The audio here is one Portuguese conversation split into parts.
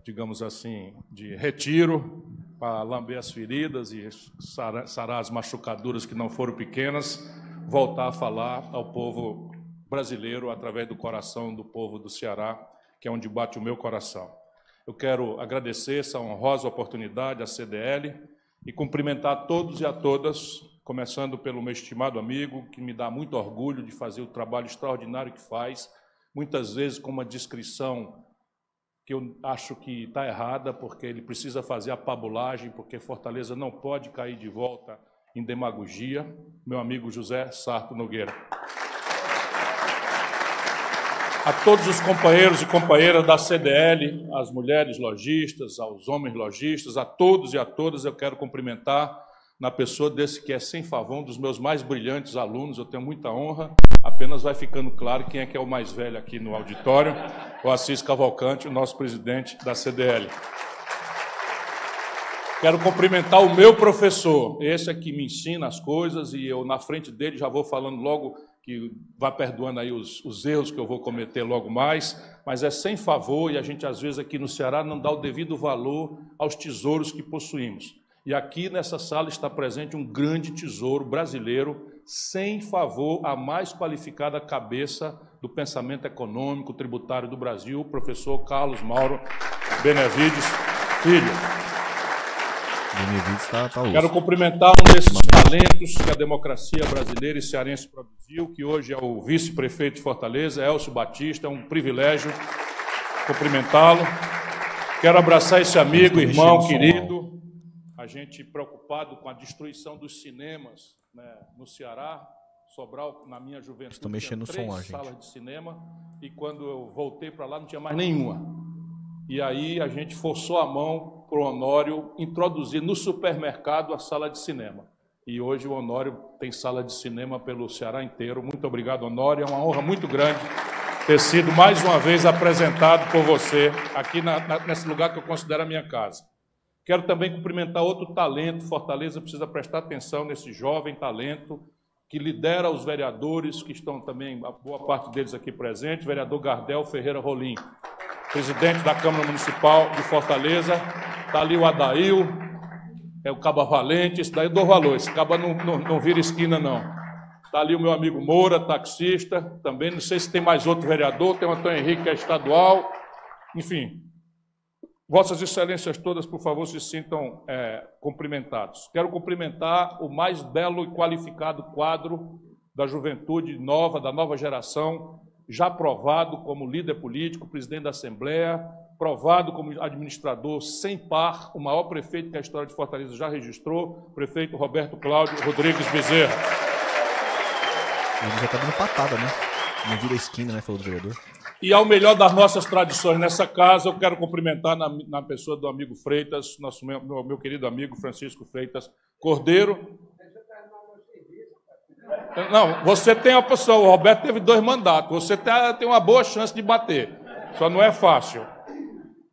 digamos assim, de retiro, para lamber as feridas e sarar as machucaduras que não foram pequenas, voltar a falar ao povo brasileiro através do coração do povo do Ceará, que é onde bate o meu coração. Eu quero agradecer essa honrosa oportunidade à CDL e cumprimentar a todos e a todas, começando pelo meu estimado amigo, que me dá muito orgulho de fazer o trabalho extraordinário que faz, muitas vezes com uma descrição que eu acho que está errada, porque ele precisa fazer a pabulagem, porque Fortaleza não pode cair de volta em demagogia. Meu amigo José Sarto Nogueira. A todos os companheiros e companheiras da CDL, às mulheres lojistas, aos homens lojistas, a todos e a todas eu quero cumprimentar na pessoa desse que é sem favor, um dos meus mais brilhantes alunos, eu tenho muita honra, apenas vai ficando claro quem é que é o mais velho aqui no auditório, o Assis Cavalcante, o nosso presidente da CDL. Quero cumprimentar o meu professor, esse é que me ensina as coisas e eu, na frente dele, já vou falando logo que vai perdoando aí os erros que eu vou cometer logo mais, mas é sem favor e a gente, às vezes, aqui no Ceará, não dá o devido valor aos tesouros que possuímos. E aqui nessa sala está presente um grande tesouro brasileiro, sem favor, a mais qualificada cabeça do pensamento econômico, tributário do Brasil, o professor Carlos Mauro Benevides Filho. Quero cumprimentar um desses talentos que a democracia brasileira e cearense produziu, que hoje é o vice-prefeito de Fortaleza, Elcio Batista, é um privilégio cumprimentá-lo. Quero abraçar esse amigo, irmão, querido, a gente preocupado com a destruição dos cinemas, né, no Ceará. Sobral, na minha juventude, tinha 3 salas de cinema, e quando eu voltei para lá não tinha mais nenhuma. E aí a gente forçou a mão para o Honório introduzir no supermercado a sala de cinema. E hoje o Honório tem sala de cinema pelo Ceará inteiro. Muito obrigado, Honório. É uma honra muito grande ter sido mais uma vez apresentado por você aqui nesse lugar que eu considero a minha casa. Quero também cumprimentar outro talento. Fortaleza precisa prestar atenção nesse jovem talento que lidera os vereadores, que estão também, a boa parte deles aqui presentes, vereador Gardel Ferreira Rolim, presidente da Câmara Municipal de Fortaleza. Está ali o Adail, é o Caba Valente, esse daí eu dou valor, esse Caba não vira esquina, não. Está ali o meu amigo Moura, taxista, também, não sei se tem mais outro vereador, tem o Antônio Henrique, que é estadual, enfim. Vossas Excelências todas, por favor, se sintam cumprimentados. Quero cumprimentar o mais belo e qualificado quadro da juventude nova, da nova geração, já provado como líder político, presidente da Assembleia, provado como administrador sem par, o maior prefeito que a história de Fortaleza já registrou, prefeito Roberto Cláudio Rodrigues Bezerra. Ele já está dando patada, né? Não vira esquina, né? Falou do vereador. E ao melhor das nossas tradições nessa casa, eu quero cumprimentar na pessoa do amigo Freitas, meu querido amigo Francisco Freitas Cordeiro. Não, você tem a opção, o Roberto teve 2 mandatos, você tem uma boa chance de bater, só não é fácil.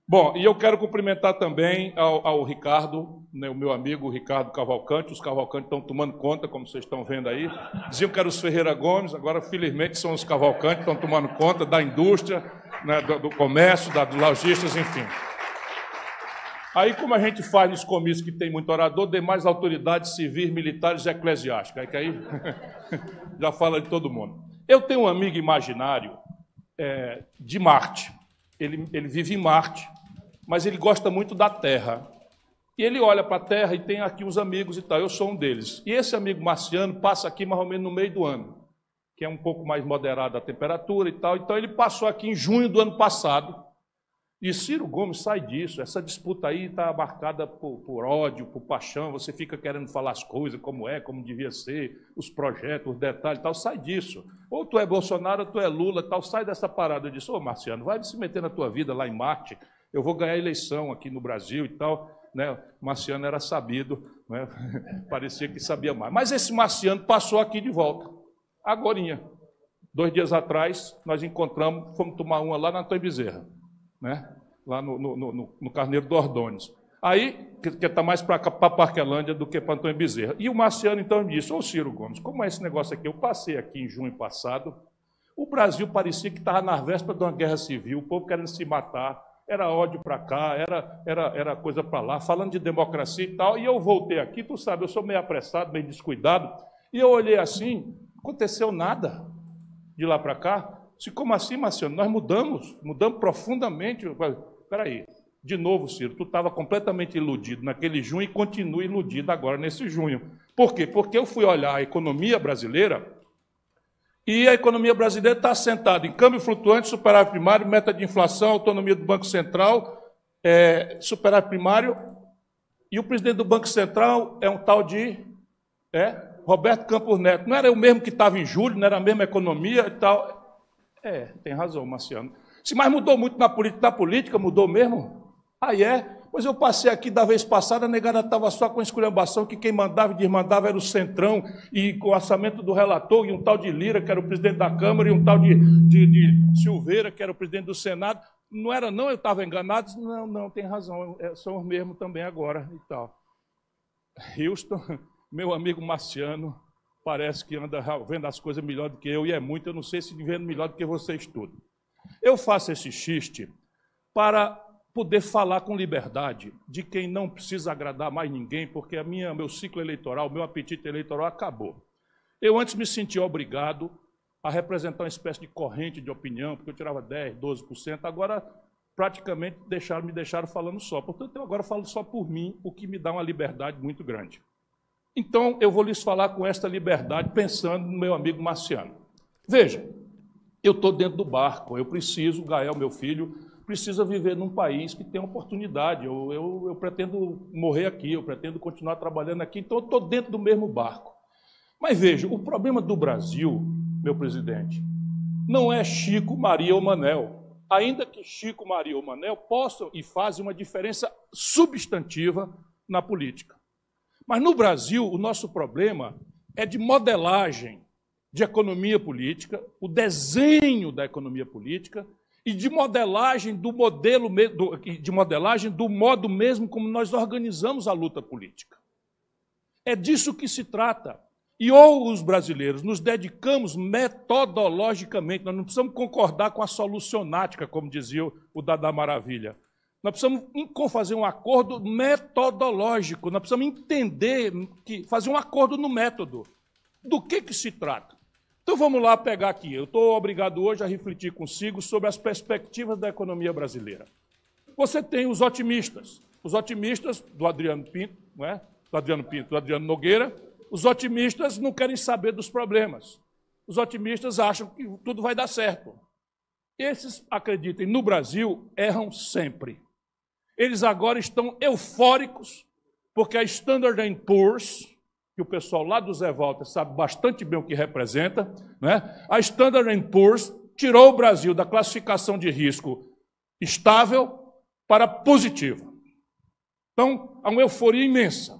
Bom, e eu quero cumprimentar também ao Ricardo, né, o meu amigo Ricardo Cavalcante. Os Cavalcante estão tomando conta, como vocês estão vendo aí. Diziam que eram os Ferreira Gomes, agora felizmente são os Cavalcante, estão tomando conta da indústria, né, do comércio, dos lojistas, enfim. Aí, como a gente faz nos comícios que tem muito orador, demais autoridades civis, militares e eclesiásticas. Aí já fala de todo mundo. Eu tenho um amigo imaginário de Marte. Ele vive em Marte, mas ele gosta muito da Terra. E ele olha para a Terra e tem aqui uns amigos e tal. Eu sou um deles. E esse amigo marciano passa aqui mais ou menos no meio do ano, que é um pouco mais moderada a temperatura e tal. Então, ele passou aqui em junho do ano passado. E Ciro Gomes sai disso, essa disputa aí está marcada por ódio, por paixão, você fica querendo falar as coisas, como devia ser, os projetos, os detalhes e tal, sai disso. Ou tu é Bolsonaro, ou tu é Lula, tal, sai dessa parada. Eu disse, ô Marciano, vai se meter na tua vida lá em Marte, eu vou ganhar a eleição aqui no Brasil e tal. Né? Marciano era sabido, né? Parecia que sabia mais. Mas esse Marciano passou aqui de volta, agorinha. 2 dias atrás, nós encontramos, fomos tomar uma lá na Antônio Bezerra, né? Lá no Carneiro do Ordônios. Aí, que está mais para Parquelândia do que para Antônio Bezerra. E o Marciano, então, me disse, ô Ciro Gomes, como é esse negócio aqui? Eu passei aqui em junho passado, o Brasil parecia que estava na véspera de uma guerra civil, o povo querendo se matar, era ódio para cá, era coisa para lá, falando de democracia e tal. E eu voltei aqui, tu sabe, eu sou meio apressado, meio descuidado, e eu olhei assim, não aconteceu nada de lá para cá. Como assim, Marciano? Nós mudamos profundamente. Espera aí, de novo, Ciro, tu estava completamente iludido naquele junho e continua iludido agora nesse junho. Por quê? Porque eu fui olhar a economia brasileira e a economia brasileira está assentada em câmbio flutuante, superávit primário, meta de inflação, autonomia do Banco Central, superávit primário, e o presidente do Banco Central é um tal de Roberto Campos Neto. Não era o mesmo que estava em julho, não era a mesma economia e tal. Tem razão, Marciano. Mas mudou muito na política, mudou mesmo? Pois eu passei aqui da vez passada, a negada estava só com a esculhambação, que quem mandava e desmandava era o Centrão, e com o orçamento do relator, e um tal de Lira, que era o presidente da Câmara, e um tal de Silveira, que era o presidente do Senado. Não era não, eu estava enganado? Não, tem razão, são os mesmos também agora e tal. Houston, meu amigo Marciano, parece que anda vendo as coisas melhor do que eu, e é muito, eu não sei se vendo melhor do que vocês tudo. Eu faço esse xiste para poder falar com liberdade de quem não precisa agradar mais ninguém, porque meu ciclo eleitoral, meu apetite eleitoral acabou. Eu antes me sentia obrigado a representar uma espécie de corrente de opinião, porque eu tirava 10%, 12%, agora praticamente me deixaram falando só. Portanto, eu agora falo só por mim, o que me dá uma liberdade muito grande. Então, eu vou lhes falar com esta liberdade, pensando no meu amigo Marciano. Veja, eu estou dentro do barco, eu preciso, Gael, meu filho, precisa viver num país que tem oportunidade. Eu pretendo morrer aqui, eu pretendo continuar trabalhando aqui, então eu estou dentro do mesmo barco. Mas veja, o problema do Brasil, meu presidente, não é Chico, Maria ou Manel. Ainda que Chico, Maria ou Manel possam e fazem uma diferença substantiva na política. Mas no Brasil, o nosso problema é de modelagem de economia política, o desenho da economia política e de modelagem do modo mesmo como nós organizamos a luta política. É disso que se trata. E ou os brasileiros nos dedicamos metodologicamente, nós não precisamos concordar com a solucionática, como dizia o Dada Maravilha. Nós precisamos fazer um acordo metodológico, nós precisamos entender, fazer um acordo no método. Do que se trata? Então vamos lá pegar aqui. Eu estou obrigado hoje a refletir consigo sobre as perspectivas da economia brasileira. Você tem os otimistas do Adriano Pinto, não é? Do Adriano Nogueira. Os otimistas não querem saber dos problemas. Os otimistas acham que tudo vai dar certo. Esses, acreditem, no Brasil, erram sempre. Eles agora estão eufóricos, porque a Standard & Poor's, que o pessoal lá do Zé Walter sabe bastante bem o que representa, né? A Standard & Poor's tirou o Brasil da classificação de risco estável para positiva. Então, há uma euforia imensa.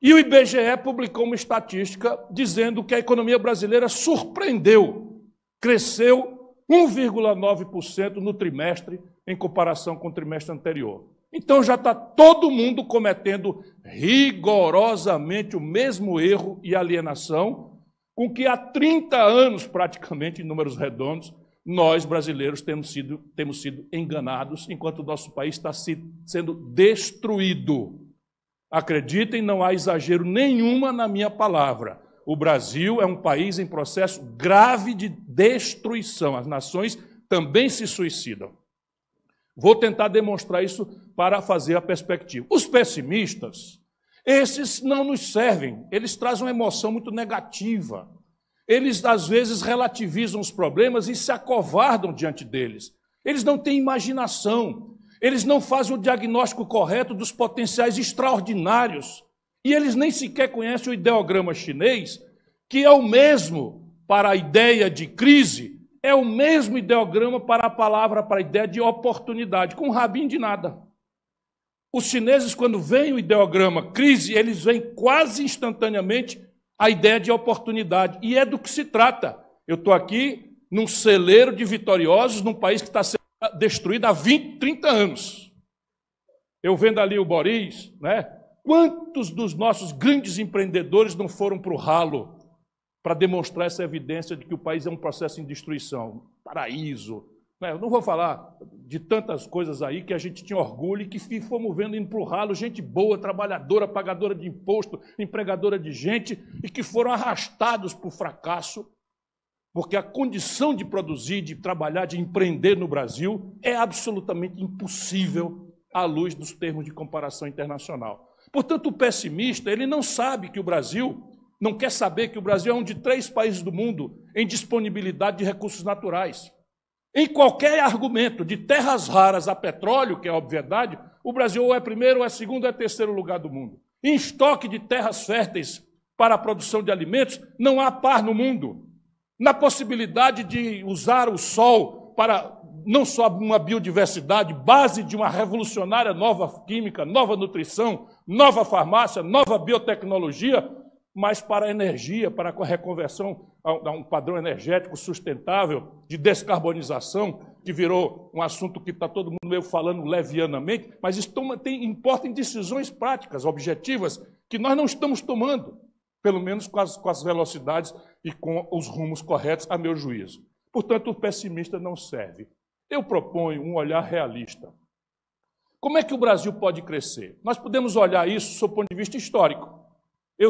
E o IBGE publicou uma estatística dizendo que a economia brasileira surpreendeu, cresceu 1,9% no trimestre em comparação com o trimestre anterior. Então já está todo mundo cometendo rigorosamente o mesmo erro e alienação com que há 30 anos, praticamente, em números redondos, nós, brasileiros, temos sido enganados, enquanto o nosso país está sendo destruído. Acreditem, não há exagero nenhuma na minha palavra. O Brasil é um país em processo grave de destruição. As nações também se suicidam. Vou tentar demonstrar isso para fazer a perspectiva. Os pessimistas, esses não nos servem. Eles trazem uma emoção muito negativa. Eles, às vezes, relativizam os problemas e se acovardam diante deles. Eles não têm imaginação. Eles não fazem o diagnóstico correto dos potenciais extraordinários. E eles nem sequer conhecem o ideograma chinês, que é o mesmo para a ideia de crise, é o mesmo ideograma para a ideia de oportunidade, com um rabinho de nada. Os chineses, quando veem o ideograma crise, eles veem quase instantaneamente a ideia de oportunidade. E é do que se trata. Eu estou aqui num celeiro de vitoriosos, num país que está sendo destruído há 20, 30 anos. Eu vendo ali o Boris, né? Quantos dos nossos grandes empreendedores não foram para o ralo para demonstrar essa evidência de que o país é um processo em destruição? Paraíso, Eu não vou falar de tantas coisas aí que a gente tinha orgulho e que fomos vendo indo para o ralo, gente boa, trabalhadora, pagadora de imposto, empregadora de gente, e que foram arrastados para o fracasso, porque a condição de produzir, de trabalhar, de empreender no Brasil é absolutamente impossível à luz dos termos de comparação internacional. Portanto, o pessimista, ele não sabe que o Brasil, não quer saber que o Brasil é um de 3 países do mundo em disponibilidade de recursos naturais. Em qualquer argumento, de terras raras a petróleo, que é a obviedade, o Brasil ou é primeiro, ou é segundo, ou é terceiro lugar do mundo. Em estoque de terras férteis para a produção de alimentos, não há par no mundo. Na possibilidade de usar o sol para não só uma biodiversidade, base de uma revolucionária nova química, nova nutrição, nova farmácia, nova biotecnologia, mas para a energia, para a reconversão a um padrão energético sustentável, de descarbonização, que virou um assunto que está todo mundo meio falando levianamente, mas isso importa em decisões práticas, objetivas, que nós não estamos tomando, pelo menos com as velocidades e com os rumos corretos, a meu juízo. Portanto, o pessimista não serve. Eu proponho um olhar realista. Como é que o Brasil pode crescer? Nós podemos olhar isso sob o ponto de vista histórico. Eu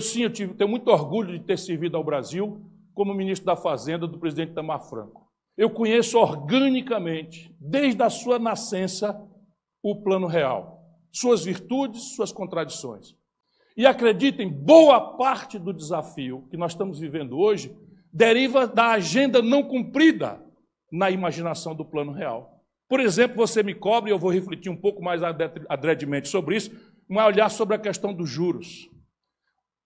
tenho muito orgulho de ter servido ao Brasil como ministro da Fazenda do presidente Itamar Franco. Eu conheço organicamente, desde a sua nascença, o Plano Real, suas virtudes, suas contradições. E acreditem, boa parte do desafio que nós estamos vivendo hoje deriva da agenda não cumprida na imaginação do Plano Real. Por exemplo, você me cobra, e eu vou refletir um pouco mais adredemente sobre isso, um olhar sobre a questão dos juros.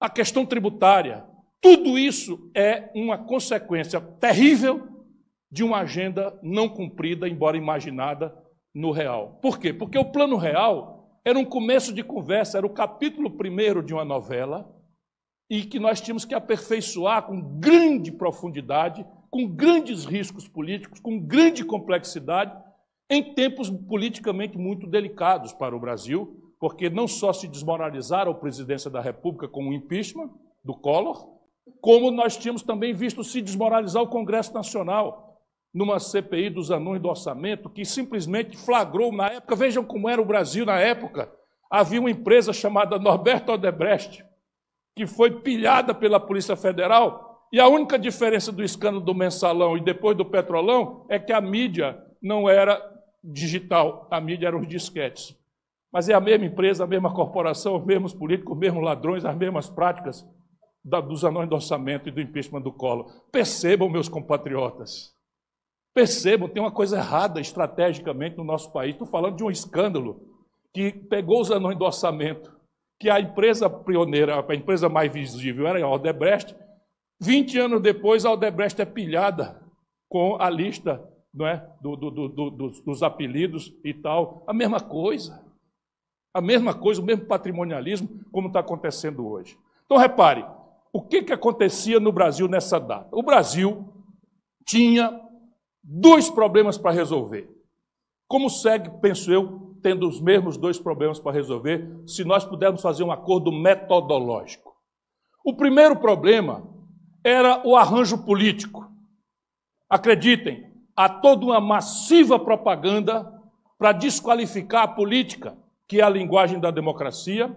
A questão tributária, tudo isso é uma consequência terrível de uma agenda não cumprida, embora imaginada, no real. Por quê? Porque o Plano Real era um começo de conversa, era o capítulo 1º de uma novela, e que nós tínhamos que aperfeiçoar com grande profundidade, com grandes riscos políticos, com grande complexidade, em tempos politicamente muito delicados para o Brasil, porque não só se desmoralizaram a presidência da República com o impeachment do Collor, como nós tínhamos também visto se desmoralizar o Congresso Nacional, numa CPI dos anões do orçamento, que simplesmente flagrou na época, vejam como era o Brasil na época, havia uma empresa chamada Norberto Odebrecht, que foi pilhada pela Polícia Federal, e a única diferença do escândalo do Mensalão e depois do Petrolão é que a mídia não era digital, a mídia eram os disquetes. Mas é a mesma empresa, a mesma corporação, os mesmos políticos, os mesmos ladrões, as mesmas práticas dos anões do orçamento e do impeachment do Collor. Percebam, meus compatriotas, percebam, tem uma coisa errada estrategicamente no nosso país. Estou falando de um escândalo que pegou os anões do orçamento, que a empresa pioneira, a empresa mais visível era a Odebrecht. 20 anos depois, a Odebrecht é pilhada com a lista, não é, dos apelidos e tal. A mesma coisa. A mesma coisa, o mesmo patrimonialismo, como está acontecendo hoje. Então, repare, o que acontecia no Brasil nessa data? O Brasil tinha 2 problemas para resolver. Como segue, penso eu, tendo os mesmos 2 problemas para resolver, se nós pudermos fazer um acordo metodológico. O primeiro problema era o arranjo político. Acreditem, há toda uma massiva propaganda para desqualificar a política, que é a linguagem da democracia,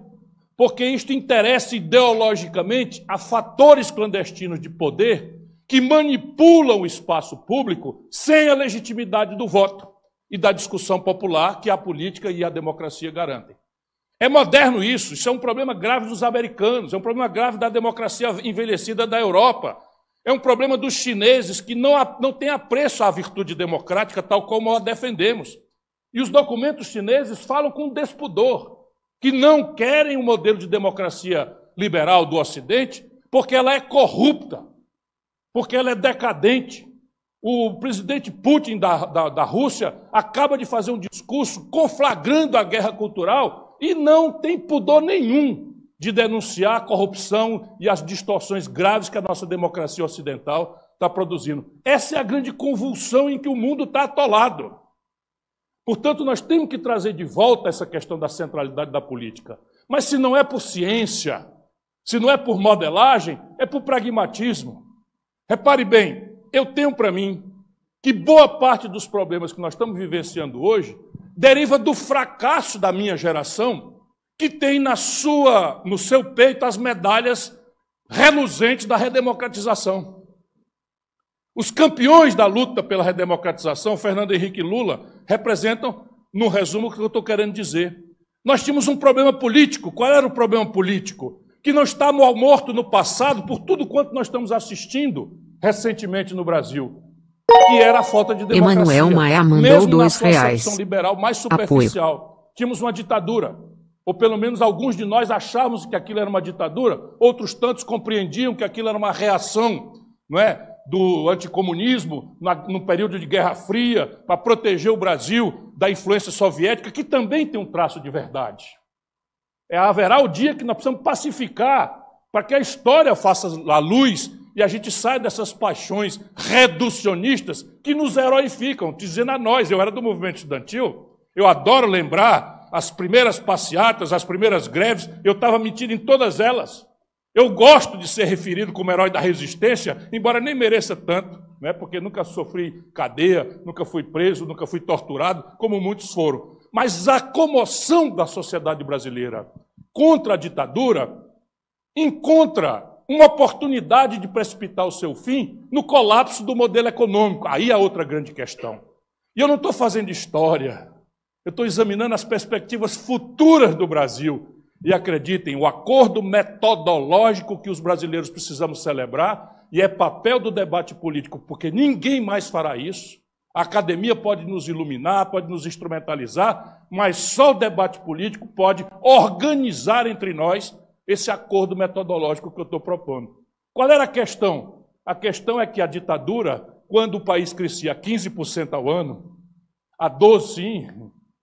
porque isto interessa ideologicamente a fatores clandestinos de poder que manipulam o espaço público sem a legitimidade do voto e da discussão popular que a política e a democracia garantem. É moderno isso é um problema grave dos americanos, é um problema grave da democracia envelhecida da Europa, é um problema dos chineses que não têm apreço à virtude democrática tal como a defendemos. E os documentos chineses falam com despudor, que não querem um modelo de democracia liberal do Ocidente, porque ela é corrupta, porque ela é decadente. O presidente Putin da Rússia acaba de fazer um discurso conflagrando a guerra cultural e não tem pudor nenhum de denunciar a corrupção e as distorções graves que a nossa democracia ocidental está produzindo. Essa é a grande convulsão em que o mundo está atolado. Portanto, nós temos que trazer de volta essa questão da centralidade da política. Mas se não é por ciência, se não é por modelagem, é por pragmatismo. Repare bem, eu tenho para mim que boa parte dos problemas que nós estamos vivenciando hoje deriva do fracasso da minha geração, que tem no seu peito as medalhas reluzentes da redemocratização. Os campeões da luta pela redemocratização, Fernando Henrique e Lula, representam, no resumo, o que eu estou querendo dizer. Nós tínhamos um problema político. Qual era o problema político? Que não está morto no passado por tudo quanto nós estamos assistindo recentemente no Brasil, que era a falta de democracia. Emanuel Maia mandou mesmo R$2. na sua acepção liberal mais superficial. Tínhamos uma ditadura, ou pelo menos alguns de nós achávamos que aquilo era uma ditadura, outros tantos compreendiam que aquilo era uma reação, não é, do anticomunismo no período de Guerra Fria, para proteger o Brasil da influência soviética, que também tem um traço de verdade. Haverá o dia que nós precisamos pacificar, para que a história faça a luz e a gente saia dessas paixões reducionistas que nos heroificam, dizendo a nós, eu era do movimento estudantil, eu adoro lembrar as primeiras passeatas, as primeiras greves, eu estava metido em todas elas. Eu gosto de ser referido como herói da resistência, embora nem mereça tanto, né, porque nunca sofri cadeia, nunca fui preso, nunca fui torturado, como muitos foram. Mas a comoção da sociedade brasileira contra a ditadura encontra uma oportunidade de precipitar o seu fim no colapso do modelo econômico. Aí é outra grande questão. E eu não estou fazendo história, eu estou examinando as perspectivas futuras do Brasil. E acreditem, o acordo metodológico que os brasileiros precisamos celebrar, e é papel do debate político, porque ninguém mais fará isso. A academia pode nos iluminar, pode nos instrumentalizar, mas só o debate político pode organizar entre nós esse acordo metodológico que eu estou propondo. Qual era a questão? A questão é que a ditadura, quando o país crescia 15% ao ano, a 12%, sim,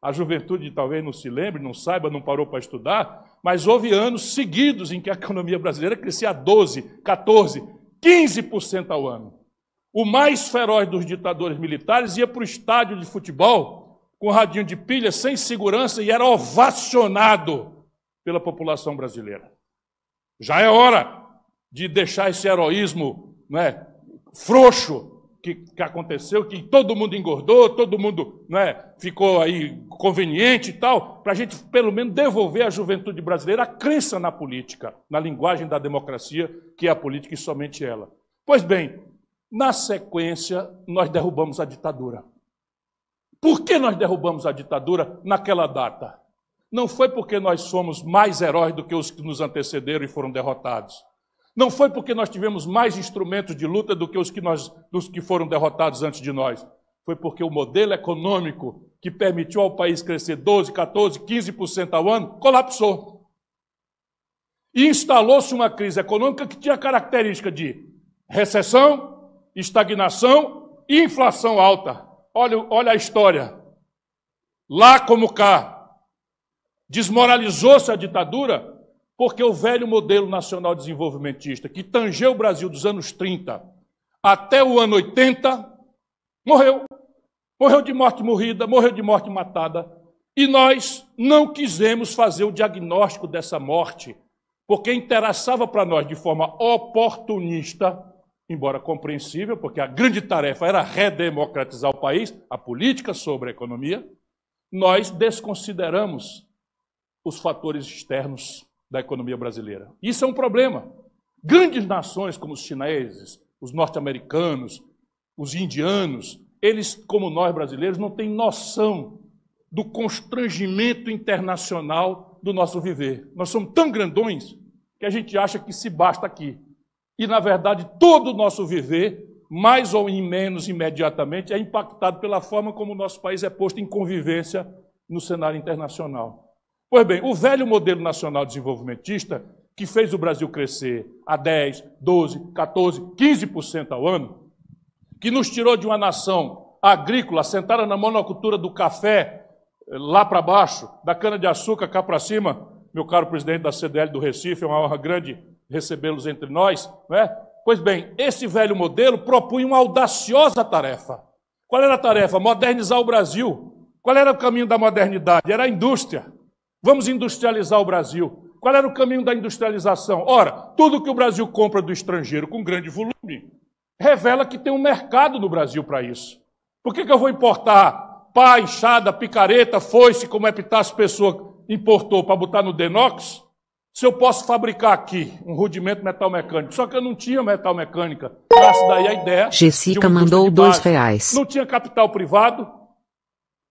a juventude talvez não se lembre, não saiba, não parou para estudar, mas houve anos seguidos em que a economia brasileira crescia 12%, 14%, 15% ao ano. O mais feroz dos ditadores militares ia para o estádio de futebol com radinho de pilha, sem segurança, e era ovacionado pela população brasileira. Já é hora de deixar esse heroísmo, né, frouxo que aconteceu, que todo mundo engordou, todo mundo, né, ficou aí conveniente e tal, para a gente pelo menos devolver à juventude brasileira a crença na política, na linguagem da democracia, que é a política e somente ela. Pois bem, na sequência, nós derrubamos a ditadura. Por que nós derrubamos a ditadura naquela data? Não foi porque nós somos mais heróis do que os que nos antecederam e foram derrotados. Não foi porque nós tivemos mais instrumentos de luta do que os que foram derrotados antes de nós. Foi porque o modelo econômico que permitiu ao país crescer 12%, 14%, 15% ao ano colapsou. E instalou-se uma crise econômica que tinha característica de recessão, estagnação e inflação alta. Olha a história. Lá como cá. Desmoralizou-se a ditadura porque o velho modelo nacional desenvolvimentista, que tangeu o Brasil dos anos 30 até o ano 80, morreu. Morreu de morte morrida, morreu de morte matada. E nós não quisemos fazer o diagnóstico dessa morte, porque interessava para nós de forma oportunista, embora compreensível, porque a grande tarefa era redemocratizar o país, a política sobre a economia, nós desconsideramos os fatores externos da economia brasileira. Isso é um problema. Grandes nações como os chineses, os norte-americanos, os indianos, eles, como nós brasileiros, não têm noção do constrangimento internacional do nosso viver. Nós somos tão grandões que a gente acha que se basta aqui. E, na verdade, todo o nosso viver, mais ou menos imediatamente, é impactado pela forma como o nosso país é posto em convivência no cenário internacional. Pois bem, o velho modelo nacional desenvolvimentista, que fez o Brasil crescer a 10%, 12%, 14%, 15% ao ano, que nos tirou de uma nação agrícola, assentada na monocultura do café, lá para baixo, da cana-de-açúcar cá para cima, meu caro presidente da CDL do Recife, é uma honra grande recebê-los entre nós, né? Pois bem, esse velho modelo propunha uma audaciosa tarefa. Qual era a tarefa? Modernizar o Brasil. Qual era o caminho da modernidade? Era a indústria. Vamos industrializar o Brasil. Qual era o caminho da industrialização? Ora, tudo que o Brasil compra do estrangeiro com grande volume revela que tem um mercado no Brasil para isso. Por que eu vou importar pá, enxada, picareta, foice, como Epitácio Pessoa importou para botar no Denox, se eu posso fabricar aqui um rudimento metal mecânico? Só que eu não tinha metal mecânica. Nasce daí a ideia. Jessica mandou R$2. Não tinha capital privado.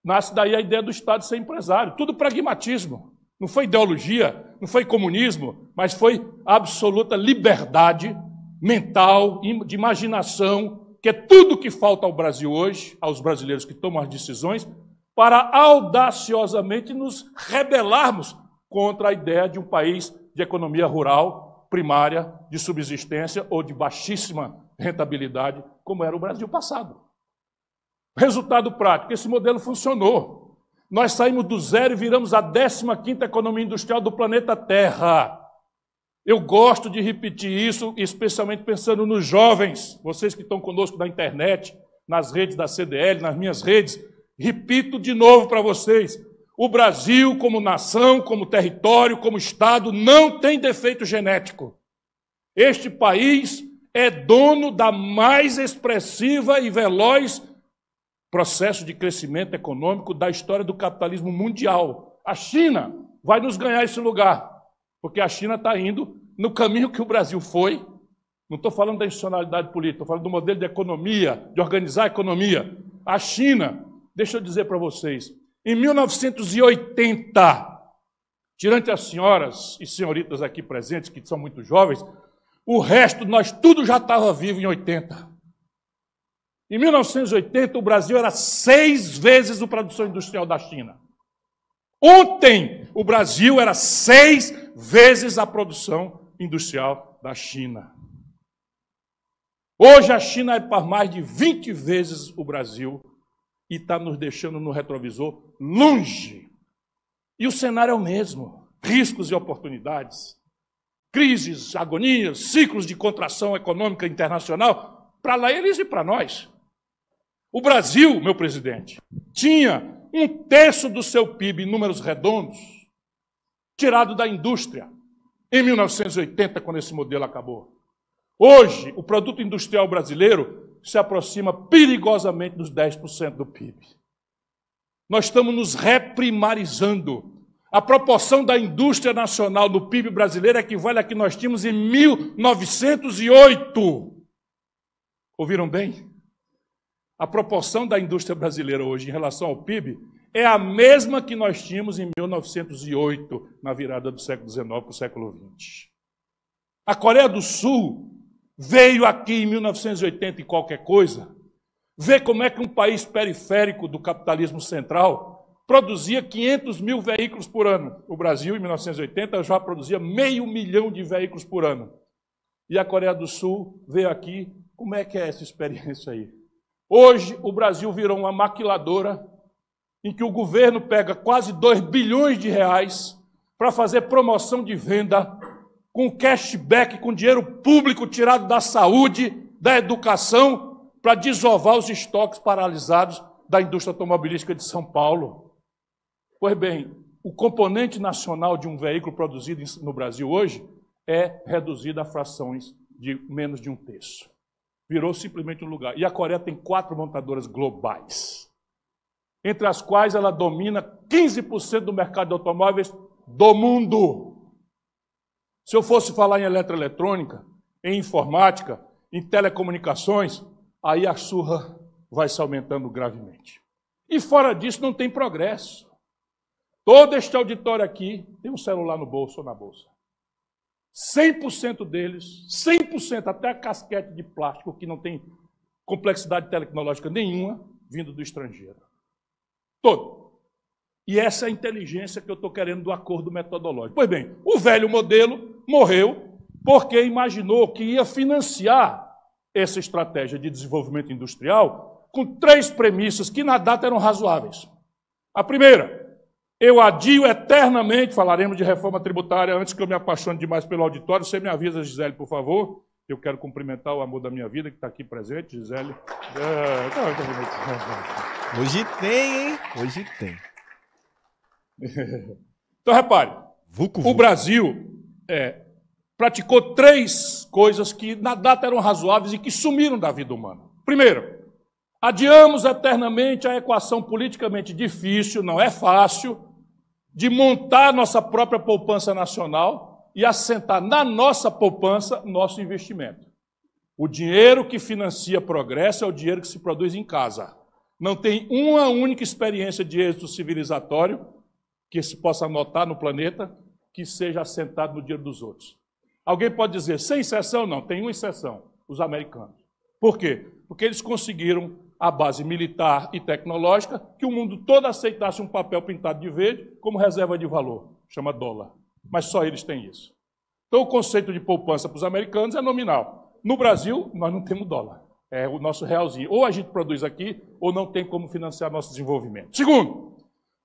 Nasce daí a ideia do Estado ser empresário. Tudo pragmatismo. Não foi ideologia, não foi comunismo, mas foi absoluta liberdade mental, de imaginação, que é tudo que falta ao Brasil hoje, aos brasileiros que tomam as decisões, para audaciosamente nos rebelarmos contra a ideia de um país de economia rural, primária, de subsistência ou de baixíssima rentabilidade, como era o Brasil passado. Resultado prático, esse modelo funcionou. Nós saímos do zero e viramos a 15ª economia industrial do planeta Terra. Eu gosto de repetir isso, especialmente pensando nos jovens, vocês que estão conosco na internet, nas redes da CDL, nas minhas redes. Repito de novo para vocês, o Brasil, como nação, como território, como Estado, não tem defeito genético. Este país é dono da mais expressiva e veloz processo de crescimento econômico da história do capitalismo mundial. A China vai nos ganhar esse lugar, porque a China está indo no caminho que o Brasil foi. Não estou falando da institucionalidade política, estou falando do modelo de economia, de organizar a economia. A China, deixa eu dizer para vocês, em 1980, tirante as senhoras e senhoritas aqui presentes, que são muito jovens, o resto, nós tudo já estava vivo em 80. Em 1980, o Brasil era 6 vezes a produção industrial da China. Ontem, o Brasil era 6 vezes a produção industrial da China. Hoje, a China é para mais de 20 vezes o Brasil e está nos deixando no retrovisor longe. E o cenário é o mesmo. Riscos e oportunidades, crises, agonias, ciclos de contração econômica internacional, para lá eles e para nós. O Brasil, meu presidente, tinha 1/3 do seu PIB em números redondos, tirado da indústria, em 1980, quando esse modelo acabou. Hoje, o produto industrial brasileiro se aproxima perigosamente dos 10% do PIB. Nós estamos nos reprimarizando. A proporção da indústria nacional no PIB brasileiro equivale a que nós tínhamos em 1908. Ouviram bem? A proporção da indústria brasileira hoje em relação ao PIB é a mesma que nós tínhamos em 1908, na virada do século XIX para o século XX. A Coreia do Sul veio aqui em 1980 e qualquer coisa, ver como é que um país periférico do capitalismo central produzia 500 mil veículos por ano. O Brasil, em 1980, já produzia 500 mil de veículos por ano. E a Coreia do Sul veio aqui, como é que é essa experiência aí? Hoje, o Brasil virou uma maquiladora em que o governo pega quase 2 bilhões de reais para fazer promoção de venda com cashback, com dinheiro público tirado da saúde, da educação, para desovar os estoques paralisados da indústria automobilística de São Paulo. Pois bem, o componente nacional de um veículo produzido no Brasil hoje é reduzido a frações de menos de 1/3. Virou simplesmente um lugar. E a Coreia tem 4 montadoras globais, entre as quais ela domina 15% do mercado de automóveis do mundo. Se eu fosse falar em eletroeletrônica, em informática, em telecomunicações, aí a surra vai se aumentando gravemente. E fora disso não tem progresso. Todo este auditório aqui tem um celular no bolso ou na bolsa. 100% deles, 100%, até a casquete de plástico, que não tem complexidade tecnológica nenhuma, vindo do estrangeiro. Todo. E essa é a inteligência que eu estou querendo do acordo metodológico. Pois bem, o velho modelo morreu porque imaginou que ia financiar essa estratégia de desenvolvimento industrial com 3 premissas que na data eram razoáveis. A primeira: eu adio eternamente, falaremos de reforma tributária antes que eu me apaixone demais pelo auditório. Você me avisa, Gisele, por favor. Eu quero cumprimentar o amor da minha vida, que está aqui presente, Gisele. Hoje tem, hein? Hoje tem. Então, repare, o Brasil praticou 3 coisas que na data eram razoáveis e que sumiram da vida humana. Primeiro, Adiamos eternamente a equação politicamente difícil, não é fácil, de montar nossa própria poupança nacional e assentar na nossa poupança nosso investimento. O dinheiro que financia progresso é o dinheiro que se produz em casa. Não tem uma única experiência de êxito civilizatório que se possa notar no planeta que seja assentado no dinheiro dos outros. Alguém pode dizer, sem exceção? Não, tem uma exceção, os americanos. Por quê? Porque eles conseguiram, a base militar e tecnológica, que o mundo todo aceitasse um papel pintado de verde como reserva de valor, chama dólar. Mas só eles têm isso. Então o conceito de poupança para os americanos é nominal. No Brasil, nós não temos dólar. É o nosso realzinho. Ou a gente produz aqui, ou não tem como financiar nosso desenvolvimento. Segundo,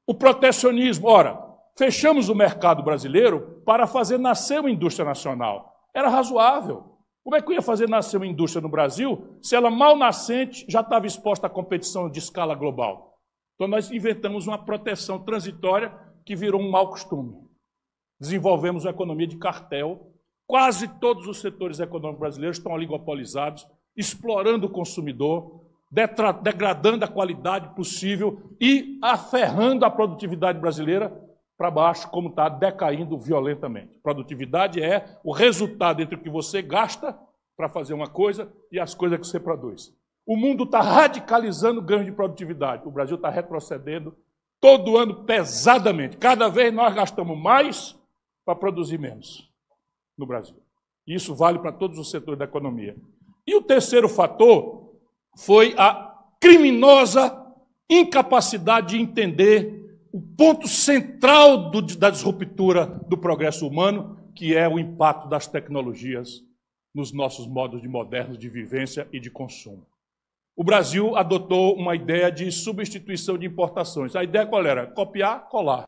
o protecionismo. Ora, fechamos o mercado brasileiro para fazer nascer uma indústria nacional. Era razoável. Como é que eu ia fazer nascer uma indústria no Brasil se ela, mal nascente, já estava exposta à competição de escala global? Então nós inventamos uma proteção transitória que virou um mau costume. Desenvolvemos uma economia de cartel. Quase todos os setores econômicos brasileiros estão oligopolizados, explorando o consumidor, degradando a qualidade possível e aferrando a produtividade brasileira para baixo, como está decaindo violentamente. Produtividade é o resultado entre o que você gasta para fazer uma coisa e as coisas que você produz. O mundo está radicalizando o ganho de produtividade. O Brasil está retrocedendo todo ano pesadamente. Cada vez nós gastamos mais para produzir menos no Brasil. Isso vale para todos os setores da economia. E o terceiro fator foi a criminosa incapacidade de entender o ponto central da disruptura do progresso humano, que é o impacto das tecnologias nos nossos modos modernos de vivência e de consumo. O Brasil adotou uma ideia de substituição de importações. A ideia qual era? Copiar, colar.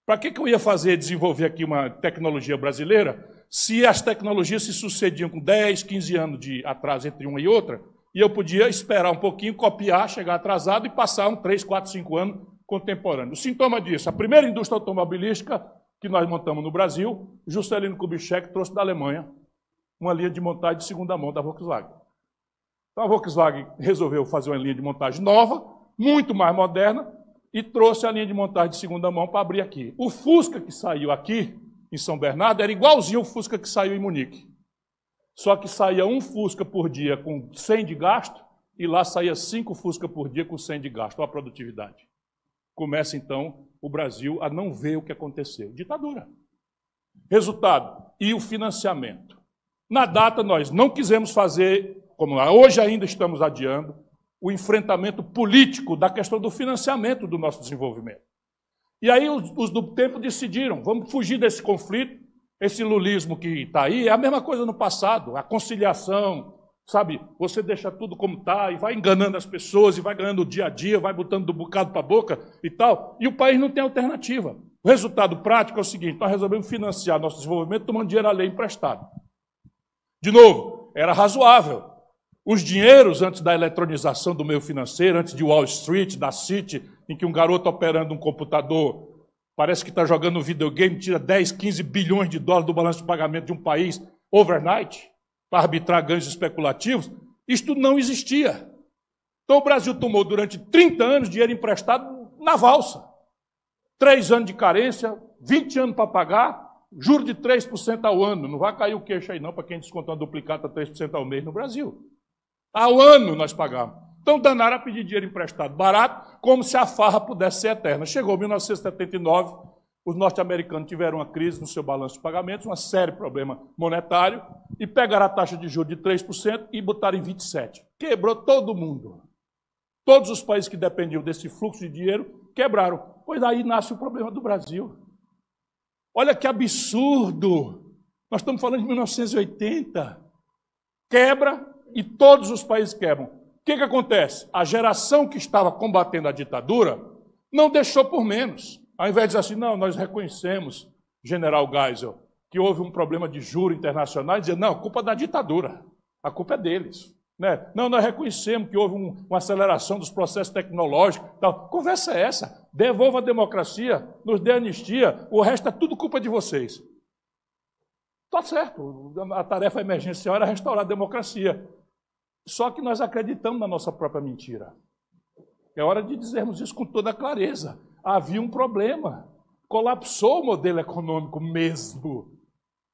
Para que eu ia desenvolver aqui uma tecnologia brasileira se as tecnologias se sucediam com 10, 15 anos de atraso entre uma e outra, e eu podia esperar um pouquinho, copiar, chegar atrasado e passar 3, 4, 5 anos contemporâneo. O sintoma disso, a primeira indústria automobilística que nós montamos no Brasil, Juscelino Kubitschek trouxe da Alemanha uma linha de montagem de segunda mão da Volkswagen. Então a Volkswagen resolveu fazer uma linha de montagem nova, muito mais moderna, e trouxe a linha de montagem de segunda mão para abrir aqui. O Fusca que saiu aqui, em São Bernardo, era igualzinho ao Fusca que saiu em Munique. Só que saía um Fusca por dia com 100 de gasto, e lá saía 5 Fusca por dia com 100 de gasto. Olha a produtividade. Começa, então, o Brasil a não ver o que aconteceu. Ditadura. Resultado, e o financiamento. Na data, nós não quisemos fazer, como hoje ainda estamos adiando, o enfrentamento político da questão do financiamento do nosso desenvolvimento. E aí os do tempo decidiram, vamos fugir desse conflito, esse lulismo que está aí, é a mesma coisa no passado, a conciliação, sabe? Você deixa tudo como está e vai enganando as pessoas, e vai ganhando o dia a dia, vai botando do bocado para a boca e tal, e o país não tem alternativa. O resultado prático é o seguinte, nós resolvemos financiar nosso desenvolvimento tomando dinheiro alheio emprestado. De novo, era razoável. Os dinheiros, antes da eletronização do meio financeiro, antes de Wall Street, da City, em que um garoto operando um computador parece que está jogando um videogame, tira 10, 15 bilhões de dólares do balanço de pagamento de um país overnight, para arbitrar ganhos especulativos, isto não existia. Então o Brasil tomou durante 30 anos dinheiro emprestado na valsa. 3 anos de carência, 20 anos para pagar, juro de 3% ao ano. Não vai cair o queixo aí não, para quem descontar uma duplicata 3% ao mês no Brasil. Ao ano nós pagávamos. Então danaram a pedir dinheiro emprestado barato, como se a farra pudesse ser eterna. Chegou 1979, os norte-americanos tiveram uma crise no seu balanço de pagamentos, uma série de problema monetário, e pegaram a taxa de juros de 3% e botaram em 27%. Quebrou todo mundo. Todos os países que dependiam desse fluxo de dinheiro quebraram. Pois aí nasce o problema do Brasil. Olha que absurdo! Nós estamos falando de 1980. Quebra e todos os países quebram. O que acontece? A geração que estava combatendo a ditadura não deixou por menos. Ao invés de dizer assim, não, nós reconhecemos, general Geisel, que houve um problema de juros internacionais, dizer, não, a culpa é da ditadura, a culpa é deles. Né? Não, nós reconhecemos que houve uma aceleração dos processos tecnológicos. Tal. Conversa é essa. Devolva a democracia, nos dê anistia, o resto é tudo culpa de vocês. Está certo, a tarefa emergencial era restaurar a democracia. Só que nós acreditamos na nossa própria mentira. É hora de dizermos isso com toda clareza. Havia um problema. Colapsou o modelo econômico mesmo.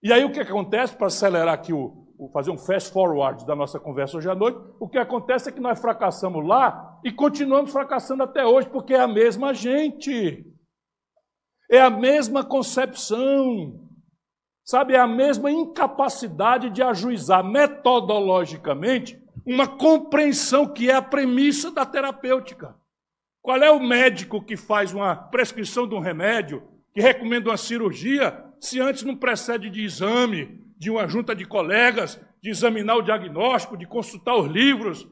E aí o que acontece, para acelerar aqui, fazer um fast forward da nossa conversa hoje à noite, o que acontece é que nós fracassamos lá e continuamos fracassando até hoje, porque é a mesma gente. É a mesma concepção. Sabe, é a mesma incapacidade de ajuizar metodologicamente uma compreensão que é a premissa da terapêutica. Qual é o médico que faz uma prescrição de um remédio, que recomenda uma cirurgia, se antes não precede de exame, de uma junta de colegas, de examinar o diagnóstico, de consultar os livros?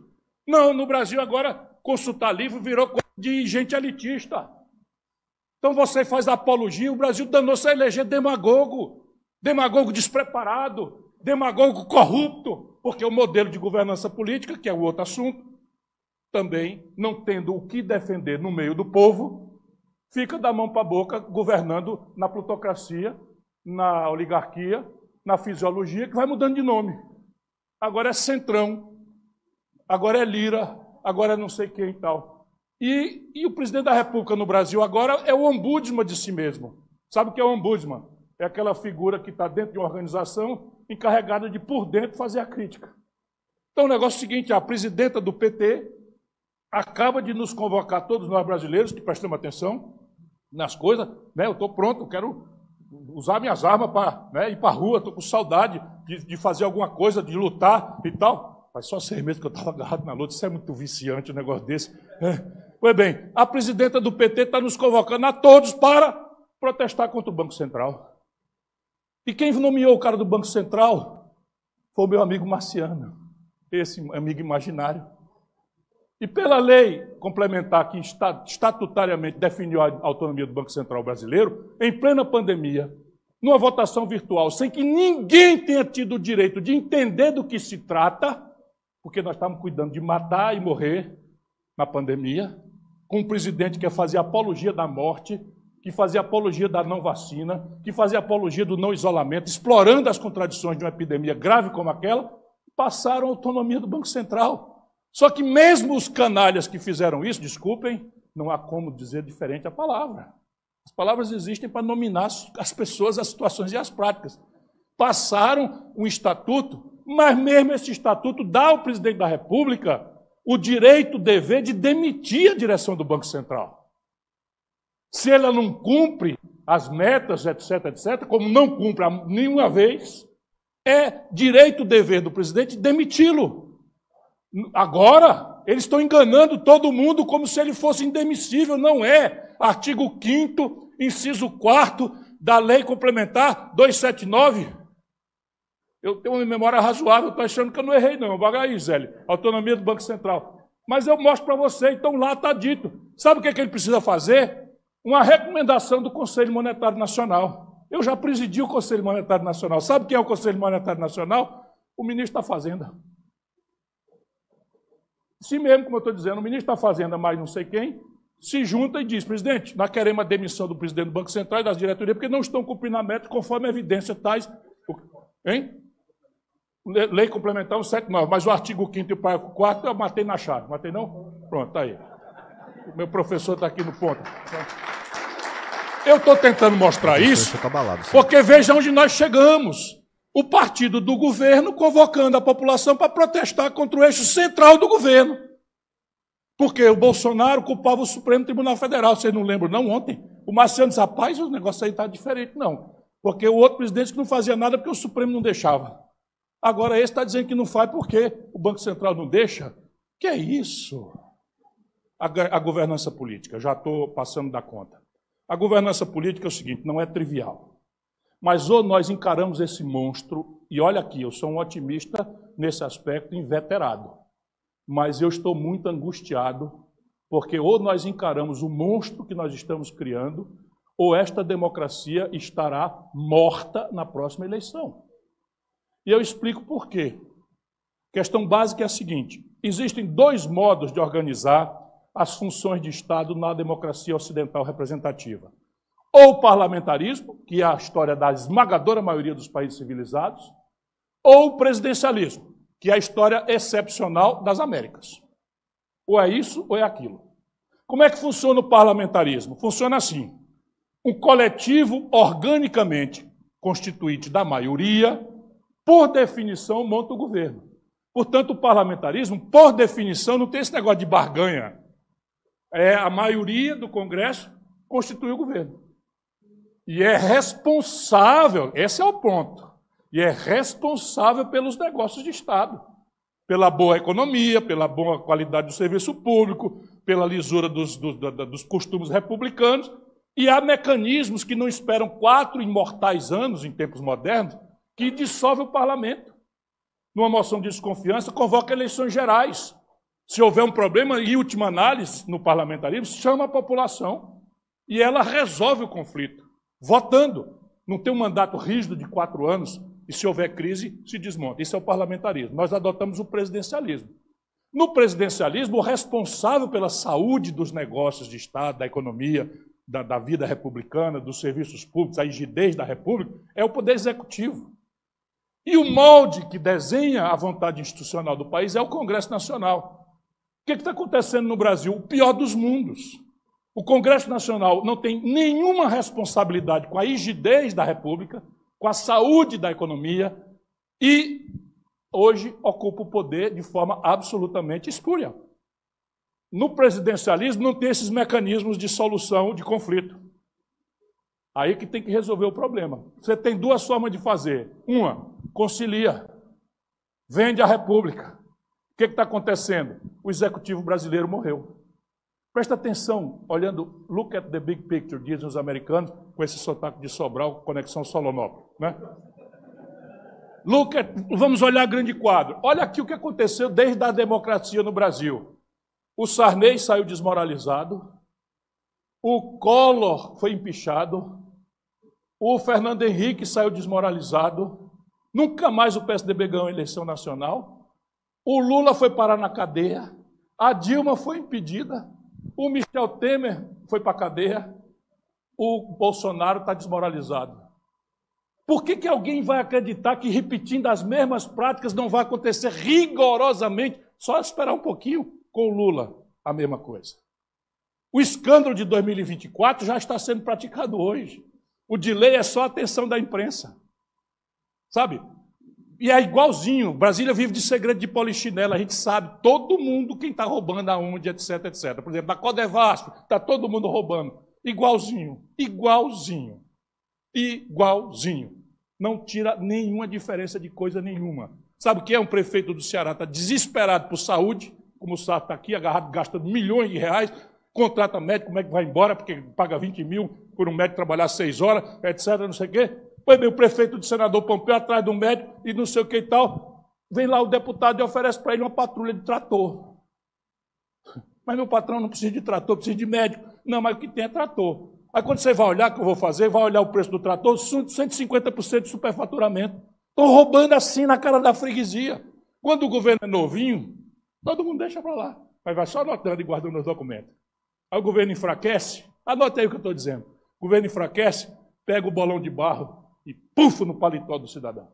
Não, no Brasil agora consultar livro virou coisa de gente elitista. Então você faz apologia, o Brasil danou-se a eleger demagogo, demagogo despreparado, demagogo corrupto, porque o modelo de governança política, que é o outro assunto, também, não tendo o que defender no meio do povo, fica da mão para a boca governando na plutocracia, na oligarquia, na fisiologia, que vai mudando de nome. Agora é Centrão, agora é Lira, agora é não sei quem e tal. E o presidente da República no Brasil agora é o ombudsman de si mesmo. Sabe o que é o ombudsman? É aquela figura que está dentro de uma organização encarregada de, por dentro, fazer a crítica. Então, o negócio é o seguinte, a presidenta do PT acaba de nos convocar, todos nós brasileiros, que prestamos atenção nas coisas, né? Eu estou pronto, eu quero usar minhas armas para ir para a rua, estou com saudade de fazer alguma coisa, de lutar e tal. Faz só 6 meses que eu estava agarrado na luta, isso é muito viciante, um negócio desse. Pois bem, a presidenta do PT está nos convocando a todos para protestar contra o Banco Central. E quem nomeou o cara do Banco Central foi o meu amigo Marciano, esse amigo imaginário. E pela lei complementar que estatutariamente definiu a autonomia do Banco Central brasileiro, em plena pandemia, numa votação virtual, sem que ninguém tenha tido o direito de entender do que se trata, porque nós estávamos cuidando de matar e morrer na pandemia, com um presidente que ia fazer apologia da morte, que fazia apologia da não vacina, que fazia apologia do não isolamento, explorando as contradições de uma epidemia grave como aquela, passaram a autonomia do Banco Central. Só que mesmo os canalhas que fizeram isso, desculpem, não há como dizer diferente a palavra. As palavras existem para nominar as pessoas, as situações e as práticas. Passaram um estatuto, mas mesmo esse estatuto dá ao presidente da República o direito, o dever de demitir a direção do Banco Central. Se ela não cumpre as metas, etc., etc., como não cumpre nenhuma vez, é direito, dever do presidente demiti-lo. Agora, eles estão enganando todo mundo como se ele fosse indemissível. Não é. Artigo 5º, inciso 4º da Lei Complementar 279. Eu tenho uma memória razoável, estou achando que eu não errei, não. Vai aí, Zélio. Autonomia do Banco Central. Mas eu mostro para você, então lá está dito. Sabe o que ele precisa fazer? Uma recomendação do Conselho Monetário Nacional. Eu já presidi o Conselho Monetário Nacional. Sabe quem é o Conselho Monetário Nacional? O ministro da Fazenda. Se mesmo, como eu estou dizendo, o ministro da Fazenda, mais não sei quem, se junta e diz, presidente, nós queremos a demissão do presidente do Banco Central e das diretorias, porque não estão cumprindo a meta conforme a evidência tais. Hein? Lei Complementar 179, mas o artigo 5º e o parágrafo 4º eu matei na chave. Matei não? Pronto, está aí. O meu professor está aqui no ponto. Eu estou tentando mostrar isso, porque veja onde nós chegamos. O partido do governo convocando a população para protestar contra o eixo central do governo. Porque o Bolsonaro culpava o Supremo Tribunal Federal. Vocês não lembram, não? Ontem, o Marciano disse, rapaz, o negócio aí está diferente. Não, porque o outro presidente que não fazia nada porque o Supremo não deixava. Agora esse está dizendo que não faz porque o Banco Central não deixa. Que é isso? A governança política, já estou passando da conta. A governança política é o seguinte, não é trivial. Mas ou nós encaramos esse monstro, e olha aqui, eu sou um otimista nesse aspecto inveterado, mas eu estou muito angustiado, porque ou nós encaramos o monstro que nós estamos criando, ou esta democracia estará morta na próxima eleição. E eu explico por quê. A questão básica é a seguinte, existem 2 modos de organizar as funções de Estado na democracia ocidental representativa. Ou o parlamentarismo, que é a história da esmagadora maioria dos países civilizados, ou o presidencialismo, que é a história excepcional das Américas. Ou é isso ou é aquilo. Como é que funciona o parlamentarismo? Funciona assim. Um coletivo organicamente constituinte da maioria, por definição, monta o governo. Portanto, o parlamentarismo, por definição, não tem esse negócio de barganha. É a maioria do Congresso constitui o governo. E é responsável, esse é o ponto, e é responsável pelos negócios de Estado, pela boa economia, pela boa qualidade do serviço público, pela lisura dos costumes republicanos, e há mecanismos que não esperam 4 imortais anos, em tempos modernos, que dissolve o parlamento. Numa moção de desconfiança, convoca eleições gerais. Se houver um problema, em última análise, no parlamentarismo, chama a população e ela resolve o conflito, votando. Não tem um mandato rígido de 4 anos e, se houver crise, se desmonta. Isso é o parlamentarismo. Nós adotamos o presidencialismo. No presidencialismo, o responsável pela saúde dos negócios de Estado, da economia, da vida republicana, dos serviços públicos, a rigidez da República, é o Poder Executivo. E o molde que desenha a vontade institucional do país é o Congresso Nacional. O que está acontecendo no Brasil? O pior dos mundos. O Congresso Nacional não tem nenhuma responsabilidade com a rigidez da República, com a saúde da economia e, hoje, ocupa o poder de forma absolutamente espúria. No presidencialismo não tem esses mecanismos de solução de conflito. Aí que tem que resolver o problema. Você tem 2 formas de fazer. Uma, concilia, vende a República. O que está acontecendo? O executivo brasileiro morreu. Presta atenção, olhando, look at the big picture, dizem os americanos, com esse sotaque de Sobral, conexão Solonópolis, né? Vamos olhar grande quadro. Olha aqui o que aconteceu desde a democracia no Brasil. O Sarney saiu desmoralizado, o Collor foi empichado, o Fernando Henrique saiu desmoralizado, nunca mais o PSDB ganhou a eleição nacional, o Lula foi parar na cadeia, a Dilma foi impedida, o Michel Temer foi para a cadeia, o Bolsonaro está desmoralizado. Por que alguém vai acreditar que repetindo as mesmas práticas não vai acontecer rigorosamente? Só esperar um pouquinho com o Lula, a mesma coisa. O escândalo de 2024 já está sendo praticado hoje. O delay é só a atenção da imprensa. Sabe? E é igualzinho. Brasília vive de segredo de polichinela. A gente sabe, todo mundo, quem está roubando aonde, etc, etc. Por exemplo, da Codevasf, está todo mundo roubando. Igualzinho. Igualzinho. Igualzinho. Não tira nenhuma diferença de coisa nenhuma. Sabe o que é? Um prefeito do Ceará está desesperado por saúde, como o Sá está aqui, agarrado, gastando milhões de reais, contrata médico, como é que vai embora, porque paga 20 mil por um médico trabalhar 6 horas, etc, não sei o quê. Pois bem, o prefeito do senador Pompeu atrás de um médico e não sei o que e tal, vem lá o deputado e oferece para ele uma patrulha de trator. Mas meu patrão não precisa de trator, precisa de médico. Não, mas o que tem é trator. Aí quando você vai olhar o que eu vou fazer, vai olhar o preço do trator, 150% de superfaturamento. Estão roubando assim na cara da freguesia. Quando o governo é novinho, todo mundo deixa para lá. Mas vai só anotando e guardando os documentos. Aí o governo enfraquece, anote aí o que eu estou dizendo. O governo enfraquece, pega o bolão de barro e puf no paletó do cidadão.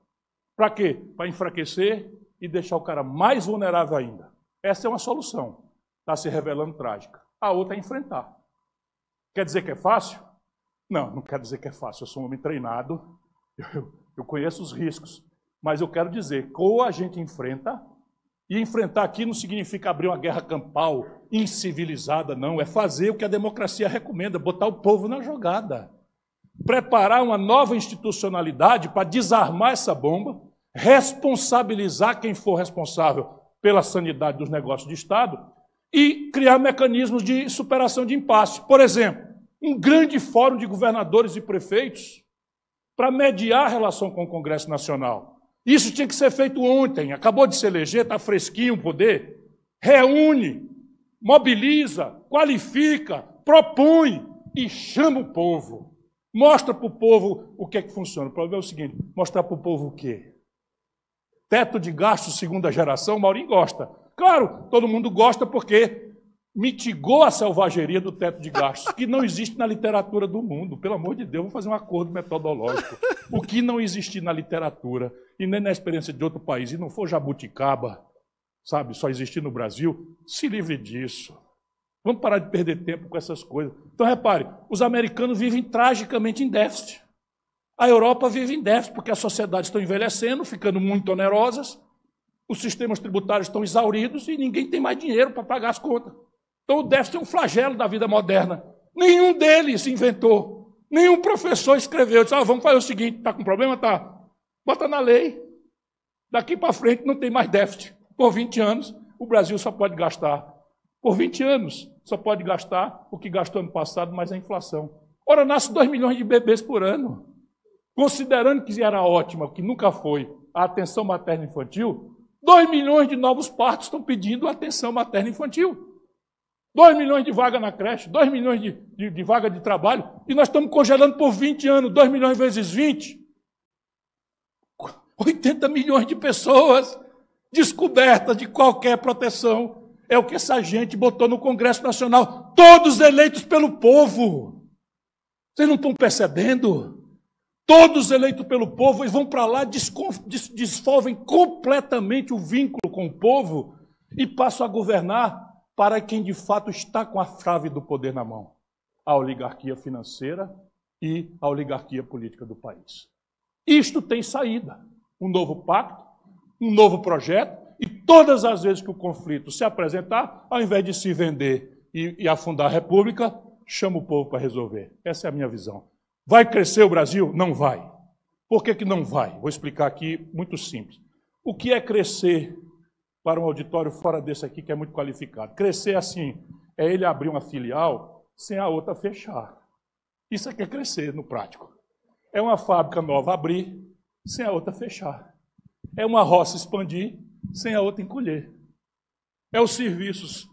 Para quê? Para enfraquecer e deixar o cara mais vulnerável ainda. Essa é uma solução. Está se revelando trágica. A outra é enfrentar. Quer dizer que é fácil? Não, não quer dizer que é fácil. Eu sou um homem treinado, eu conheço os riscos. Mas eu quero dizer que ou a gente enfrenta, e enfrentar aqui não significa abrir uma guerra campal, incivilizada, não. É fazer o que a democracia recomenda, botar o povo na jogada. Preparar uma nova institucionalidade para desarmar essa bomba, responsabilizar quem for responsável pela sanidade dos negócios de Estado e criar mecanismos de superação de impasse. Por exemplo, um grande fórum de governadores e prefeitos para mediar a relação com o Congresso Nacional. Isso tinha que ser feito ontem, acabou de se eleger, está fresquinho o poder. Reúne, mobiliza, qualifica, propõe e chama o povo. Mostra para o povo o que é que funciona. O problema é o seguinte, mostrar para o povo o quê? Teto de gastos segunda geração, Maurinho gosta. Claro, todo mundo gosta porque mitigou a selvageria do teto de gastos, que não existe na literatura do mundo. Pelo amor de Deus, vamos fazer um acordo metodológico. O que não existe na literatura e nem na experiência de outro país, e não for jabuticaba, sabe, só existir no Brasil, se livre disso. Vamos parar de perder tempo com essas coisas. Então, repare, os americanos vivem tragicamente em déficit. A Europa vive em déficit porque as sociedades estão envelhecendo, ficando muito onerosas, os sistemas tributários estão exauridos e ninguém tem mais dinheiro para pagar as contas. Então, o déficit é um flagelo da vida moderna. Nenhum deles inventou. Nenhum professor escreveu. Disse, vamos fazer o seguinte, está com problema? Tá. Bota na lei. Daqui para frente não tem mais déficit. Por 20 anos, o Brasil só pode gastar. Por 20 anos, só pode gastar o que gastou ano passado, mais a inflação. Ora, nasce 2 milhões de bebês por ano. Considerando que era ótima, que nunca foi, a atenção materno-infantil, 2 milhões de novos partos estão pedindo atenção materno-infantil. 2 milhões de vaga na creche, 2 milhões de vaga de trabalho, e nós estamos congelando por 20 anos, 2 milhões vezes 20. 80 milhões de pessoas descobertas de qualquer proteção. É o que essa gente botou no Congresso Nacional. Todos eleitos pelo povo. Vocês não estão percebendo? Todos eleitos pelo povo, eles vão para lá, dissolvem completamente o vínculo com o povo e passam a governar para quem de fato está com a chave do poder na mão. A oligarquia financeira e a oligarquia política do país. Isto tem saída. Um novo pacto, um novo projeto, e todas as vezes que o conflito se apresentar, ao invés de se vender e afundar a República, chama o povo para resolver. Essa é a minha visão. Vai crescer o Brasil? Não vai. Por que que não vai? Vou explicar aqui, muito simples. O que é crescer para um auditório fora desse aqui, que é muito qualificado? Crescer assim, é ele abrir uma filial sem a outra fechar. Isso aqui é crescer no prático. É uma fábrica nova abrir sem a outra fechar. É uma roça expandir sem a outra encolher. É os serviços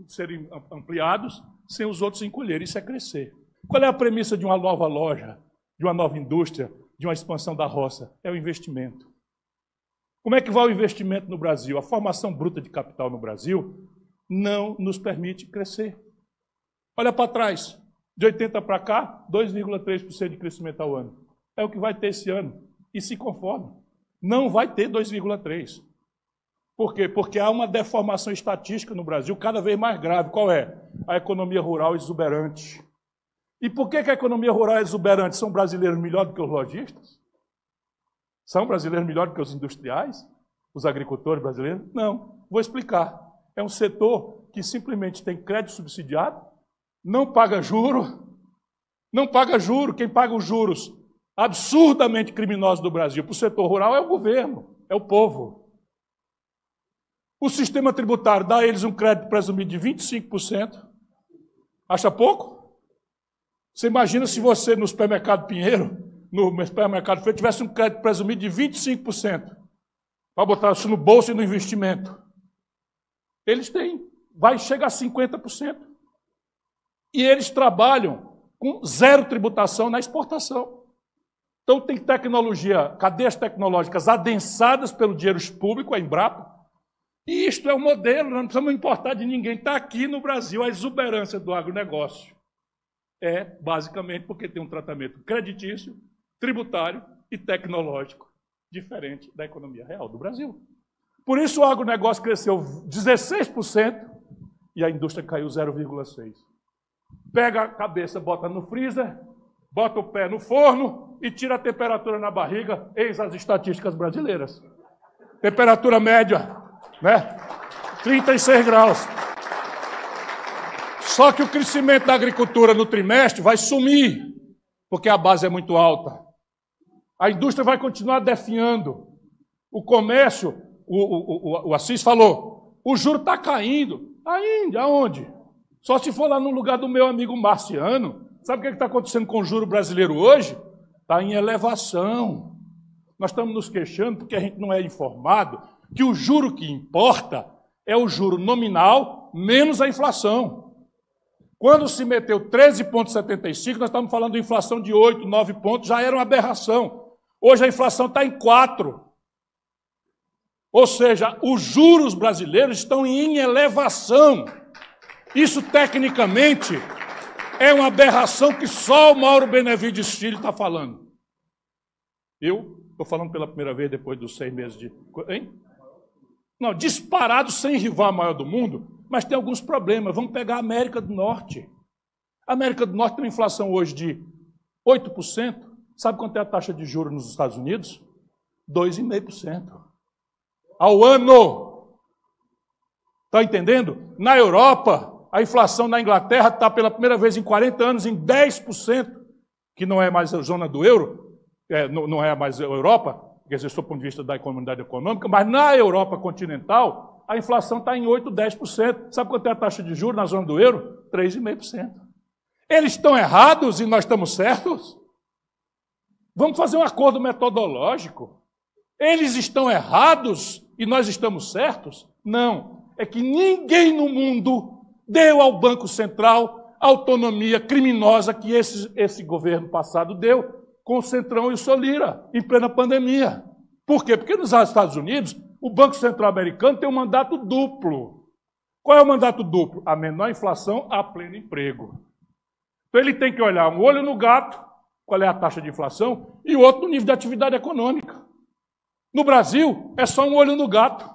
serem ampliados sem os outros encolherem. Isso é crescer. Qual é a premissa de uma nova loja, de uma nova indústria, de uma expansão da roça? É o investimento. Como é que vai o investimento no Brasil? A formação bruta de capital no Brasil não nos permite crescer. Olha para trás. De 80 para cá, 2,3% de crescimento ao ano. É o que vai ter esse ano. E se conforme. Não vai ter 2,3%. Por quê? Porque há uma deformação estatística no Brasil cada vez mais grave. Qual é? A economia rural exuberante. E por que a economia rural é exuberante? São brasileiros melhores do que os lojistas? São brasileiros melhores do que os industriais? Os agricultores brasileiros? Não. Vou explicar. É um setor que simplesmente tem crédito subsidiado, não paga juro. Não paga juro. Quem paga os juros absurdamente criminosos do Brasil para o setor rural é o governo, é o povo. O sistema tributário dá a eles um crédito presumido de 25%. Acha pouco? Você imagina se você no supermercado Pinheiro, no supermercado Feira, tivesse um crédito presumido de 25%, para botar isso no bolso e no investimento. Eles têm, vai chegar a 50%. E eles trabalham com zero tributação na exportação. Então tem tecnologia, cadeias tecnológicas adensadas pelo dinheiro público, a Embrapa, e isto é um modelo, não precisamos importar de ninguém, está aqui no Brasil. A exuberância do agronegócio é basicamente porque tem um tratamento creditício, tributário e tecnológico diferente da economia real do Brasil. Por isso o agronegócio cresceu 16% e a indústria caiu 0,6%. Pega a cabeça, bota no freezer, bota o pé no forno e tira a temperatura na barriga, eis as estatísticas brasileiras. Temperatura média, né? 36 graus. Só que o crescimento da agricultura no trimestre vai sumir, porque a base é muito alta. A indústria vai continuar definhando. O comércio, o Assis falou, o juro está caindo. Ainda, aonde? Só se for lá no lugar do meu amigo Marciano. Sabe o que está acontecendo com o juro brasileiro hoje? Está em elevação. Nós estamos nos queixando porque a gente não é informado que o juro que importa é o juro nominal menos a inflação. Quando se meteu 13,75, nós estamos falando de inflação de 8, 9 pontos, já era uma aberração. Hoje a inflação está em 4. Ou seja, os juros brasileiros estão em elevação. Isso, tecnicamente, é uma aberração que só o Mauro Benevides Filho está falando. Eu estou falando pela primeira vez depois dos 6 meses de... Hein? Não, disparado, sem rival maior do mundo, mas tem alguns problemas. Vamos pegar a América do Norte. A América do Norte tem uma inflação hoje de 8%. Sabe quanto é a taxa de juros nos Estados Unidos? 2,5%. Ao ano. Está entendendo? Na Europa, a inflação na Inglaterra está pela primeira vez em 40 anos em 10%, que não é mais a zona do euro, não é mais a Europa, quer dizer, do ponto de vista da comunidade econômica, mas na Europa continental, a inflação está em 8%, 10%. Sabe quanto é a taxa de juros na zona do euro? 3,5%. Eles estão errados e nós estamos certos? Vamos fazer um acordo metodológico. Eles estão errados e nós estamos certos? Não. É que ninguém no mundo deu ao Banco Central a autonomia criminosa que esse governo passado deu com o Centrão e o Solira, em plena pandemia. Por quê? Porque nos Estados Unidos, o Banco Central americano tem um mandato duplo. Qual é o mandato duplo? A menor inflação a pleno emprego. Então ele tem que olhar um olho no gato, qual é a taxa de inflação, e o outro no nível de atividade econômica. No Brasil, é só um olho no gato.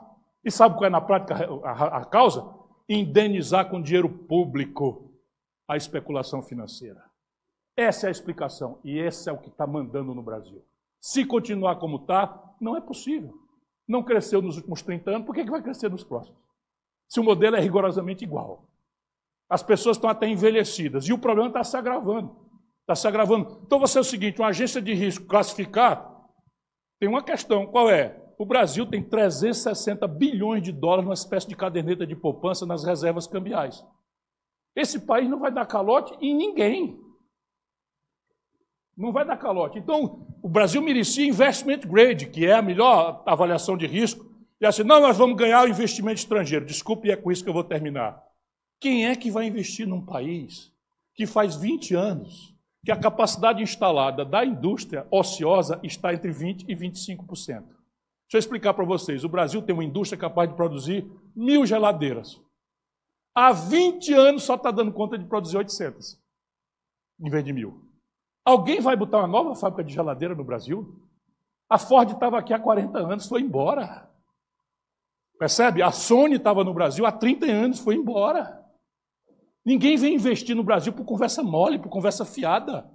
E sabe qual é na prática a causa? Indenizar com dinheiro público a especulação financeira. Essa é a explicação, e esse é o que está mandando no Brasil. Se continuar como está, não é possível. Não cresceu nos últimos 30 anos, por que vai crescer nos próximos? Se o modelo é rigorosamente igual. As pessoas estão até envelhecidas, e o problema está se agravando. Está se agravando. Então, você é o seguinte, uma agência de risco classificar, tem uma questão, qual é? O Brasil tem 360 bilhões de dólares numa espécie de caderneta de poupança nas reservas cambiais. Esse país não vai dar calote em ninguém. Não vai dar calote. Então, o Brasil merecia investment grade, que é a melhor avaliação de risco. E assim, não, nós vamos ganhar o investimento estrangeiro. Desculpe, é com isso que eu vou terminar. Quem é que vai investir num país que faz 20 anos que a capacidade instalada da indústria ociosa está entre 20% e 25%? Deixa eu explicar para vocês. O Brasil tem uma indústria capaz de produzir 1.000 geladeiras. Há 20 anos só está dando conta de produzir 800, em vez de 1.000. Alguém vai botar uma nova fábrica de geladeira no Brasil? A Ford estava aqui há 40 anos, foi embora. Percebe? A Sony estava no Brasil há 30 anos, foi embora. Ninguém vem investir no Brasil por conversa mole, por conversa fiada.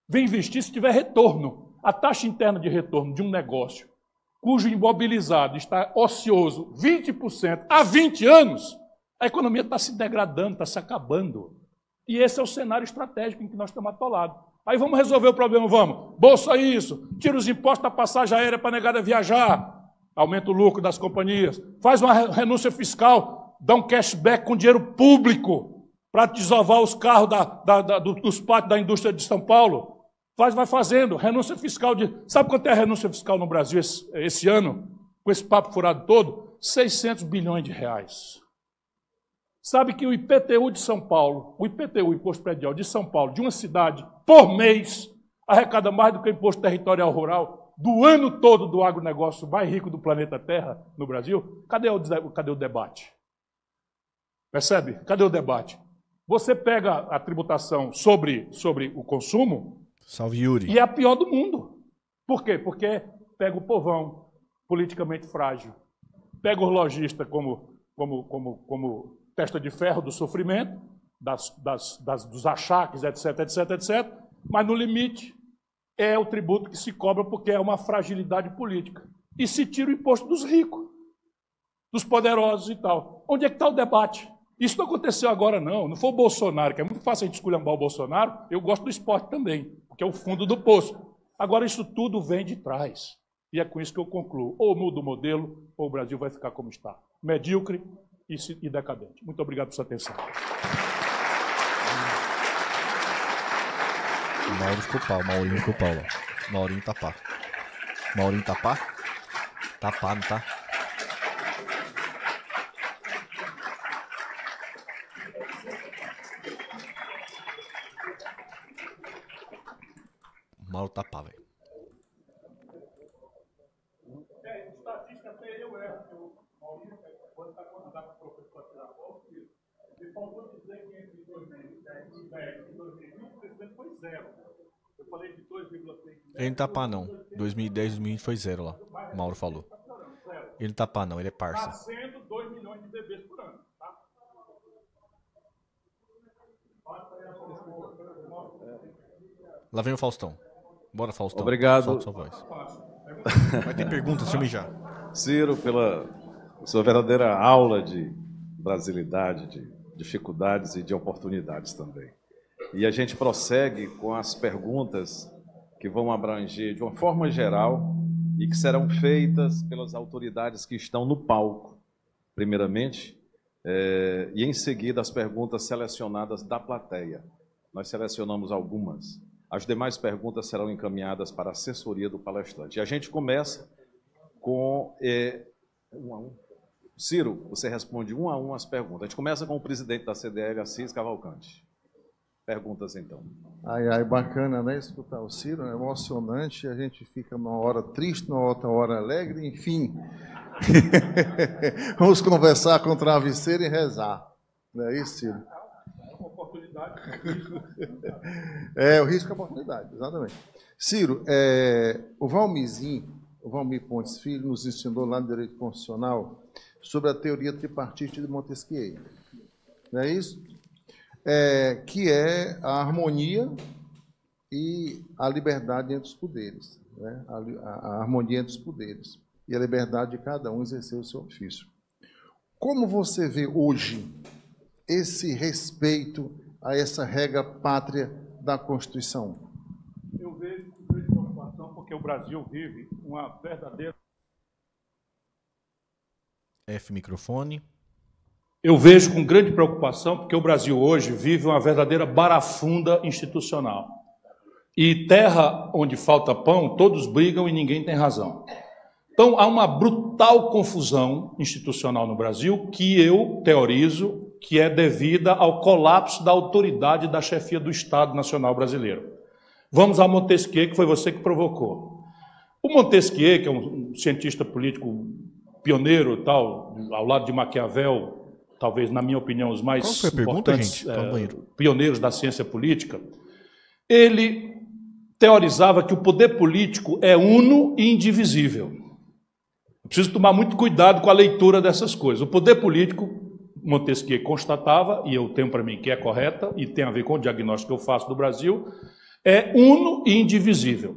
Vem investir se tiver retorno. A taxa interna de retorno de um negócio cujo imobilizado está ocioso 20% há 20 anos, a economia está se degradando, está se acabando. E esse é o cenário estratégico em que nós estamos atolados. Aí vamos resolver o problema, vamos. Bolsa isso, tira os impostos da passagem aérea para a negada viajar, aumenta o lucro das companhias, faz uma renúncia fiscal, dá um cashback com dinheiro público para desovar os carros dos pátios da indústria de São Paulo. Vai fazendo, renúncia fiscal de... Sabe quanto é a renúncia fiscal no Brasil esse ano? Com esse papo furado todo? 600 bilhões de reais. Sabe que o IPTU de São Paulo, o IPTU, Imposto Predial de São Paulo, de uma cidade, por mês, arrecada mais do que o Imposto Territorial Rural do ano todo do agronegócio mais rico do planeta Terra, no Brasil? Cadê o debate? Percebe? Cadê o debate? Você pega a tributação sobre o consumo... Salve, Yuri. E é a pior do mundo. Por quê? Porque pega o povão, politicamente frágil, pega os lojistas como testa de ferro do sofrimento, dos achaques, etc, etc, etc, mas no limite é o tributo que se cobra porque é uma fragilidade política. E se tira o imposto dos ricos, dos poderosos e tal. Onde é que está o debate? Isso não aconteceu agora, não foi o Bolsonaro, que é muito fácil a gente esculhambar o Bolsonaro, eu gosto do esporte também, porque é o fundo do poço. Agora isso tudo vem de trás. E é com isso que eu concluo. Ou muda o modelo, ou o Brasil vai ficar como está. Medíocre e decadente. Muito obrigado por sua atenção. Mauro ficou pau, Maurinho ficou pau lá. Maurinho tapar. Maurinho tapar? Tapar, não tá? Mauro tapar, velho. Estatística até eu erro. Ele não tá pá, não. 2010, 2020 foi zero lá. O Mauro falou. Ele não tá pá, não. Ele é parça. Está sendo 2 milhões de bebês por ano. Tá? Lá vem o Faustão. Bora, Faustão. Obrigado. Solta sua voz. Vai ter perguntas, chame já. Ciro, pela sua verdadeira aula de brasilidade, de dificuldades e de oportunidades também. E a gente prossegue com as perguntas que vão abranger de uma forma geral e que serão feitas pelas autoridades que estão no palco, primeiramente, e em seguida as perguntas selecionadas da plateia. Nós selecionamos algumas. As demais perguntas serão encaminhadas para a assessoria do palestrante. E a gente começa com um a um. Ciro, você responde um a um as perguntas. A gente começa com o presidente da CDL, Assis Cavalcante. Perguntas, então. Bacana, né? Escutar o Ciro, é emocionante. A gente fica uma hora triste, uma outra hora alegre, enfim. Vamos conversar com o travesseiro e rezar. Não é isso, Ciro? É uma oportunidade. O risco é a oportunidade, exatamente. Ciro, o Valmir Pontes Filho, nos ensinou lá no Direito Constitucional sobre a teoria tripartite de Montesquieu. Não é isso? Que é a harmonia e a liberdade entre os poderes. Né? A harmonia entre os poderes. E a liberdade de cada um exercer o seu ofício. Como você vê hoje esse respeito a essa regra pátria da Constituição? Eu vejo com grande preocupação porque o Brasil vive uma verdadeira... Microfone. Eu vejo com grande preocupação porque o Brasil hoje vive uma verdadeira barafunda institucional. E terra onde falta pão, todos brigam e ninguém tem razão. Então, há uma brutal confusão institucional no Brasil que eu teorizo que é devida ao colapso da autoridade da chefia do Estado Nacional Brasileiro. Vamos a Montesquieu, que foi você que provocou. O Montesquieu, que é um cientista político pioneiro, tal, ao lado de Maquiavel, talvez, na minha opinião, os mais importantes pioneiros da ciência política, ele teorizava que o poder político é uno e indivisível. Eu preciso tomar muito cuidado com a leitura dessas coisas. O poder político, Montesquieu constatava, e eu tenho para mim que é correta, e tem a ver com o diagnóstico que eu faço do Brasil, é uno e indivisível.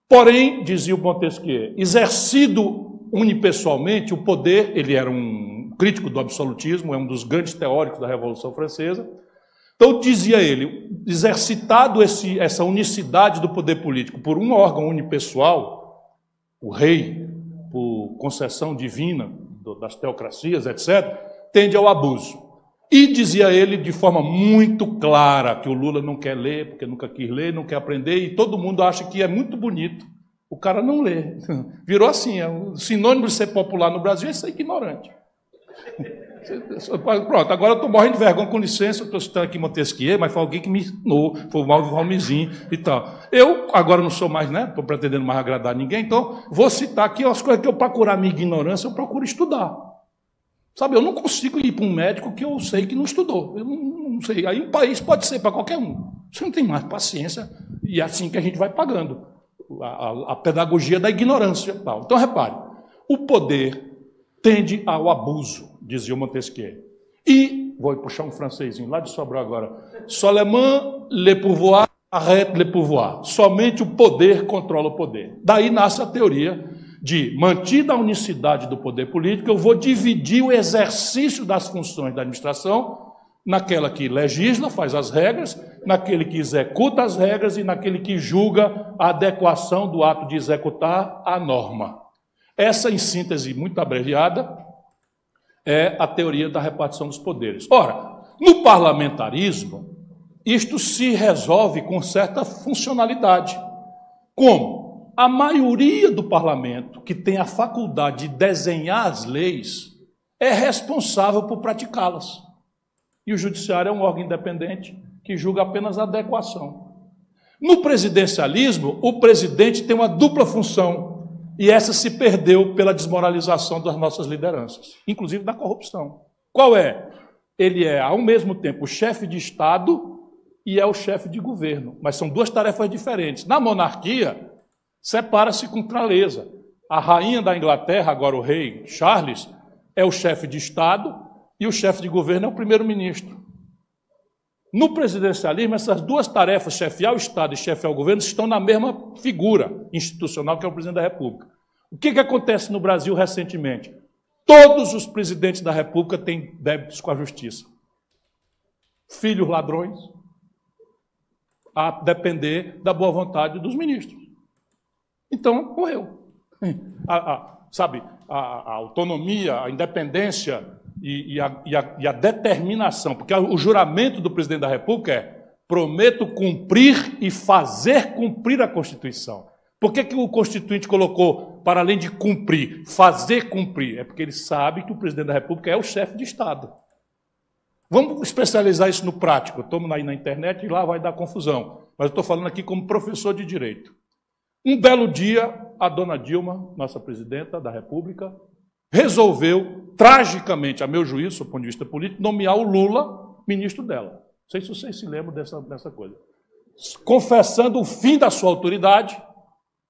Porém, dizia o Montesquieu, exercido unipessoalmente, o poder, ele era um crítico do absolutismo, é um dos grandes teóricos da Revolução Francesa. Então, dizia ele, exercitado essa unicidade do poder político por um órgão unipessoal, o rei, por concessão divina das teocracias, etc., tende ao abuso. E dizia ele de forma muito clara que o Lula não quer ler, porque nunca quis ler, não quer aprender, e todo mundo acha que é muito bonito. O cara não lê. Virou assim, o sinônimo de ser popular no Brasil é ser ignorante. Pronto, agora eu estou morrendo de vergonha, com licença, eu estou citando aqui Montesquieu, mas foi alguém que me ensinou, foi o Valmirzinho e tal. Eu agora não sou mais, né, estou pretendendo mais agradar ninguém, então vou citar aqui as coisas que eu procurar minha ignorância, eu procuro estudar. Sabe, eu não consigo ir para um médico que eu sei que não estudou, eu não sei. Aí um país pode ser para qualquer um. Você não tem mais paciência, e é assim que a gente vai pagando. A pedagogia da ignorância. Tal. Então, repare, o poder tende ao abuso, dizia o Montesquieu. E, vou puxar um francesinho lá de Sobral agora, seulement le pouvoir arrête le pouvoir. Somente o poder controla o poder. Daí nasce a teoria de, mantida a unicidade do poder político, eu vou dividir o exercício das funções da administração naquela que legisla, faz as regras, naquele que executa as regras e naquele que julga a adequação do ato de executar à norma. Essa, em síntese muito abreviada, é a teoria da repartição dos poderes. Ora, no parlamentarismo, isto se resolve com certa funcionalidade. Como? A maioria do parlamento, que tem a faculdade de desenhar as leis, é responsável por praticá-las. E o judiciário é um órgão independente que julga apenas a adequação. No presidencialismo, o presidente tem uma dupla função, e essa se perdeu pela desmoralização das nossas lideranças, inclusive da corrupção. Qual é? Ele é, ao mesmo tempo, chefe de Estado e é o chefe de governo, mas são duas tarefas diferentes. Na monarquia, separa-se com clareza. A rainha da Inglaterra, agora o rei Charles, é o chefe de Estado e o chefe de governo é o primeiro-ministro. No presidencialismo, essas duas tarefas, chefiar o Estado e chefiar o governo, estão na mesma figura institucional que é o presidente da República. O que acontece no Brasil recentemente? Todos os presidentes da República têm débitos com a justiça. Filhos ladrões, a depender da boa vontade dos ministros. Então, morreu. Sabe, a autonomia, a independência e a determinação, porque o juramento do presidente da República é: prometo cumprir e fazer cumprir a Constituição. Por que o Constituinte colocou, para além de cumprir, fazer cumprir? É porque ele sabe que o presidente da República é o chefe de Estado. Vamos especializar isso no prático. Eu estou aí na internet e lá vai dar confusão. Mas eu estou falando aqui como professor de Direito. Um belo dia, a dona Dilma, nossa presidenta da República, resolveu, tragicamente, a meu juízo, do ponto de vista político, nomear o Lula ministro dela. Não sei se vocês se lembram dessa coisa. Confessando o fim da sua autoridade,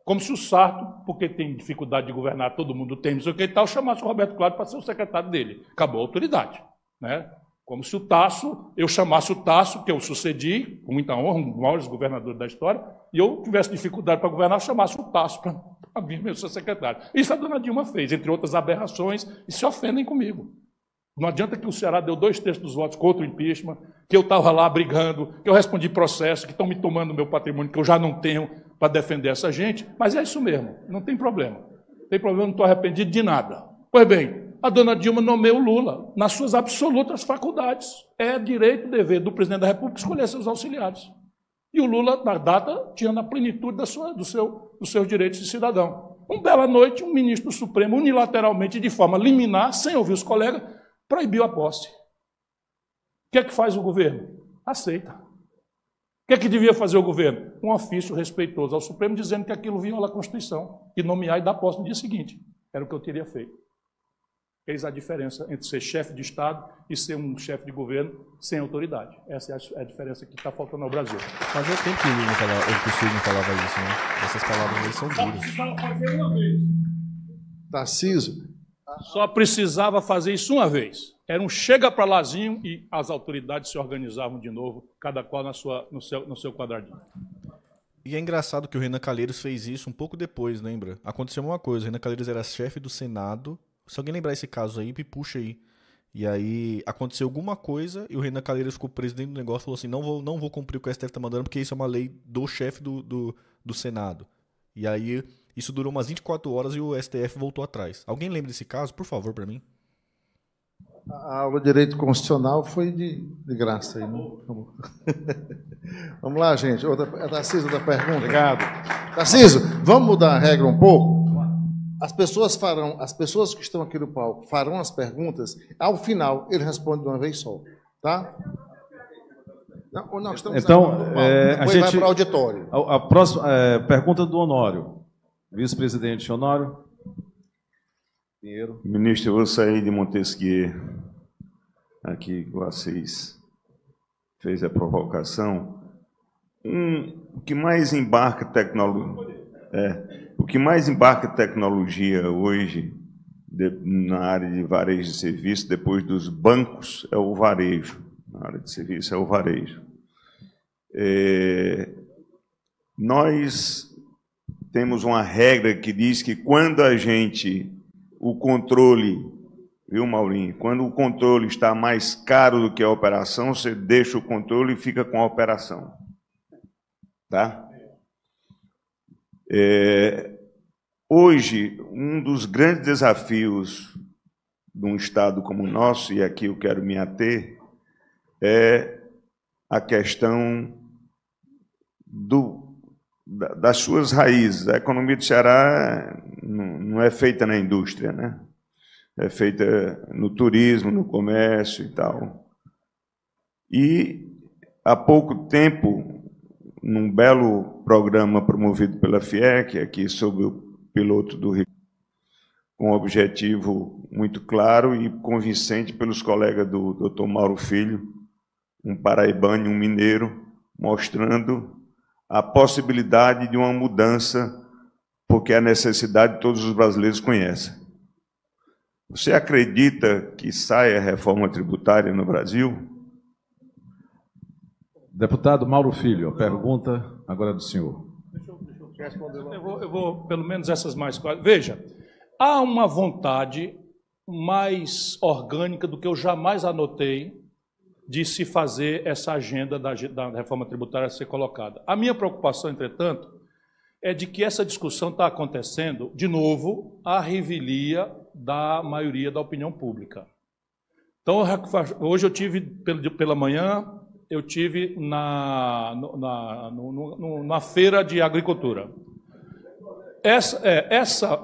como se o Sarto, porque tem dificuldade de governar, todo mundo tem, não sei o que e tal, chamasse o Roberto Cláudio para ser o secretário dele. Acabou a autoridade, né? Como se o Tasso, eu chamasse o Tasso, que eu sucedi, com muita honra, um dos maiores governadores da história, e eu tivesse dificuldade para governar, chamasse o Tasso para vir meu secretário. Isso a dona Dilma fez, entre outras aberrações, e se ofendem comigo. Não adianta que o Ceará deu 2/3 dos votos contra o impeachment, que eu estava lá brigando, que eu respondi processo, que estão me tomando o meu patrimônio, que eu já não tenho para defender essa gente, mas é isso mesmo, não tem problema. Não tem problema, não estou arrependido de nada. Pois bem, a dona Dilma nomeou o Lula nas suas absolutas faculdades. É direito e dever do presidente da República escolher seus auxiliares. E o Lula, na data, tinha na plenitude dos seus direitos de cidadão. Uma bela noite, um ministro do Supremo, unilateralmente, de forma liminar, sem ouvir os colegas, proibiu a posse. O que é que faz o governo? Aceita. O que é que devia fazer o governo? Um ofício respeitoso ao Supremo, dizendo que aquilo viola a Constituição, e nomear e dar posse no dia seguinte. Era o que eu teria feito. Eis a diferença entre ser chefe de Estado e ser um chefe de governo sem autoridade. Essa é a diferença que está faltando ao Brasil. Fazia tempo que o Ciro não falava isso, né? Essas palavras aí são duras. Só precisava fazer uma vez. Tarcísio. Só precisava fazer isso uma vez. Era um chega para lázinho e as autoridades se organizavam de novo, cada qual no seu quadradinho. E é engraçado que o Renan Calheiros fez isso um pouco depois, lembra? Aconteceu uma coisa, o Renan Calheiros era chefe do Senado. Se alguém lembrar esse caso aí, me puxa aí. E aí aconteceu alguma coisa e o Renan Calheiros ficou presidente do negócio e falou assim: não vou cumprir o que o STF está mandando porque isso é uma lei do chefe do Senado. E aí isso durou umas 24 horas e o STF voltou atrás. Alguém lembra desse caso, por favor, para mim? A aula de Direito Constitucional foi de graça aí, né? Vamos lá, gente. Tarcísio, outra pergunta. Obrigado. Tarcísio, vamos mudar a regra um pouco? As pessoas que estão aqui no palco farão as perguntas, ao final ele responde de uma vez só, tá? Não, estamos então, a gente vai para o auditório. A próxima pergunta do Honório. Vice-presidente Honório. Pinheiro. Ministro, eu vou sair de Montesquieu, aqui com vocês fez a provocação. O que mais embarca tecnologia hoje na área de varejo de serviço, depois dos bancos, é o varejo. Na área de serviço é o varejo. Nós temos uma regra que diz que quando o controle, viu, Maurinho? Quando o controle está mais caro do que a operação, você deixa o controle e fica com a operação. Tá? Hoje, um dos grandes desafios de um Estado como o nosso, e aqui eu quero me ater, é a questão das suas raízes. A economia do Ceará não é feita na indústria, né? É feita no turismo, no comércio e tal. E, há pouco tempo, num belo programa promovido pela FIEC, aqui sob o piloto do Rio, com um objetivo muito claro e convincente pelos colegas do Dr. Mauro Filho, um paraibano e um mineiro, mostrando a possibilidade de uma mudança, porque a necessidade todos os brasileiros conhecem. Você acredita que saia a reforma tributária no Brasil? Deputado Mauro Filho, a pergunta agora é do senhor. Eu vou, pelo menos essas mais quais. Veja, há uma vontade mais orgânica do que eu jamais anotei de se fazer essa agenda da reforma tributária ser colocada. A minha preocupação, entretanto, é de que essa discussão está acontecendo, de novo, à revelia da maioria da opinião pública. Então, hoje eu tive, pela manhã, eu tive na feira de agricultura. Essa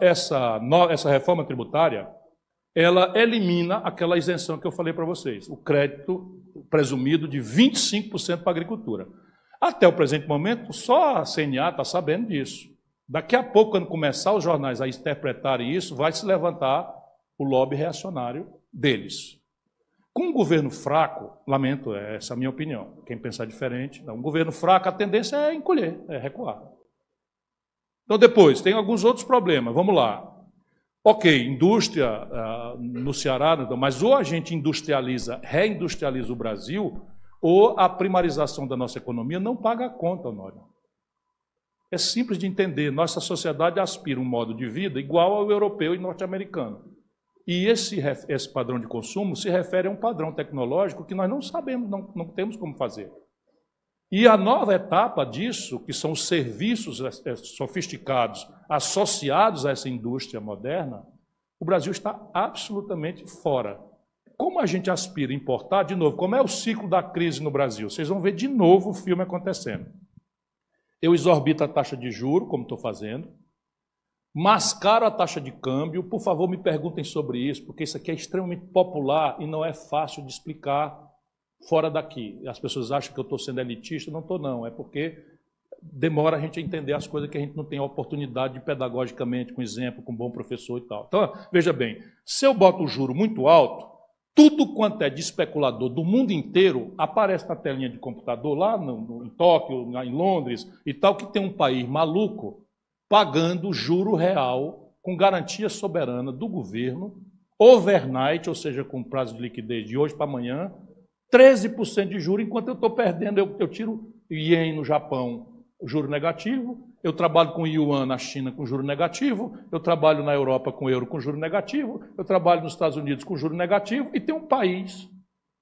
reforma tributária, ela elimina aquela isenção que eu falei para vocês, o crédito presumido de 25% para a agricultura. Até o presente momento, só a CNA está sabendo disso. Daqui a pouco, quando começar os jornais a interpretarem isso, vai se levantar o lobby reacionário deles. Com um governo fraco, lamento, essa é a minha opinião, quem pensar diferente, um governo fraco, a tendência é encolher, é recuar. Então, depois, tem alguns outros problemas, vamos lá. Ok, indústria no Ceará, mas ou a gente reindustrializa o Brasil, ou a primarização da nossa economia não paga a conta, Honório. É simples de entender, nossa sociedade aspira um modo de vida igual ao europeu e norte-americano. E esse padrão de consumo se refere a um padrão tecnológico que nós não sabemos, não temos como fazer. E a nova etapa disso, que são os serviços sofisticados associados a essa indústria moderna, o Brasil está absolutamente fora. Como a gente aspira a importar, de novo, como é o ciclo da crise no Brasil? Vocês vão ver de novo o filme acontecendo. Eu exorbito a taxa de juros, como estou fazendo, mascaro a taxa de câmbio. Por favor, me perguntem sobre isso, porque isso aqui é extremamente popular e não é fácil de explicar fora daqui. As pessoas acham que eu estou sendo elitista, não estou não, é porque demora a gente a entender as coisas que a gente não tem a oportunidade de pedagogicamente, com exemplo, com um bom professor e tal. Então, veja bem, se eu boto o juro muito alto, tudo quanto é de especulador do mundo inteiro aparece na telinha de computador, lá em Tóquio, em Londres e tal, que tem um país maluco pagando juro real com garantia soberana do governo, overnight, ou seja, com prazo de liquidez de hoje para amanhã, 13% de juro, enquanto eu estou perdendo, eu tiro ien no Japão, juro negativo, eu trabalho com yuan na China com juro negativo, eu trabalho na Europa com euro com juro negativo, eu trabalho nos Estados Unidos com juro negativo, e tem um país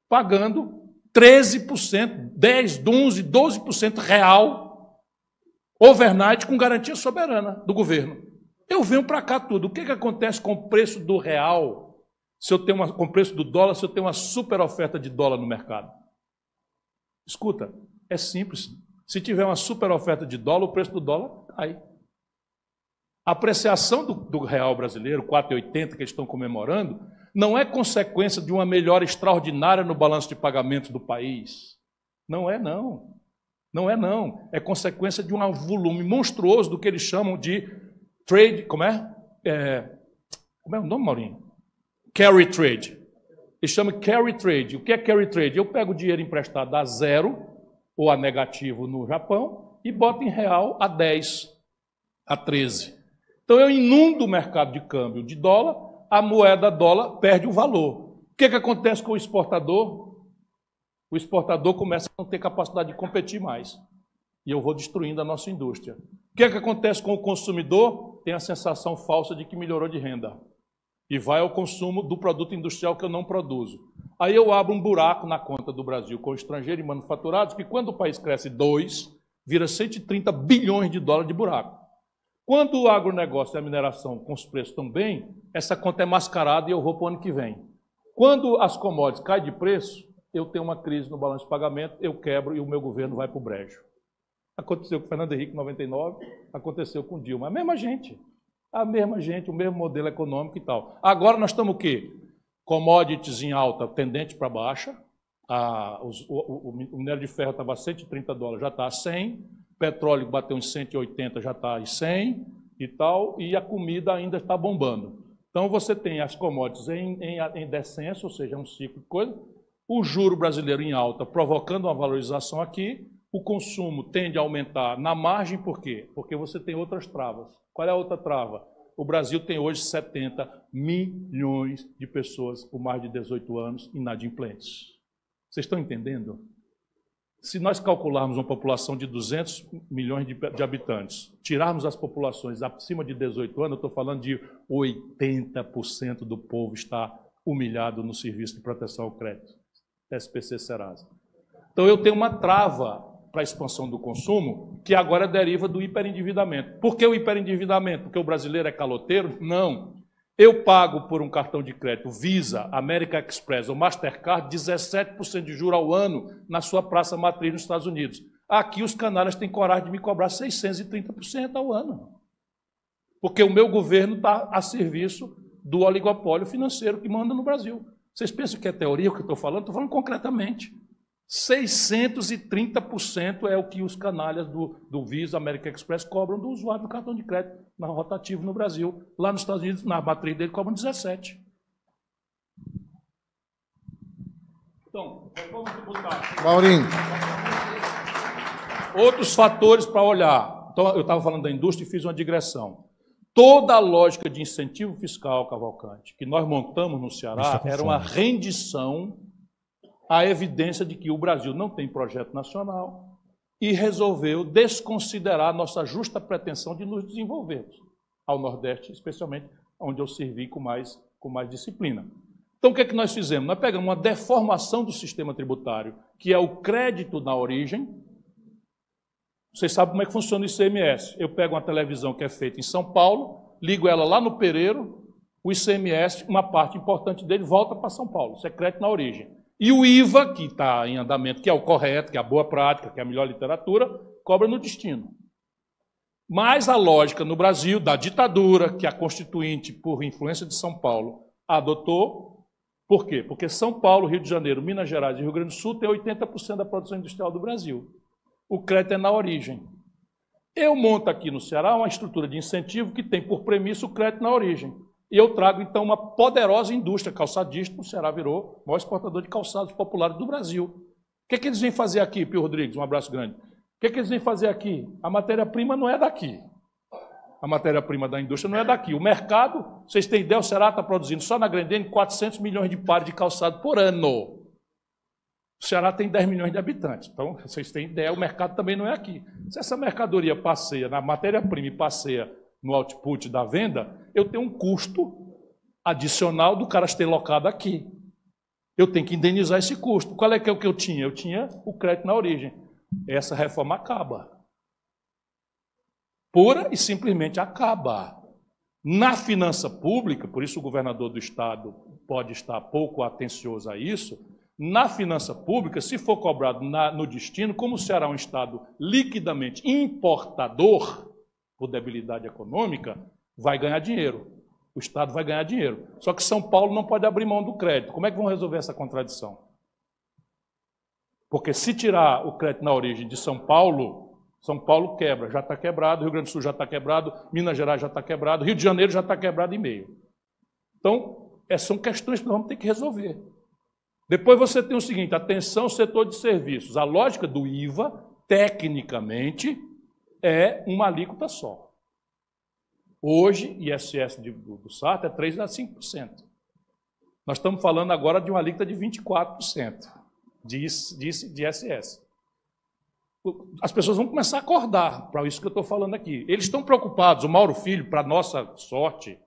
pagando 13%, 10%, 11%, 12% real, overnight, com garantia soberana do governo. Eu venho para cá tudo. O que acontece com o preço do real, com o preço do dólar, se eu tenho uma super oferta de dólar no mercado? Escuta, é simples. Se tiver uma super oferta de dólar, o preço do dólar cai. A apreciação do real brasileiro, 4,80, que eles estão comemorando, não é consequência de uma melhora extraordinária no balanço de pagamentos do país. Não é, não. Não é, não. É consequência de um volume monstruoso do que eles chamam de trade... Como é? Como é o nome, Maurinho? Carry trade. Eles chamam carry trade. O que é carry trade? Eu pego o dinheiro emprestado a 0 ou a negativo no Japão e boto em real a 10, a 13. Então eu inundo o mercado de câmbio de dólar, a moeda dólar perde o valor. O que acontece com o exportador? O exportador começa a não ter capacidade de competir mais. E eu vou destruindo a nossa indústria. O que acontece com o consumidor? Tem a sensação falsa de que melhorou de renda. E vai ao consumo do produto industrial que eu não produzo. Aí eu abro um buraco na conta do Brasil com estrangeiro e manufaturados, que quando o país cresce 2, vira 130 bilhões de dólares de buraco. Quando o agronegócio e a mineração com os preços estão bem, essa conta é mascarada e eu vou para o ano que vem. Quando as commodities caem de preço, eu tenho uma crise no balanço de pagamento, eu quebro e o meu governo vai para o brejo. Aconteceu com o Fernando Henrique em 99, aconteceu com o Dilma. A mesma gente, o mesmo modelo econômico e tal. Agora nós estamos o quê? Commodities em alta, tendente para baixa. O minério de ferro estava a 130 dólares, já está a 100. Petróleo bateu em 180, já está em 100 e tal. E a comida ainda está bombando. Então você tem as commodities em descenso, ou seja, um ciclo de coisa. O juro brasileiro em alta, provocando uma valorização aqui. o consumo tende a aumentar na margem, por quê? Porque você tem outras travas. Qual é a outra trava? O Brasil tem hoje 70 milhões de pessoas com mais de 18 anos inadimplentes. Vocês estão entendendo? Se nós calcularmos uma população de 200 milhões de habitantes, tirarmos as populações acima de 18 anos, eu estou falando de 80% do povo está humilhado no Serviço de Proteção ao Crédito, SPC Serasa. Então eu tenho uma trava para a expansão do consumo, que agora deriva do hiperendividamento. Por que o hiperendividamento? Porque o brasileiro é caloteiro? Não. Eu pago por um cartão de crédito Visa, American Express ou Mastercard 17% de juros ao ano na sua praça matriz nos Estados Unidos. Aqui os canalhas têm coragem de me cobrar 630% ao ano. Porque o meu governo está a serviço do oligopólio financeiro que manda no Brasil. Vocês pensam que é teoria o que eu estou falando? Estou falando concretamente. 630% é o que os canalhas do Visa, American Express cobram do usuário do cartão de crédito na rotativo no Brasil. Lá nos Estados Unidos, na matriz dele, cobram 17%. Então, vamos botar. Maurinho. Outros fatores para olhar. Então, eu estava falando da indústria e fiz uma digressão. Toda a lógica de incentivo fiscal, Cavalcante, que nós montamos no Ceará, era uma rendição à evidência de que o Brasil não tem projeto nacional e resolveu desconsiderar nossa justa pretensão de nos desenvolvermos, ao Nordeste, especialmente, onde eu servi com mais disciplina. Então, o que é que nós fizemos? Nós pegamos uma deformação do sistema tributário, que é o crédito na origem. Vocês sabem como é que funciona o ICMS. Eu pego uma televisão que é feita em São Paulo, ligo ela lá no Pereiro, o ICMS, uma parte importante dele, volta para São Paulo. Isso é crédito na origem. E o IVA, que está em andamento, que é o correto, que é a boa prática, que é a melhor literatura, cobra no destino. Mas a lógica no Brasil, da ditadura, que a Constituinte, por influência de São Paulo, adotou. Por quê? Porque São Paulo, Rio de Janeiro, Minas Gerais e Rio Grande do Sul tem 80% da produção industrial do Brasil. O crédito é na origem. Eu monto aqui no Ceará uma estrutura de incentivo que tem por premissa o crédito na origem. E eu trago, então, uma poderosa indústria calçadista. O Ceará virou o maior exportador de calçados populares do Brasil. O que é que eles vêm fazer aqui, Pio Rodrigues? Um abraço grande. O que é que eles vêm fazer aqui? A matéria-prima não é daqui. A matéria-prima da indústria não é daqui. O mercado, vocês têm ideia, o Ceará está produzindo só na Grendene 400 milhões de pares de calçado por ano. O Ceará tem 10 milhões de habitantes. Então, vocês têm ideia, o mercado também não é aqui. Se essa mercadoria passeia na matéria-prima e passeia no output da venda, eu tenho um custo adicional do cara ter locado aqui. Eu tenho que indenizar esse custo. Qual é que é o que eu tinha? Eu tinha o crédito na origem. Essa reforma acaba. Pura e simplesmente acaba. Na finança pública, por isso o governador do Estado pode estar pouco atencioso a isso, na finança pública, se for cobrado no destino, como o Ceará é um Estado liquidamente importador, por debilidade econômica, vai ganhar dinheiro. O Estado vai ganhar dinheiro. Só que São Paulo não pode abrir mão do crédito. Como é que vão resolver essa contradição? Porque se tirar o crédito na origem de São Paulo quebra, já está quebrado, Rio Grande do Sul já está quebrado, Minas Gerais já está quebrado, Rio de Janeiro já está quebrado e meio. Então, são questões que nós vamos ter que resolver. Depois você tem o seguinte, atenção, setor de serviços. A lógica do IVA, tecnicamente, é uma alíquota só. Hoje, ISS do SAT é 3% a 5%. Nós estamos falando agora de uma alíquota de 24% de ISS. As pessoas vão começar a acordar para isso que eu estou falando aqui. Eles estão preocupados. O Mauro Filho, para nossa sorte,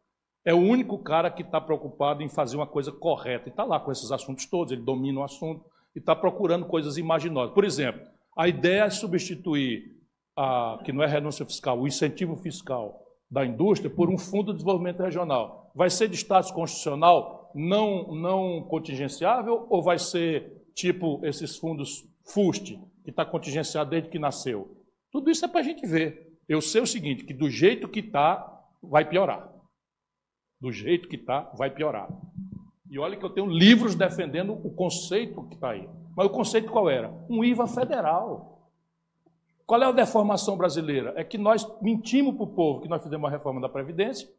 é o único cara que está preocupado em fazer uma coisa correta. E está lá com esses assuntos todos, ele domina o assunto e está procurando coisas imaginosas. Por exemplo, a ideia é substituir, que não é renúncia fiscal, o incentivo fiscal da indústria por um fundo de desenvolvimento regional. Vai ser de status constitucional não contingenciável ou vai ser tipo esses fundos FUST, que está contingenciado desde que nasceu? Tudo isso é para a gente ver. Eu sei o seguinte, que do jeito que está, vai piorar. Do jeito que está, vai piorar. E olha que eu tenho livros defendendo o conceito que está aí. Mas o conceito qual era? Um IVA federal. Qual é a deformação brasileira? É que nós mentimos para o povo que nós fizemos uma reforma da Previdência,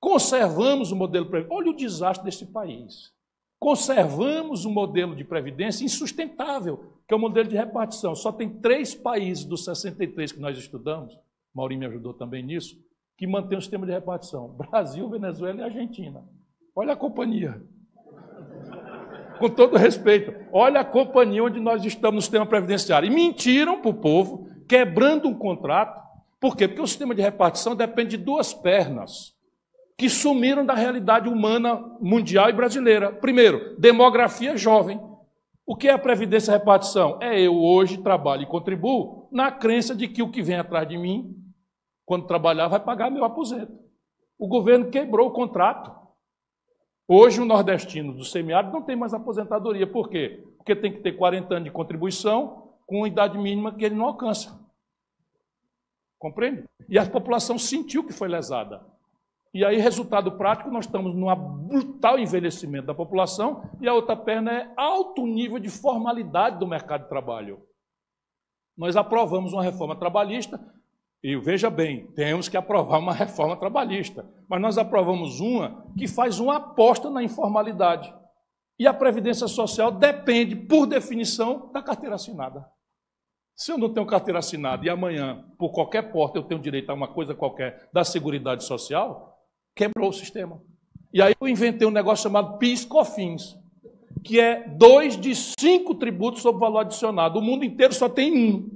conservamos o modelo Previdência. Olha o desastre desse país. conservamos um modelo de previdência insustentável, que é o modelo de repartição. Só tem 3 países dos 63 que nós estudamos, Maurinho me ajudou também nisso, que mantém o sistema de repartição. Brasil, Venezuela e Argentina. Olha a companhia. Com todo respeito, olha a companhia onde nós estamos no sistema previdenciário. E mentiram para o povo, quebrando um contrato. Por quê? Porque o sistema de repartição depende de 2 pernas que sumiram da realidade humana mundial e brasileira. Primeiro, demografia jovem. O que é a previdência e repartição? É eu hoje trabalho e contribuo na crença de que o que vem atrás de mim, quando trabalhar, vai pagar meu aposento. O governo quebrou o contrato. Hoje, o nordestino do semiárido não tem mais aposentadoria. Por quê? Porque tem que ter 40 anos de contribuição com uma idade mínima que ele não alcança. Compreende? E a população sentiu que foi lesada. E aí, resultado prático, nós estamos num brutal envelhecimento da população e a outra perna é alto nível de formalidade do mercado de trabalho. Nós aprovamos uma reforma trabalhista. E veja bem, temos que aprovar uma reforma trabalhista, mas nós aprovamos uma que faz uma aposta na informalidade. E a Previdência Social depende, por definição, da carteira assinada. Se eu não tenho carteira assinada e amanhã, por qualquer porta, eu tenho direito a uma coisa qualquer da Seguridade Social, quebrou o sistema. E aí eu inventei um negócio chamado PIS/COFINS, que é 2 de 5 tributos sobre valor adicionado. O mundo inteiro só tem um,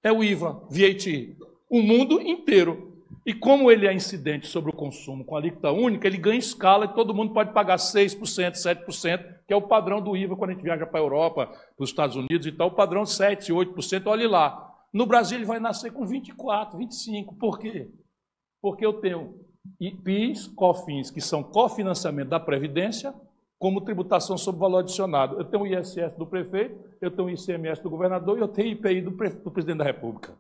é o IVA, VAT. O mundo inteiro. E como ele é incidente sobre o consumo com alíquota única, ele ganha escala e todo mundo pode pagar 6%, 7%, que é o padrão do IVA quando a gente viaja para a Europa, para os Estados Unidos e tal, o padrão 7%, 8%, olhe lá. No Brasil ele vai nascer com 24%, 25%. Por quê? Porque eu tenho PIS, COFINS, que são cofinanciamento da Previdência, como tributação sobre valor adicionado. Eu tenho o ISS do prefeito, eu tenho o ICMS do governador e eu tenho o IPI do presidente da República.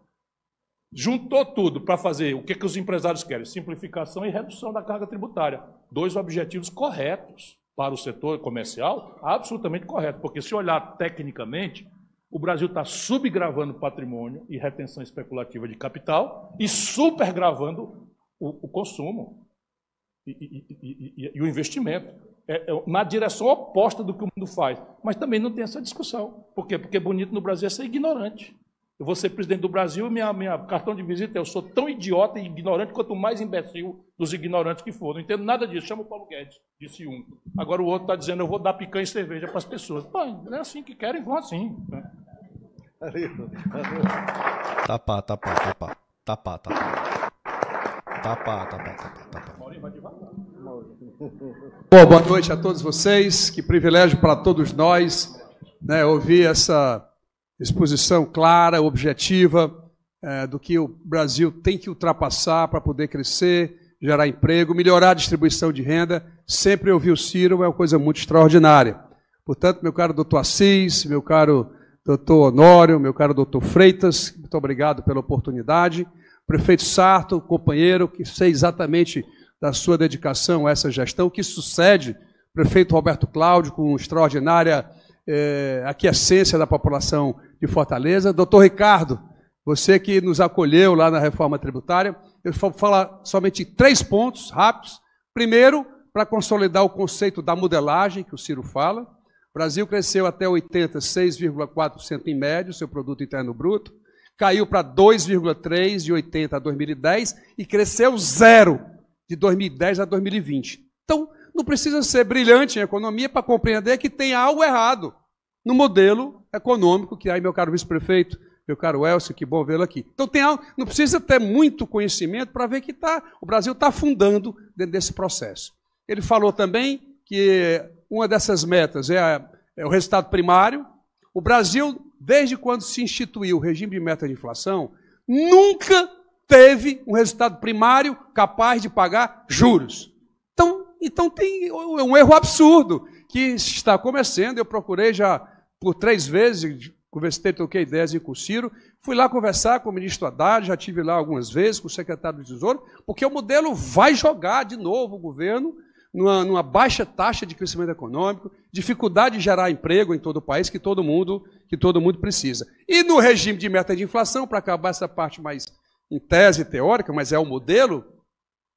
Juntou tudo para fazer o que os empresários querem? Simplificação e redução da carga tributária. 2 objetivos corretos para o setor comercial, absolutamente corretos, porque se olhar tecnicamente, o Brasil está subgravando patrimônio e retenção especulativa de capital e supergravando o consumo e o investimento. Na direção oposta do que o mundo faz. Mas também não tem essa discussão. Por quê? Porque bonito no Brasil é ser ignorante. Eu vou ser presidente do Brasil, minha cartão de visita, eu sou tão idiota e ignorante quanto o mais imbecil dos ignorantes que for. Não entendo nada disso. Chama o Paulo Guedes, disse um. Agora o outro está dizendo, eu vou dar picanha e cerveja para as pessoas. Pô, não é assim que querem, vão assim. Né? Tapá. Bom, boa noite a todos vocês. Que privilégio para todos nós, né, ouvir essa exposição clara, objetiva, do que o Brasil tem que ultrapassar para poder crescer, gerar emprego, melhorar a distribuição de renda. Sempre ouvir o Ciro é uma coisa muito extraordinária. Portanto, meu caro doutor Assis, meu caro doutor Honório, meu caro doutor Freitas, muito obrigado pela oportunidade. Prefeito Sarto, companheiro, que sei exatamente da sua dedicação a essa gestão, que sucede prefeito Roberto Cláudio, com extraordinária aquiescência da população de Fortaleza. Doutor Ricardo, você que nos acolheu lá na reforma tributária, eu vou falar somente 3 pontos rápidos. Primeiro, para consolidar o conceito da modelagem, que o Ciro fala. O Brasil cresceu até 80, 6,4% em média, seu produto interno bruto. Caiu para 2,3% de 80 a 2010 e cresceu 0 de 2010 a 2020. Então, não precisa ser brilhante em economia para compreender que tem algo errado no modelo econômico que aí, meu caro vice-prefeito, meu caro Elcio, que bom vê-lo aqui. Então, tem algo, não precisa ter muito conhecimento para ver que o Brasil está afundando dentro desse processo. Ele falou também que uma dessas metas é o resultado primário. O Brasil, desde quando se instituiu o regime de meta de inflação, nunca teve um resultado primário capaz de pagar juros. Então tem um erro absurdo que está começando. Eu procurei já por 3 vezes, conversei, troquei ideias com o Ciro, fui lá conversar com o ministro Haddad, já estive lá algumas vezes com o secretário do Tesouro, porque o modelo vai jogar de novo o governo numa baixa taxa de crescimento econômico, dificuldade de gerar emprego em todo o país, que todo mundo precisa. E no regime de meta de inflação, para acabar essa parte mais em tese teórica, mas é o modelo,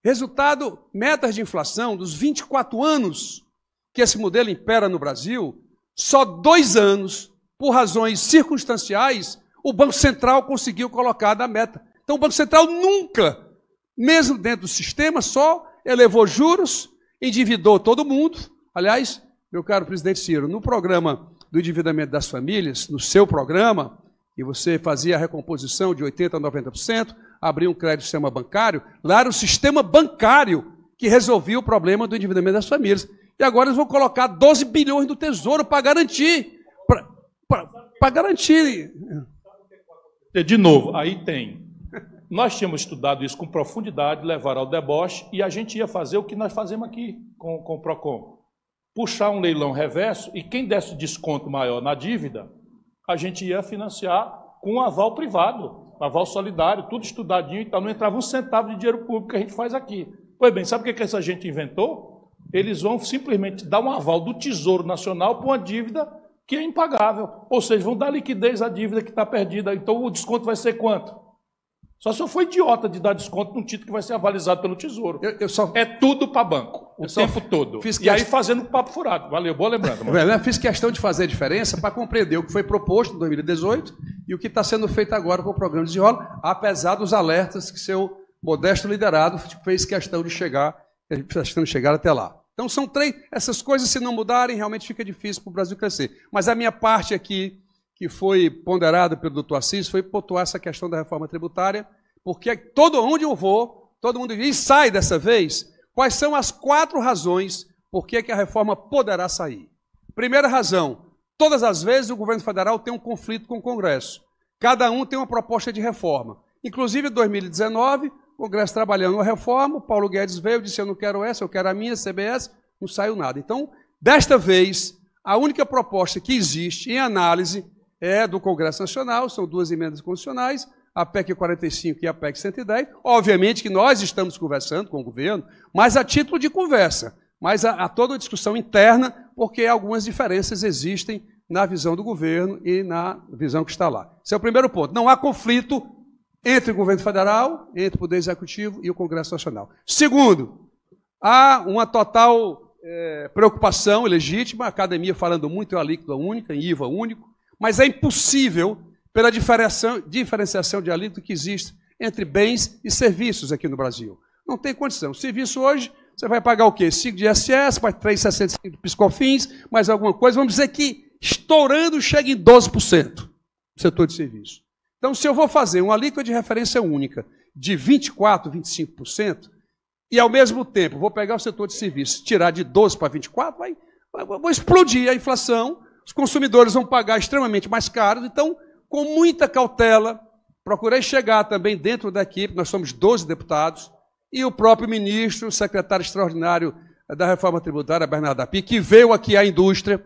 resultado, metas de inflação dos 24 anos que esse modelo impera no Brasil, só 2 anos, por razões circunstanciais, o Banco Central conseguiu colocar na meta. Então o Banco Central nunca, mesmo dentro do sistema, só elevou juros, endividou todo mundo. Aliás, meu caro presidente Ciro, no programa do endividamento das famílias, no seu programa, e você fazia a recomposição de 80% a 90%, abria um crédito no sistema bancário, lá era o sistema bancário que resolvia o problema do endividamento das famílias. E agora eles vão colocar 12 bilhões do Tesouro para garantir. Para garantir. De novo, aí tem. Nós tínhamos estudado isso com profundidade, levaram ao deboche, e a gente ia fazer o que nós fazemos aqui com o PROCON. Puxar um leilão reverso, e quem desse desconto maior na dívida, a gente ia financiar com um aval privado, aval solidário, tudo estudadinho e tal. Não entrava um centavo de dinheiro público que a gente faz aqui. Pois bem, sabe o que essa gente inventou? Eles vão simplesmente dar um aval do Tesouro Nacional para uma dívida que é impagável. Ou seja, vão dar liquidez à dívida que está perdida. Então o desconto vai ser quanto? Só se eu for idiota de dar desconto num título que vai ser avalizado pelo Tesouro. É tudo para banco, o tempo todo. E aí fazendo papo furado. Valeu, boa lembrança. Eu fiz questão de fazer a diferença para compreender o que foi proposto em 2018 e o que está sendo feito agora com o programa de desenrola, apesar dos alertas que seu modesto liderado fez questão de chegar até lá. Então são 3, essas coisas se não mudarem, realmente fica difícil para o Brasil crescer. Mas a minha parte aqui, que foi ponderada pelo doutor Assis, foi pontuar essa questão da reforma tributária, porque onde eu vou, todo mundo diz, e sai dessa vez, quais são as 4 razões por que a reforma poderá sair. Primeira razão, todas as vezes o governo federal tem um conflito com o Congresso. Cada um tem uma proposta de reforma. Inclusive, em 2019, o Congresso trabalhando uma reforma, o Paulo Guedes veio e disse, eu não quero essa, eu quero a minha, CBS, não saiu nada. Então, desta vez, a única proposta que existe em análise é do Congresso Nacional, são 2 emendas constitucionais, a PEC 45 e a PEC 110. Obviamente que nós estamos conversando com o governo, mas a título de conversa, mas há toda uma discussão interna, porque algumas diferenças existem na visão do governo e na visão que está lá. Esse é o primeiro ponto. Não há conflito entre o governo federal, entre o Poder Executivo e o Congresso Nacional. Segundo, há uma total preocupação legítima, a academia falando muito em alíquota única, em IVA único, mas é impossível, pela diferenciação de alíquota que existe entre bens e serviços aqui no Brasil. Não tem condição. O serviço hoje, você vai pagar o quê? 5 de ISS, mais 3,65 de PiscoFins, mais alguma coisa. Vamos dizer que, estourando, chega em 12% do setor de serviço. Então, se eu vou fazer uma alíquota de referência única de 24%, 25%, e, ao mesmo tempo, vou pegar o setor de serviços, tirar de 12% para 24%, vai explodir a inflação, os consumidores vão pagar extremamente mais caro. Então, com muita cautela, procurei chegar também dentro da equipe, nós somos 12 deputados, e o próprio ministro, o secretário extraordinário da reforma tributária, Bernardo Api, que veio aqui à indústria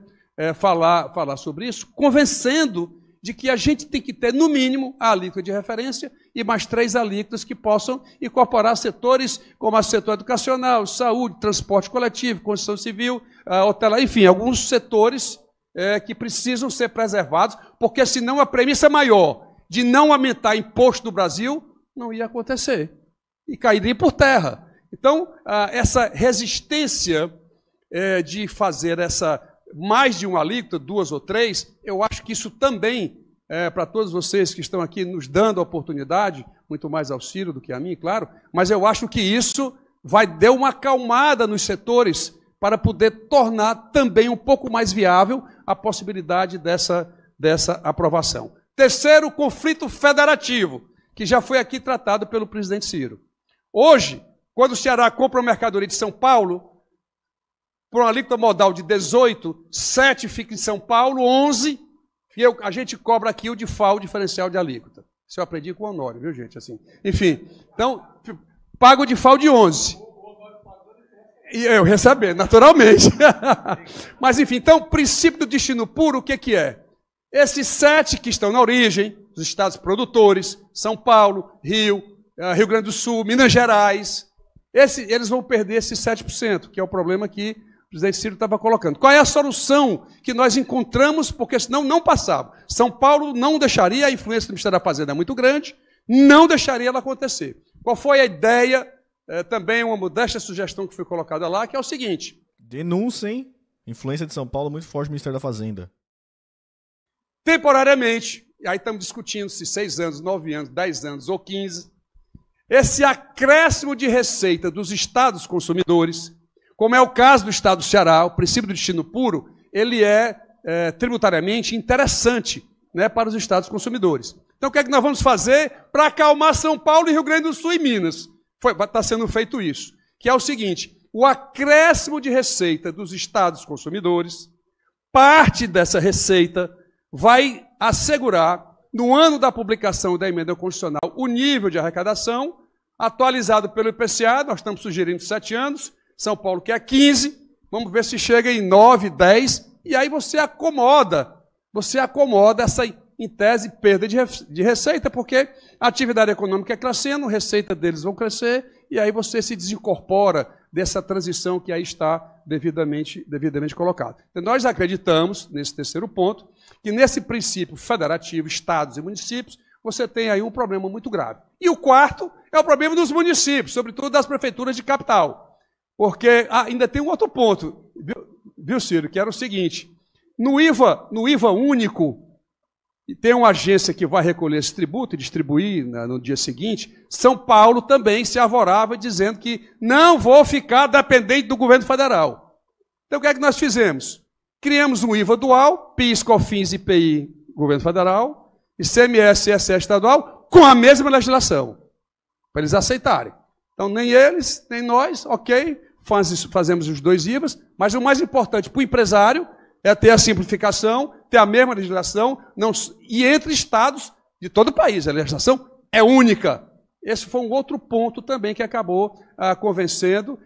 falar sobre isso, convencendo de que a gente tem que ter, no mínimo, a alíquota de referência e mais 3 alíquotas que possam incorporar setores como o setor educacional, saúde, transporte coletivo, construção civil, hotelaria, enfim, alguns setores que precisam ser preservados, porque senão a premissa maior de não aumentar imposto no Brasil não ia acontecer e cairia por terra. Então, essa resistência de fazer mais de uma alíquota, 2 ou 3, eu acho que isso também, para todos vocês que estão aqui nos dando a oportunidade, muito mais ao Ciro do que a mim, claro, mas eu acho que isso vai dar uma acalmada nos setores para poder tornar também um pouco mais viável a possibilidade dessa aprovação. Terceiro, conflito federativo, que já foi aqui tratado pelo presidente Ciro. Hoje, quando o Ceará compra uma mercadoria de São Paulo, por uma alíquota modal de 18, 7 fica em São Paulo, 11, e a gente cobra aqui o DIFAL, diferencial de alíquota. Isso eu aprendi com o Honório, viu, gente? Assim, enfim, então, pago o DIFAL de 11. E eu receber, naturalmente. Mas, enfim, então, o princípio do destino puro, o que é? Esses 7 que estão na origem, os estados produtores, São Paulo, Rio Grande do Sul, Minas Gerais, eles vão perder esses 7%, que é o problema que o presidente Ciro estava colocando. Qual é a solução que nós encontramos? Porque senão não passava. São Paulo não deixaria, a influência do Ministério da Fazenda é muito grande, não deixaria ela acontecer. Qual foi a ideia? Também uma modesta sugestão que foi colocada lá, que é o seguinte. Denúncia, hein? Influência de São Paulo muito forte no Ministério da Fazenda. Temporariamente, e aí estamos discutindo se 6 anos, 9 anos, 10 anos ou 15, esse acréscimo de receita dos estados consumidores, como é o caso do estado do Ceará, o princípio do destino puro, ele é tributariamente interessante, né, para os estados consumidores. Então, o que é que nós vamos fazer para acalmar São Paulo, Rio Grande do Sul e Minas? Está sendo feito isso, que é o seguinte: o acréscimo de receita dos estados consumidores, parte dessa receita vai assegurar, no ano da publicação da emenda constitucional, o nível de arrecadação, atualizado pelo IPCA, nós estamos sugerindo 7 anos, São Paulo quer 15, vamos ver se chega em 9, 10, e aí você acomoda essa, em tese, perda de receita, porque a atividade econômica é crescendo, a receita deles vão crescer, e aí você se desincorpora dessa transição que aí está devidamente colocada. Então, nós acreditamos, nesse terceiro ponto, que nesse princípio federativo, estados e municípios, você tem aí um problema muito grave. E o quarto é o problema dos municípios, sobretudo das prefeituras de capital. Porque ainda tem um outro ponto, viu, Ciro, que era o seguinte: no IVA único, e tem uma agência que vai recolher esse tributo e distribuir no dia seguinte, São Paulo também se arvorava dizendo que não vou ficar dependente do governo federal. Então, o que é que nós fizemos? Criamos um IVA dual, PIS, COFINS, IPI, governo federal, ICMS e ISS estadual, com a mesma legislação, para eles aceitarem. Então, nem eles, nem nós, ok, fazemos os 2 IVAs, mas o mais importante para o empresário é ter a simplificação, ter a mesma legislação, e entre estados de todo o país, a legislação é única. Esse foi um outro ponto também que acabou convencendo.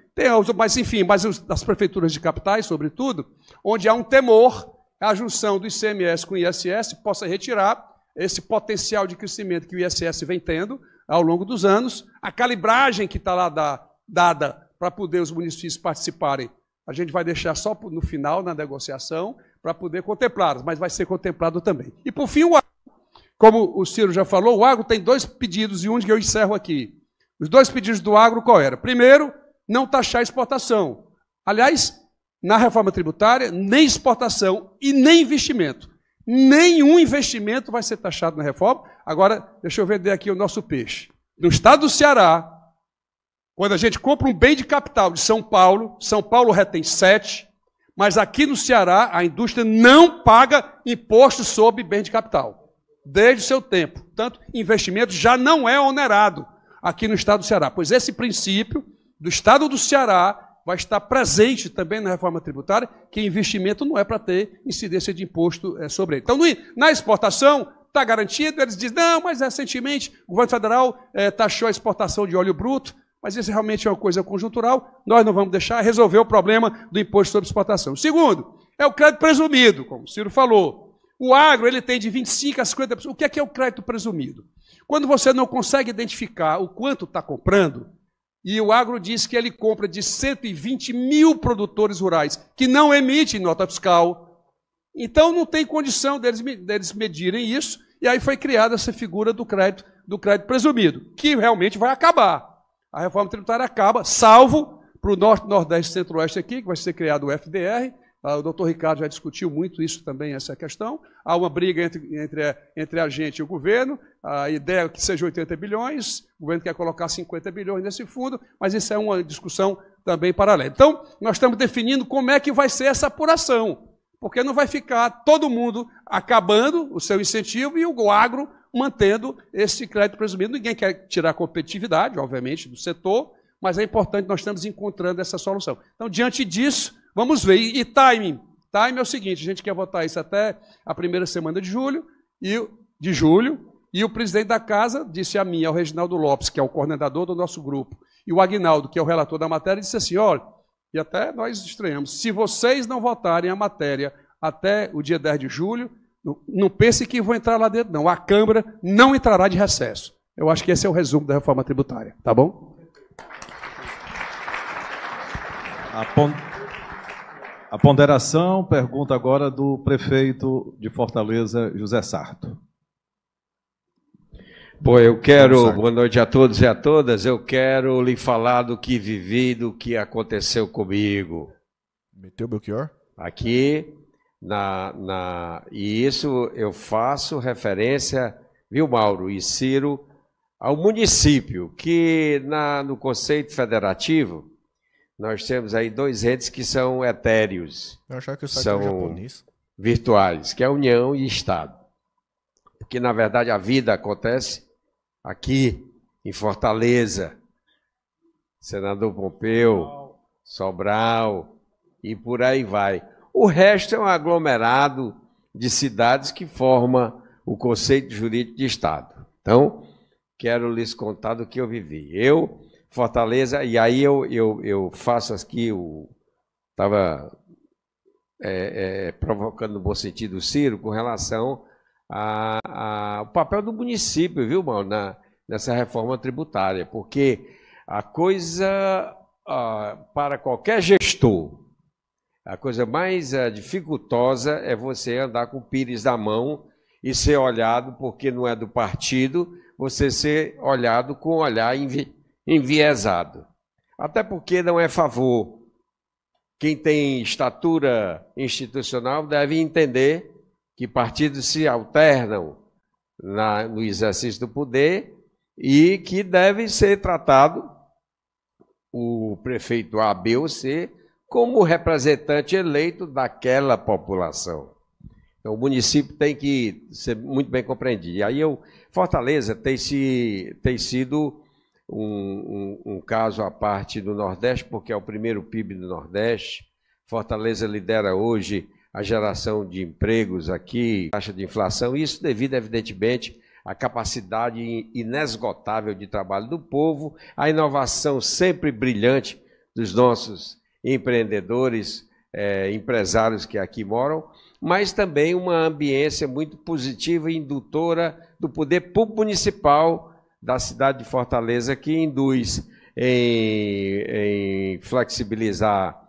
Mas as prefeituras de capitais, sobretudo, onde há um temor, a junção do ICMS com o ISS possa retirar esse potencial de crescimento que o ISS vem tendo ao longo dos anos, a calibragem que está lá dada para poder os municípios participarem, a gente vai deixar só no final, na negociação, para poder contemplá-las, mas vai ser contemplado também. E, por fim, o agro. Como o Ciro já falou, o agro tem 2 pedidos, e um que eu encerro aqui. Os 2 pedidos do agro qual era? Primeiro, não taxar a exportação. Aliás, na reforma tributária, nem exportação e nem investimento. Nenhum investimento vai ser taxado na reforma. Agora, deixa eu vender aqui o nosso peixe. No estado do Ceará, quando a gente compra um bem de capital de São Paulo retém 7, mas aqui no Ceará a indústria não paga imposto sobre bem de capital, desde o seu tempo. Portanto, investimento já não é onerado aqui no estado do Ceará, pois esse princípio do estado do Ceará vai estar presente também na reforma tributária, que investimento não é para ter incidência de imposto sobre ele. Então, na exportação, está garantido, eles dizem, não, mas recentemente o governo federal taxou a exportação de óleo bruto, mas isso realmente é uma coisa conjuntural, nós não vamos deixar resolver o problema do imposto sobre exportação. O segundo é o crédito presumido, como o Ciro falou. O agro ele tem de 25% a 50%. O que é o crédito presumido? Quando você não consegue identificar o quanto está comprando, e o agro diz que ele compra de 120 mil produtores rurais que não emitem nota fiscal, então não tem condição deles medirem isso, e aí foi criada essa figura do crédito presumido, que realmente vai acabar. A reforma tributária acaba, salvo para o Norte, Nordeste e Centro-Oeste aqui, que vai ser criado o FDR. O doutor Ricardo já discutiu muito isso também, essa questão. Há uma briga entre a gente e o governo. A ideia é que seja 80 bilhões, o governo quer colocar 50 bilhões nesse fundo, mas isso é uma discussão também paralela. Então, nós estamos definindo como é que vai ser essa apuração, porque não vai ficar todo mundo acabando o seu incentivo e o agro mantendo esse crédito presumido. Ninguém quer tirar a competitividade, obviamente, do setor, mas é importante, nós estamos encontrando essa solução. Então, diante disso, vamos ver. E timing. Timing é o seguinte, a gente quer votar isso até a primeira semana de julho, e o presidente da casa disse a mim, ao Reginaldo Lopes, que é o coordenador do nosso grupo, e o Aguinaldo, que é o relator da matéria, disse assim, olha, e até nós estranhamos, se vocês não votarem a matéria até o dia 10 de julho, não pense que vão entrar lá dentro, não. A Câmara não entrará de recesso. Eu acho que esse é o resumo da reforma tributária. Tá bom? A ponderação, pergunta agora do prefeito de Fortaleza, José Sarto. Bom, eu quero, boa noite a todos e a todas, eu quero lhe falar do que vivi, do que aconteceu comigo. Meteu o Belchior? Aqui, e isso eu faço referência, viu, Mauro e Ciro, ao município, que no conceito federativo, nós temos aí 2 entes que são etéreos, Eu achava que o site são era japonês. virtuais, que é a União e Estado. Porque, na verdade, a vida acontece aqui, em Fortaleza, Senador Pompeu, Sobral, e por aí vai. O resto é um aglomerado de cidades que forma o conceito jurídico de Estado. Então, quero lhes contar do que eu vivi. Eu, Fortaleza, e aí eu faço aqui, estava provocando no bom sentido o Ciro, com relação ao papel do município, viu, Mauro, nessa reforma tributária, porque a coisa, para qualquer gestor, a coisa mais dificultosa é você andar com o pires na mão e ser olhado, porque não é do partido, você ser olhado com um olhar enviesado. Até porque não é favor. Quem tem estatura institucional deve entender que partidos se alternam no exercício do poder e que deve ser tratado o prefeito A, B ou C como representante eleito daquela população. Então, o município tem que ser muito bem compreendido. E aí, Fortaleza tem sido um caso à parte do Nordeste, porque é o primeiro PIB do Nordeste. Fortaleza lidera hoje a geração de empregos aqui, taxa de inflação, isso devido, evidentemente, à capacidade inesgotável de trabalho do povo, à inovação sempre brilhante dos nossos empreendedores, empresários que aqui moram, mas também uma ambiência muito positiva e indutora do poder público municipal da cidade de Fortaleza, que induz em flexibilizar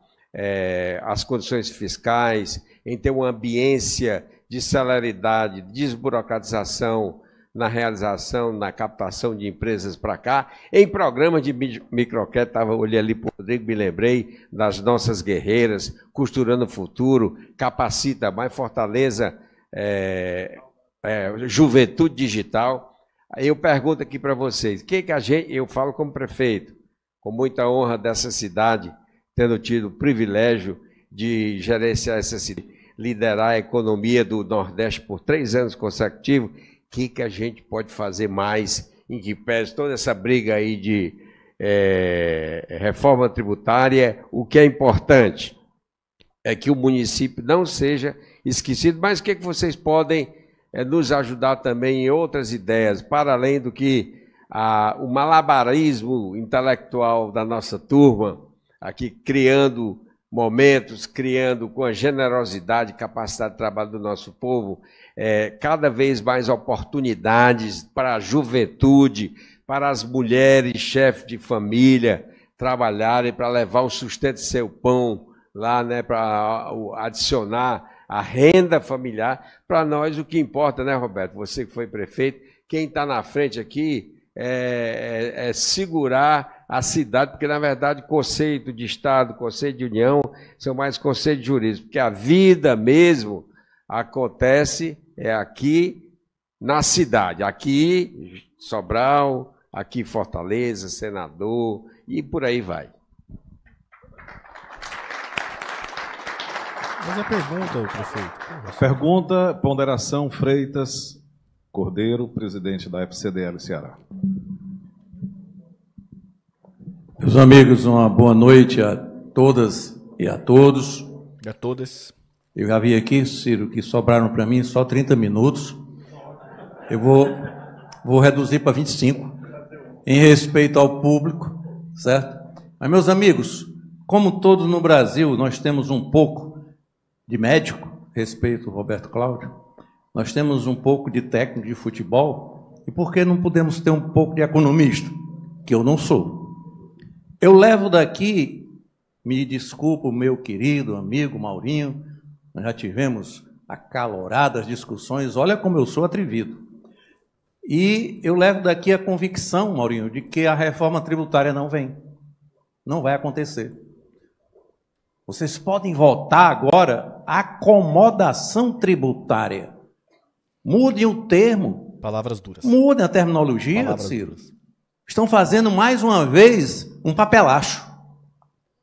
as condições fiscais, em ter uma ambiência de celeridade, desburocratização na realização, na captação de empresas para cá, em programas de microcrédito, olhei ali para o Rodrigo, me lembrei das nossas guerreiras, Costurando o Futuro, Capacita Mais, Fortaleza, Juventude Digital. Aí eu pergunto aqui para vocês, eu falo como prefeito, com muita honra dessa cidade, tendo tido o privilégio de gerenciar essa cidade, liderar a economia do Nordeste por 3 anos consecutivos. O que a gente pode fazer mais em que pese toda essa briga aí de reforma tributária? O que é importante é que o município não seja esquecido, mas o que vocês podem nos ajudar também em outras ideias, para além do que o malabarismo intelectual da nossa turma, aqui criando momentos, criando com a generosidade e capacidade de trabalho do nosso povo, cada vez mais oportunidades para a juventude, para as mulheres, chefes de família, trabalharem para levar o sustento de seu pão lá, né, para adicionar a renda familiar. Para nós o que importa, né, Roberto, você que foi prefeito, quem está na frente aqui é segurar a cidade, porque na verdade conceito de Estado, conceito de União são mais conceitos jurídicos, porque a vida mesmo acontece aqui na cidade, aqui Sobral, aqui Fortaleza, Senador e por aí vai. Mas a pergunta, prefeito. Pergunta, Ponderação Freitas Cordeiro, presidente da FCDL Ceará. Meus amigos, uma boa noite a todas e a todos. E a todas. Eu já vi aqui, Ciro, que sobraram para mim só 30 minutos. Eu vou reduzir para 25, em respeito ao público, certo? Mas, meus amigos, como todos no Brasil, nós temos um pouco de médico, respeito ao Roberto Cláudio, nós temos um pouco de técnico de futebol, e por que não podemos ter um pouco de economista? Que eu não sou. Eu levo daqui, me desculpa o meu querido amigo Maurinho, nós já tivemos acaloradas discussões, olha como eu sou atrevido. E eu levo daqui a convicção, Maurinho, de que a reforma tributária não vem. Não vai acontecer. Vocês podem votar agora acomodação tributária. Mudem o termo. Palavras duras. Mudem a terminologia, Palavras Ciro. duras. Estão fazendo mais uma vez um papelacho.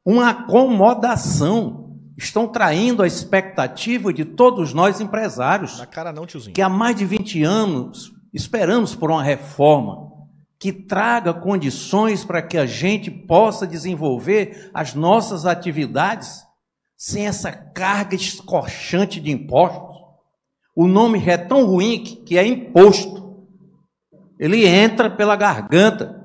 Uma acomodação. Estão traindo a expectativa de todos nós empresários. Na cara não, tiozinho. Que há mais de 20 anos esperamos por uma reforma que traga condições para que a gente possa desenvolver as nossas atividades sem essa carga escorchante de impostos. O nome é tão ruim que é imposto. Ele entra pela garganta.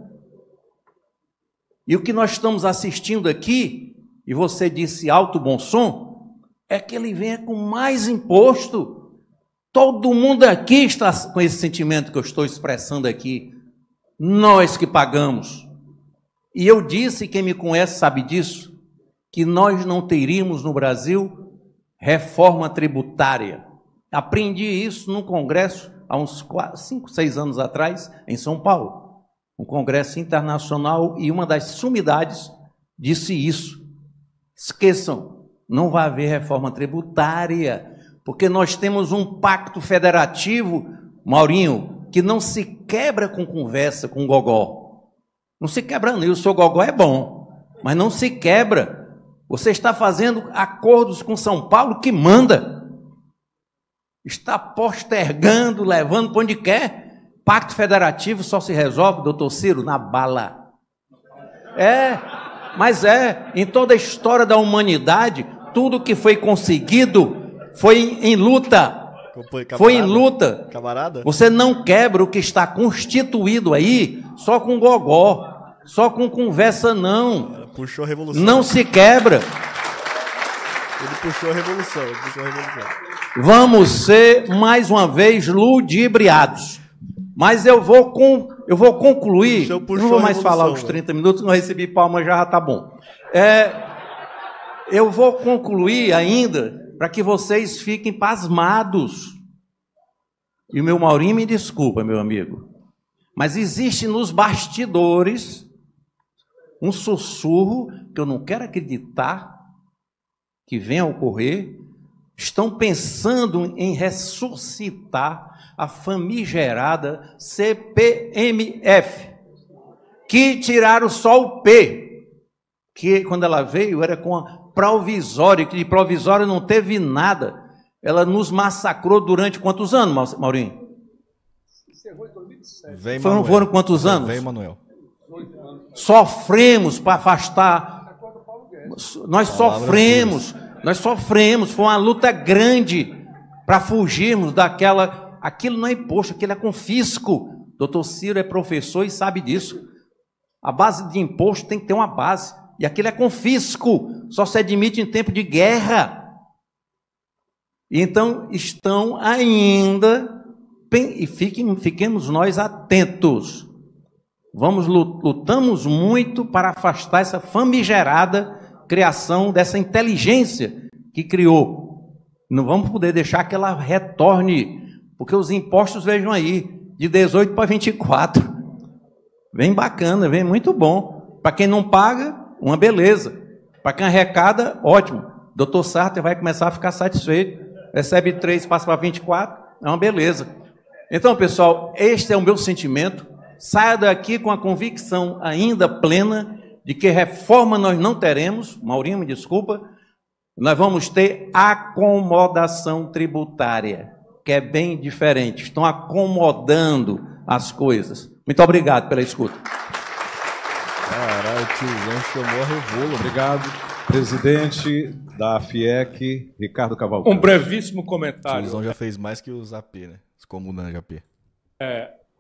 E o que nós estamos assistindo aqui, e você disse alto bom som, é que ele venha com mais imposto. Todo mundo aqui está com esse sentimento que eu estou expressando aqui. Nós que pagamos. E eu disse, quem me conhece sabe disso, que nós não teríamos no Brasil reforma tributária. Aprendi isso num congresso há uns 5, 6 anos atrás, em São Paulo. Um congresso internacional, e uma das sumidades disse isso. Esqueçam, não vai haver reforma tributária, porque nós temos um pacto federativo, Maurinho, que não se quebra com conversa com o gogó. Não se quebra não, e o seu gogó é bom, mas não se quebra. Você está fazendo acordos com São Paulo que manda. Está postergando, levando para onde quer. Pacto federativo só se resolve, doutor Ciro, na bala. Mas em toda a história da humanidade, tudo que foi conseguido foi em luta. Foi em luta. Camarada? Você não quebra o que está constituído aí só com gogó, só com conversa, não. Puxou a revolução. Não se quebra. Ele puxou a revolução. Vamos ser, mais uma vez, ludibriados. Mas eu vou concluir. Não vou mais falar os 30 minutos, não recebi palma, já está bom. Eu vou concluir ainda, para que vocês fiquem pasmados. E o meu Maurinho me desculpa, meu amigo, mas existe nos bastidores um sussurro que eu não quero acreditar que venha a ocorrer. Estão pensando em ressuscitar a famigerada CPMF, que tiraram só o P, que quando ela veio era com a provisória, que de provisória não teve nada. Ela nos massacrou durante quantos anos, Maurinho? Foram quantos anos? Vem, Manuel. Sofremos para afastar. Nós sofremos. Foi uma luta grande para fugirmos daquela. Aquilo não é imposto, aquilo é confisco. Doutor Ciro é professor e sabe disso. A base de imposto tem que ter uma base. E aquilo é confisco, só se admite em tempo de guerra. Então, estão ainda, e fiquemos nós atentos. Lutamos muito para afastar essa famigerada criação dessa inteligência que criou. Não vamos poder deixar que ela retorne, porque os impostos, vejam aí, de 18 para 24. Vem bacana, vem muito bom. Para quem não paga, uma beleza. Para quem arrecada, ótimo. Doutor Sartre vai começar a ficar satisfeito. Recebe 3, passa para 24, é uma beleza. Então, pessoal, este é o meu sentimento. Saia daqui com a convicção ainda plena de que reforma nós não teremos. Maurinho, me desculpa. Nós vamos ter acomodação tributária, que é bem diferente. Estão acomodando as coisas. Muito obrigado pela escuta. Caralho, o tiozão chamou a revolo. Obrigado, presidente da FIEC, Ricardo Cavalcante. Um brevíssimo comentário. O tiozão já fez mais que os AP, né? Os comunas de AP.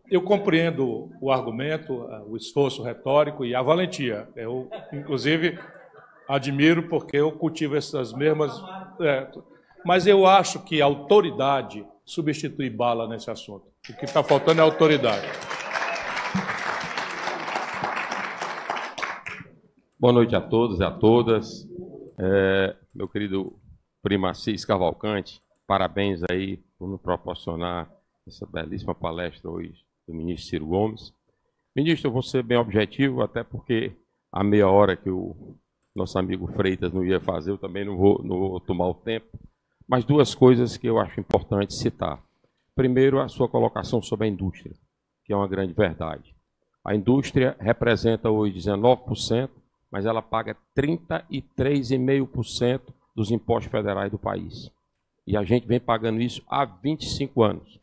Eu compreendo o argumento, o esforço retórico e a valentia. Eu, inclusive, admiro porque eu cultivo essas mesmas... mas eu acho que a autoridade substitui bala nesse assunto. O que está faltando é autoridade. Boa noite a todos e a todas. Meu querido primo Assis Cavalcante, parabéns aí por nos proporcionar essa belíssima palestra hoje do ministro Ciro Gomes. Ministro, eu vou ser bem objetivo, até porque a meia hora que o nosso amigo Freitas não ia fazer, eu também não vou tomar o tempo. Mas duas coisas que eu acho importante citar. Primeiro, a sua colocação sobre a indústria, que é uma grande verdade. A indústria representa hoje 19%, mas ela paga 33,5% dos impostos federais do país. E a gente vem pagando isso há 25 anos.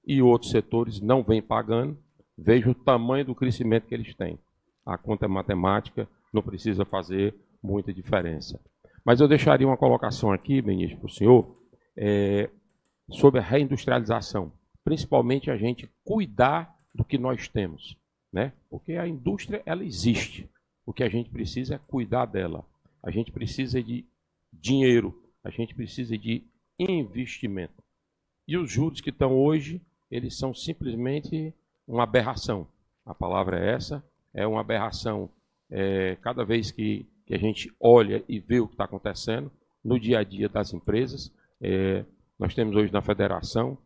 E outros setores não vêm pagando. Veja o tamanho do crescimento que eles têm. A conta é matemática, não precisa fazer muita diferença. Mas eu deixaria uma colocação aqui, ministro, para o senhor, sobre a reindustrialização. Principalmente a gente cuidar do que nós temos, né? Porque a indústria, ela existe. O que a gente precisa é cuidar dela. A gente precisa de dinheiro, a gente precisa de investimento. E os juros que estão hoje, eles são simplesmente uma aberração. A palavra é essa, é uma aberração. Cada vez que a gente olha e vê o que está acontecendo no dia a dia das empresas, nós temos hoje na federação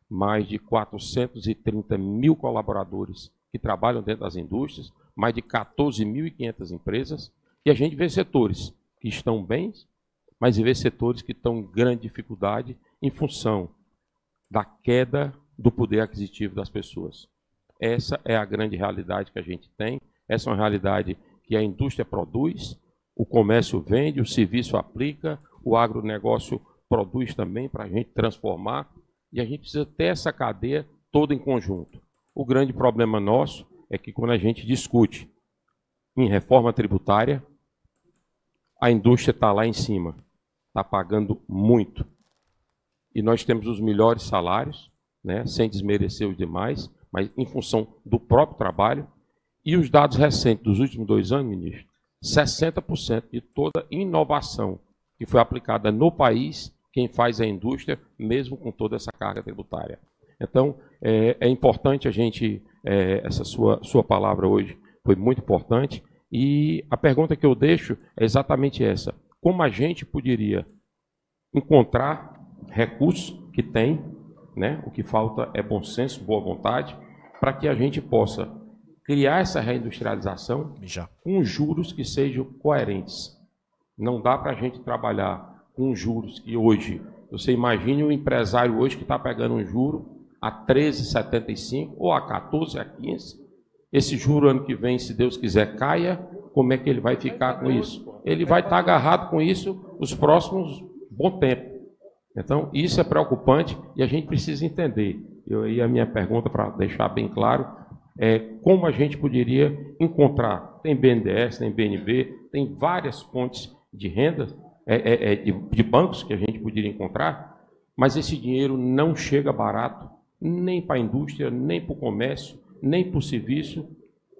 mais de 430 mil colaboradores que trabalham dentro das indústrias, mais de 14.500 empresas, e a gente vê setores que estão bem, mas vê setores que estão em grande dificuldade em função da queda do poder aquisitivo das pessoas. Essa é a grande realidade que a gente tem, essa é uma realidade que a indústria produz, o comércio vende, o serviço aplica, o agronegócio produz também para a gente transformar, e a gente precisa ter essa cadeia toda em conjunto. O grande problema nosso é que quando a gente discute em reforma tributária, a indústria está lá em cima, está pagando muito. E nós temos os melhores salários, né, sem desmerecer os demais, mas em função do próprio trabalho. E os dados recentes dos últimos 2 anos, ministro, 60% de toda inovação que foi aplicada no país, quem faz é a indústria, mesmo com toda essa carga tributária. Então, é importante a gente, essa sua palavra hoje foi muito importante, e a pergunta que eu deixo é exatamente essa. Como a gente poderia encontrar recursos que tem, né? O que falta é bom senso, boa vontade, para que a gente possa criar essa reindustrialização com juros que sejam coerentes. Não dá para a gente trabalhar com juros que hoje, você imagine um empresário hoje que está pegando um juro a 13,75 ou a 14, a 15. Esse juro ano que vem, se Deus quiser, caia, como é que ele vai ficar com isso? Ele vai estar agarrado com isso os próximos bom tempo. Então, isso é preocupante e a gente precisa entender. E a minha pergunta, para deixar bem claro, é como a gente poderia encontrar, tem BNDES, tem BNB, tem várias fontes de renda, de bancos que a gente poderia encontrar, mas esse dinheiro não chega barato, nem para a indústria, nem para o comércio, nem para o serviço,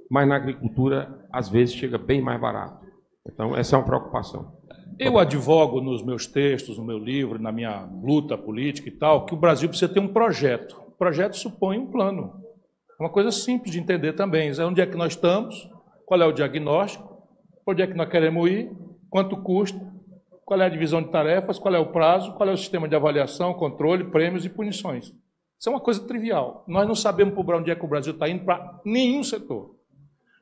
mas na agricultura, às vezes, chega bem mais barato. Então, essa é uma preocupação. Eu advogo nos meus textos, no meu livro, na minha luta política e tal, que o Brasil precisa ter um projeto. O projeto supõe um plano. É uma coisa simples de entender também. É onde é que nós estamos, qual é o diagnóstico, onde é que nós queremos ir, quanto custa, qual é a divisão de tarefas, qual é o prazo, qual é o sistema de avaliação, controle, prêmios e punições. Isso é uma coisa trivial. Nós não sabemos para onde é que o Brasil está indo para nenhum setor.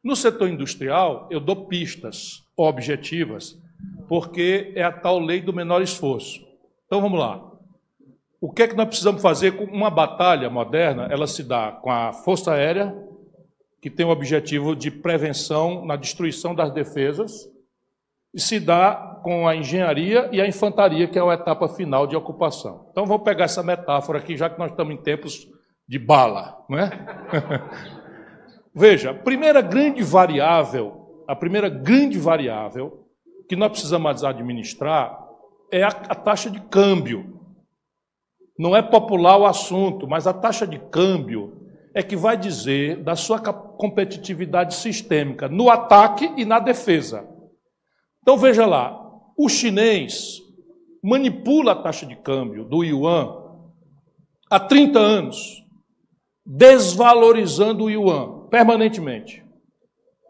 No setor industrial, eu dou pistas objetivas, porque é a tal lei do menor esforço. Então, vamos lá. O que é que nós precisamos fazer com uma batalha moderna? Ela se dá com a Força Aérea, que tem o objetivo de prevenção na destruição das defesas, e se dá com a engenharia e a infantaria, que é a etapa final de ocupação. Então, vamos pegar essa metáfora aqui, já que nós estamos em tempos de bala, não é? Veja, a primeira grande variável que nós precisamos administrar é a taxa de câmbio. Não é popular o assunto, mas a taxa de câmbio é que vai dizer da sua competitividade sistêmica no ataque e na defesa. Então, veja lá, o chinês manipula a taxa de câmbio do yuan há 30 anos, desvalorizando o yuan permanentemente,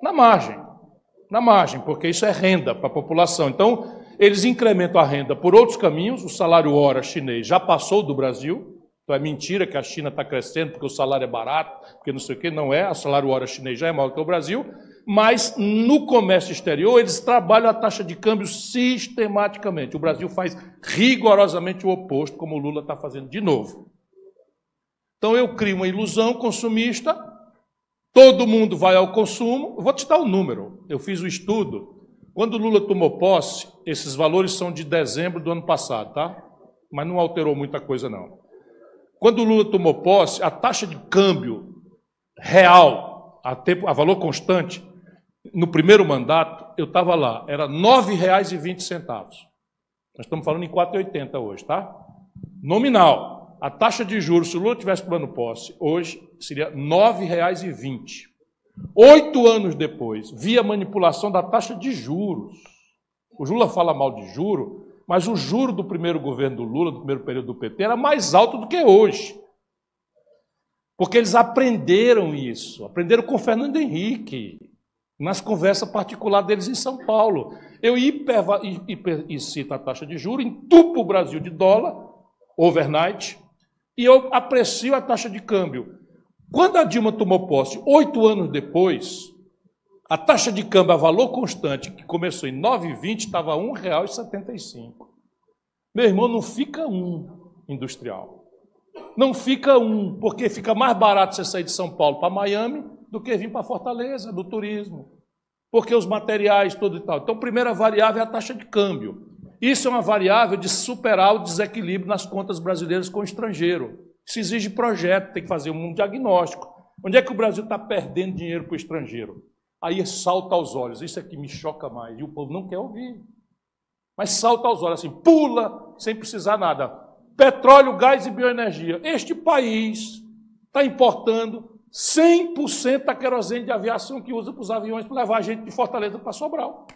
na margem, porque isso é renda para a população. Então, eles incrementam a renda por outros caminhos, o salário hora chinês já passou do Brasil, então é mentira que a China está crescendo porque o salário é barato, porque não sei o quê, não é, o salário hora chinês já é maior que o Brasil, Mas no comércio exterior eles trabalham a taxa de câmbio sistematicamente. O Brasil faz rigorosamente o oposto, como o Lula está fazendo de novo. Então eu crio uma ilusão consumista, todo mundo vai ao consumo. Eu vou te dar um número, eu fiz o estudo. Quando o Lula tomou posse, esses valores são de dezembro do ano passado, tá? Mas não alterou muita coisa, não. Quando o Lula tomou posse, a taxa de câmbio real, a valor constante, no primeiro mandato, eu estava lá, era R$ 9,20. Nós estamos falando em 4,80 hoje, tá? Nominal. A taxa de juros, se o Lula tivesse tomando posse, hoje seria R$ 9,20. 8 anos depois, via manipulação da taxa de juros. O Lula fala mal de juro, mas o juro do primeiro governo do Lula, do primeiro período do PT, era mais alto do que hoje. Porque eles aprenderam isso, aprenderam com Fernando Henrique, nas conversas particulares deles em São Paulo. Eu cito a taxa de juros, entupo o Brasil de dólar, overnight, e eu aprecio a taxa de câmbio. Quando a Dilma tomou posse, 8 anos depois, a taxa de câmbio a valor constante, que começou em 9,20, estava R$ 1,75. Meu irmão, não fica industrial. Não fica porque fica mais barato você sair de São Paulo para Miami do que vir para Fortaleza, do turismo. Porque os materiais, tudo e tal. Então, a primeira variável é a taxa de câmbio. Isso é uma variável de superar o desequilíbrio nas contas brasileiras com o estrangeiro. Isso exige projeto, tem que fazer um diagnóstico. Onde é que o Brasil está perdendo dinheiro para o estrangeiro? Aí salta aos olhos. Isso é que me choca mais. E o povo não quer ouvir. Mas salta aos olhos, assim, pula, sem precisar nada. Petróleo, gás e bioenergia. Este país está importando 100% da querosene de aviação que usa para os aviões para levar a gente de Fortaleza para Sobral.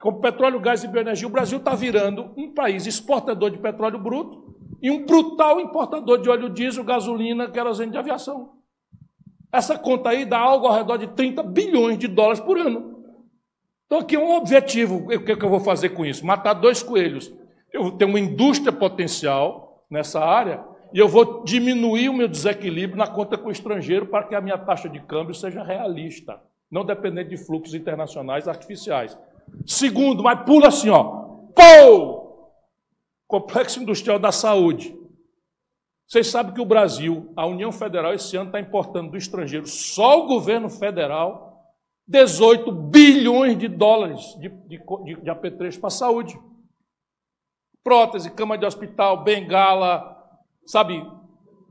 Com petróleo, gás e bioenergia, o Brasil está virando um país exportador de petróleo bruto e um brutal importador de óleo diesel, gasolina, querosene de aviação. Essa conta aí dá algo ao redor de 30 bilhões de dólares por ano. Então aqui é um objetivo. O que eu vou fazer com isso? Matar 2 coelhos. Eu tenho uma indústria potencial nessa área e eu vou diminuir o meu desequilíbrio na conta com o estrangeiro para que a minha taxa de câmbio seja realista, não dependente de fluxos internacionais artificiais. Segundo, mas pula assim, ó. Pou! Complexo Industrial da Saúde. Vocês sabem que o Brasil, a União Federal, esse ano está importando do estrangeiro, só o governo federal, 18 bilhões de dólares de apetrechos para a saúde. Prótese, cama de hospital, bengala, sabe,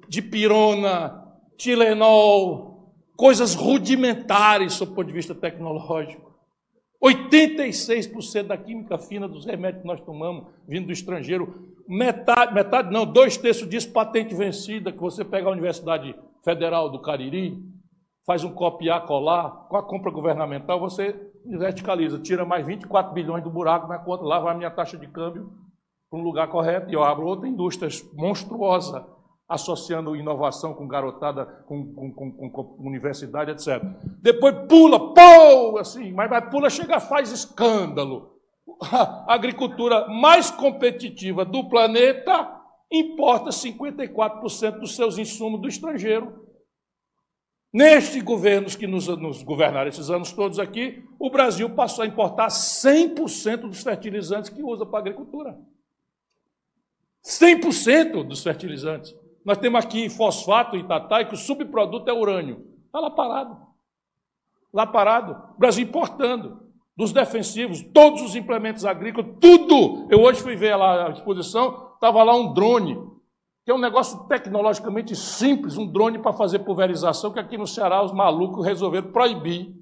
dipirona, Tilenol, coisas rudimentares sob o ponto de vista tecnológico. 86% da química fina dos remédios que nós tomamos vindo do estrangeiro, metade não, 2/3 disso patente vencida, que você pega a Universidade Federal do Cariri, faz um copiar-colar, com a compra governamental você verticaliza, tira mais 24 bilhões do buraco na conta, lá vai a minha taxa de câmbio para um lugar correto e eu abro outra indústria monstruosa, associando inovação com garotada, com universidade, etc. Depois pula, pô, assim, mas pula, chega, faz escândalo. A agricultura mais competitiva do planeta importa 54% dos seus insumos do estrangeiro. Nestes governos que nos governaram esses anos todos aqui, o Brasil passou a importar 100% dos fertilizantes que usa para a agricultura. 100% dos fertilizantes. Nós temos aqui fosfato e tatai, que o subproduto é urânio. Está lá parado. Lá parado. O Brasil importando. Dos defensivos, todos os implementos agrícolas, tudo. Eu hoje fui ver lá a exposição, estava lá um drone, que é um negócio tecnologicamente simples, um drone para fazer pulverização, que aqui no Ceará os malucos resolveram proibir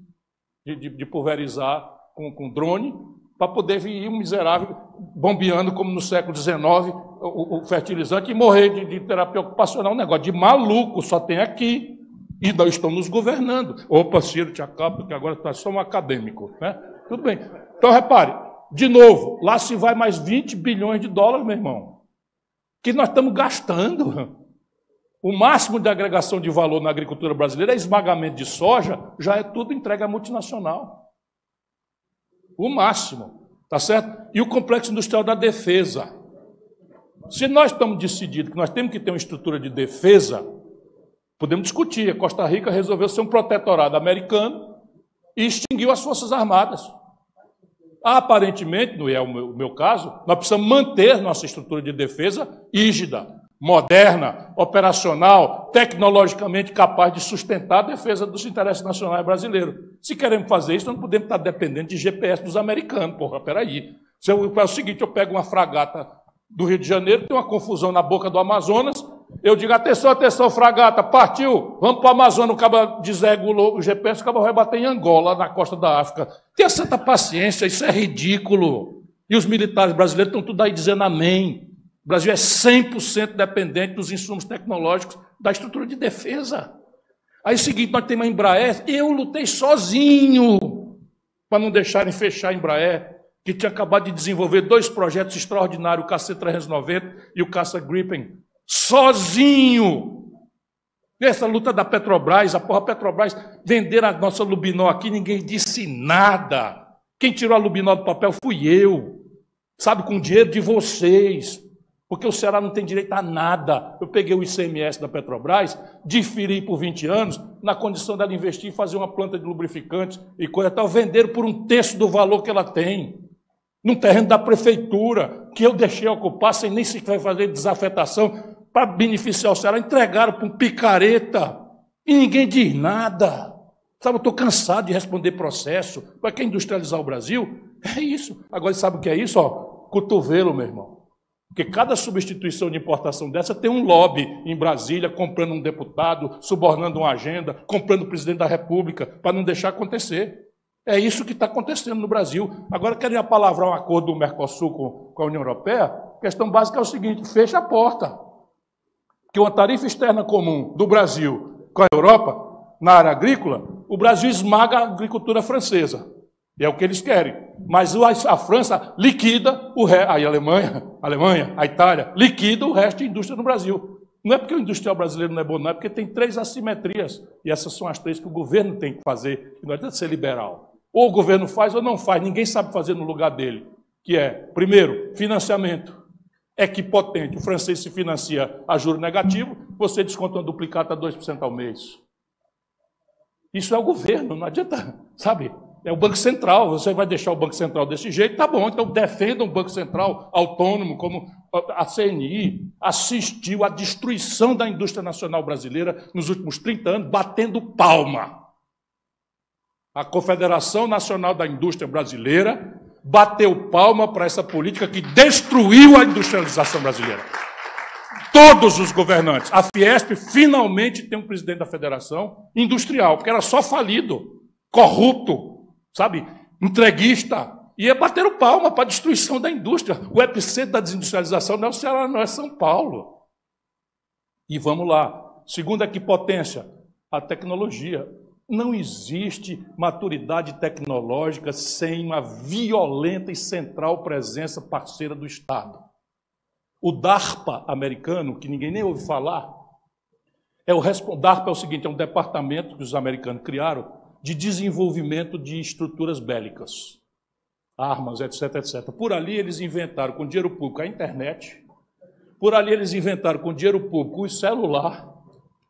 de pulverizar com drone, para poder vir um miserável bombeando, como no século XIX, o fertilizante e morrer de terapia ocupacional. Um negócio de maluco, só tem aqui. E nós estamos nos governando. Opa, Ciro, te acaba, porque agora está só um acadêmico. Né? Tudo bem. Então, repare, de novo, lá se vai mais 20 bilhões de dólares, meu irmão, que nós estamos gastando. O máximo de agregação de valor na agricultura brasileira é esmagamento de soja, já é tudo entregue à multinacional. O máximo, tá certo? E o complexo industrial da defesa. Se nós estamos decididos que nós temos que ter uma estrutura de defesa Podemos discutir. A Costa Rica resolveu ser um protetorado americano e extinguiu as Forças Armadas. Aparentemente, não é o meu caso, nós precisamos manter nossa estrutura de defesa rígida, moderna, operacional, tecnologicamente capaz de sustentar a defesa dos interesses nacionais brasileiros. Se queremos fazer isso, nós não podemos estar dependendo de GPS dos americanos. Porra, peraí. É o seguinte, eu pego uma fragata do Rio de Janeiro, tem uma confusão na boca do Amazonas, eu digo, atenção, atenção, fragata, partiu, vamos para o Amazonas, o cabo desrega o GPS, o cabo vai bater em Angola, na costa da África. Tenha santa paciência, isso é ridículo. E os militares brasileiros estão tudo aí dizendo amém. O Brasil é 100% dependente dos insumos tecnológicos da estrutura de defesa. Aí é o seguinte, nós temos a Embraer, eu lutei sozinho para não deixarem fechar a Embraer, que tinha acabado de desenvolver 2 projetos extraordinários, o KC-390 e o Caça Gripen, sozinho. Nessa luta da Petrobras, a Petrobras venderam a nossa Lubinol aqui, ninguém disse nada. Quem tirou a Lubinol do papel fui eu, sabe, com o dinheiro de vocês, porque o Ceará não tem direito a nada. Eu peguei o ICMS da Petrobras, diferi por 20 anos, na condição dela investir e fazer uma planta de lubrificantes e coisa tal, venderam por 1/3 do valor que ela tem. Num terreno da prefeitura, que eu deixei ocupar sem nem sequer fazer desafetação para beneficiar o Ceará, entregaram para um picareta e ninguém diz nada. Sabe, eu estou cansado de responder processo. Para quem industrializar o Brasil, é isso. Agora, sabe o que é isso? Cotovelo, meu irmão. Porque cada substituição de importação dessa tem um lobby em Brasília, comprando um deputado, subornando uma agenda, comprando o presidente da República, para não deixar acontecer. É isso que está acontecendo no Brasil. Agora, querem apalavrar um acordo do Mercosul com a União Europeia? A questão básica é o seguinte, fecha a porta. Porque uma tarifa externa comum do Brasil com a Europa, na área agrícola, o Brasil esmaga a agricultura francesa. E é o que eles querem. Mas a França liquida o resto, a Alemanha, a Itália, liquida o resto da indústria no Brasil. Não é porque o industrial brasileiro não é bom, não, é porque tem 3 assimetrias. E essas são as 3 que o governo tem que fazer, que não adianta ser liberal. Ou o governo faz ou não faz, ninguém sabe fazer no lugar dele. Que é, primeiro, financiamento. Equipotente. O francês se financia a juro negativo, você desconta uma duplicata a 2% ao mês. Isso é o governo, não adianta, sabe? É o Banco Central, você vai deixar o Banco Central desse jeito, tá bom, então defenda um Banco Central autônomo, como a CNI assistiu à destruição da indústria nacional brasileira nos últimos 30 anos, batendo palma. A Confederação Nacional da Indústria Brasileira bateu palma para essa política que destruiu a industrialização brasileira. Todos os governantes. A Fiesp finalmente tem um presidente da Federação Industrial, porque era só falido, corrupto, sabe, entreguista, e bateram palma para a destruição da indústria. O epicentro da desindustrialização não é o Ceará, não é São Paulo. E vamos lá. Segunda equipotência, a tecnologia. Não existe maturidade tecnológica sem uma violenta e central presença parceira do Estado. O DARPA americano, que ninguém nem ouve falar, o DARPA é o seguinte, é um departamento que os americanos criaram de desenvolvimento de estruturas bélicas, armas, etc, etc. Por ali eles inventaram com dinheiro público a internet, por ali eles inventaram com dinheiro público o celular,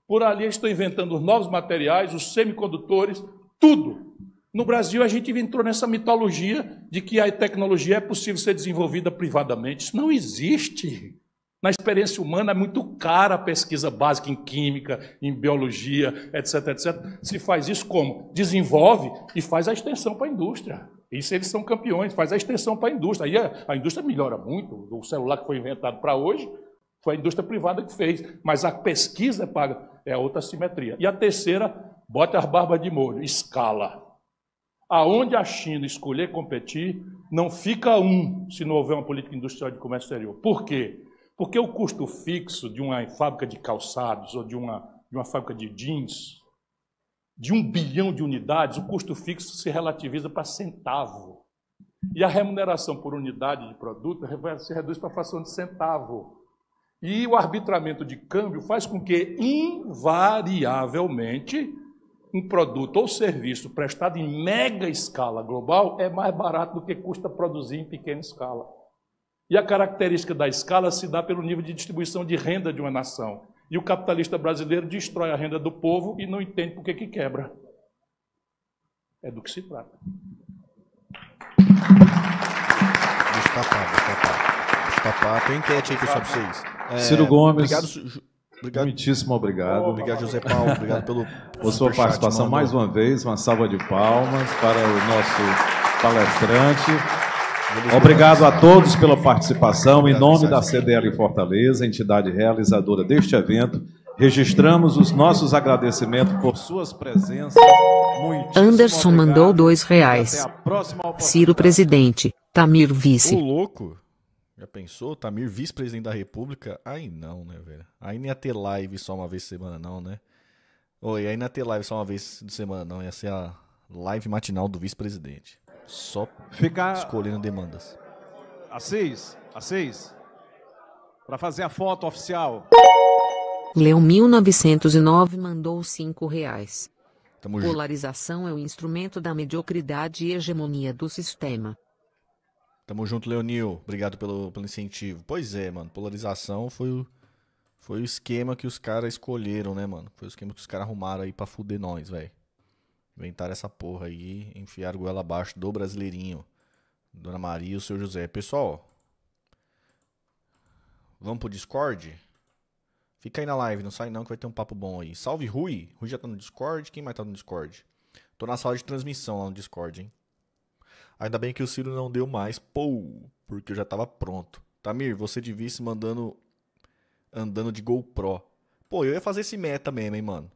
por ali eles estão inventando os novos materiais, os semicondutores, tudo. No Brasil a gente entrou nessa mitologia de que a tecnologia é possível ser desenvolvida privadamente. Isso não existe. Na experiência humana é muito cara a pesquisa básica em química, em biologia, etc, etc. Se faz isso como? Desenvolve e faz a extensão para a indústria. Isso eles são campeões, faz a extensão para a indústria. Aí a indústria melhora muito. O celular que foi inventado para hoje foi a indústria privada que fez. Mas a pesquisa é paga, é outra simetria. E a terceira, bota as barbas de molho, escala. Aonde a China escolher competir, não fica se não houver uma política industrial de comércio exterior. Por quê? Porque o custo fixo de uma fábrica de calçados ou de uma fábrica de jeans, de 1 bilhão de unidades, o custo fixo se relativiza para centavo. E a remuneração por unidade de produto se reduz para a fração de centavo. E o arbitramento de câmbio faz com que, invariavelmente, um produto ou serviço prestado em mega escala global é mais barato do que custa produzir em pequena escala. E a característica da escala se dá pelo nível de distribuição de renda de uma nação. E o capitalista brasileiro destrói a renda do povo e não entende por que quebra. É do que se trata. Destapar. Tem enquete aí, pessoal, pra vocês. Ciro Gomes. Obrigado. Muitíssimo obrigado. Obrigado, José Paulo. Obrigado por sua participação mais uma vez. Uma salva de palmas para o nosso palestrante. Obrigado a todos pela participação. Em nome da CDL Fortaleza, entidade realizadora deste evento, registramos os nossos agradecimentos por suas presenças. Anderson mandou R$2. Ciro presidente, Tamir vice. Ô, louco. Já pensou? Tamir vice-presidente da República? Aí não, né, velho? Aí não ia ter live só uma vez por semana, não, né? Oi, aí não ia ter live só uma vez de semana, não. Ia ser a live matinal do vice-presidente. Só escolhendo demandas. Assis, para fazer a foto oficial. Leão 1909 mandou R$5. Tamo Polarização é o instrumento da mediocridade e hegemonia do sistema. Tamo junto, Leonil. Obrigado pelo incentivo. Pois é, mano. Polarização foi o esquema que os caras escolheram, né, mano? Foi o esquema que os caras arrumaram aí pra fuder nós, velho. Inventaram essa porra aí, enfiaram goela abaixo do brasileirinho. Dona Maria e o seu José. Pessoal, vamos pro Discord? Fica aí na live, não sai não que vai ter um papo bom aí. Salve, Rui. Rui já tá no Discord. Quem mais tá no Discord? Tô na sala de transmissão lá no Discord, hein? Ainda bem que o Ciro não deu mais. Porque eu já tava pronto. Tamir, você de vice andando de GoPro. Pô, eu ia fazer esse meta mesmo, hein, mano.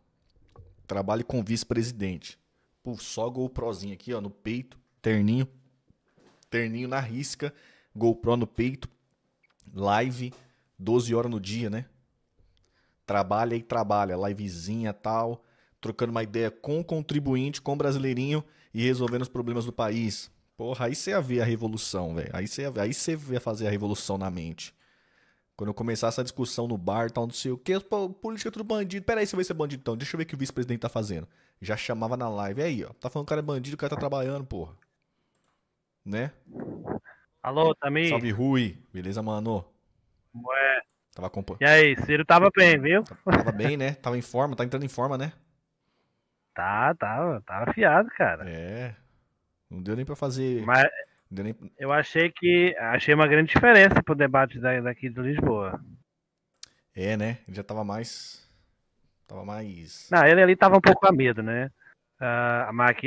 Trabalho com vice-presidente. Pô, só GoProzinho aqui, ó, no peito. Terninho na risca. GoPro no peito. Live. 12 horas no dia, né? Trabalha e trabalha. Livezinha e tal. Trocando uma ideia com o contribuinte, com o brasileirinho. E resolvendo os problemas do país. Porra, aí você ia ver a revolução, velho. Aí você ia fazer a revolução na mente. Quando eu começar essa discussão no bar, tal, não sei o que, política é tudo bandido. Pera aí, você vai ser bandido então. Deixa eu ver o que o vice-presidente tá fazendo. Já chamava na live. Aí, ó. Tá falando que o cara é bandido, o cara tá trabalhando, porra. Né? Alô, Tamir. Salve, Rui. Beleza, mano? Ué. Tava acompanhando. E aí, Ciro tava bem, viu? Tava bem, né? Tava em forma, tá entrando em forma, né? Tava afiado, cara. É. Não deu nem pra fazer. Mas nem... eu achei uma grande diferença pro debate daqui de Lisboa. É, né? Ele já tava mais. Não, ele ali tava um pouco a medo, né? Mas aqui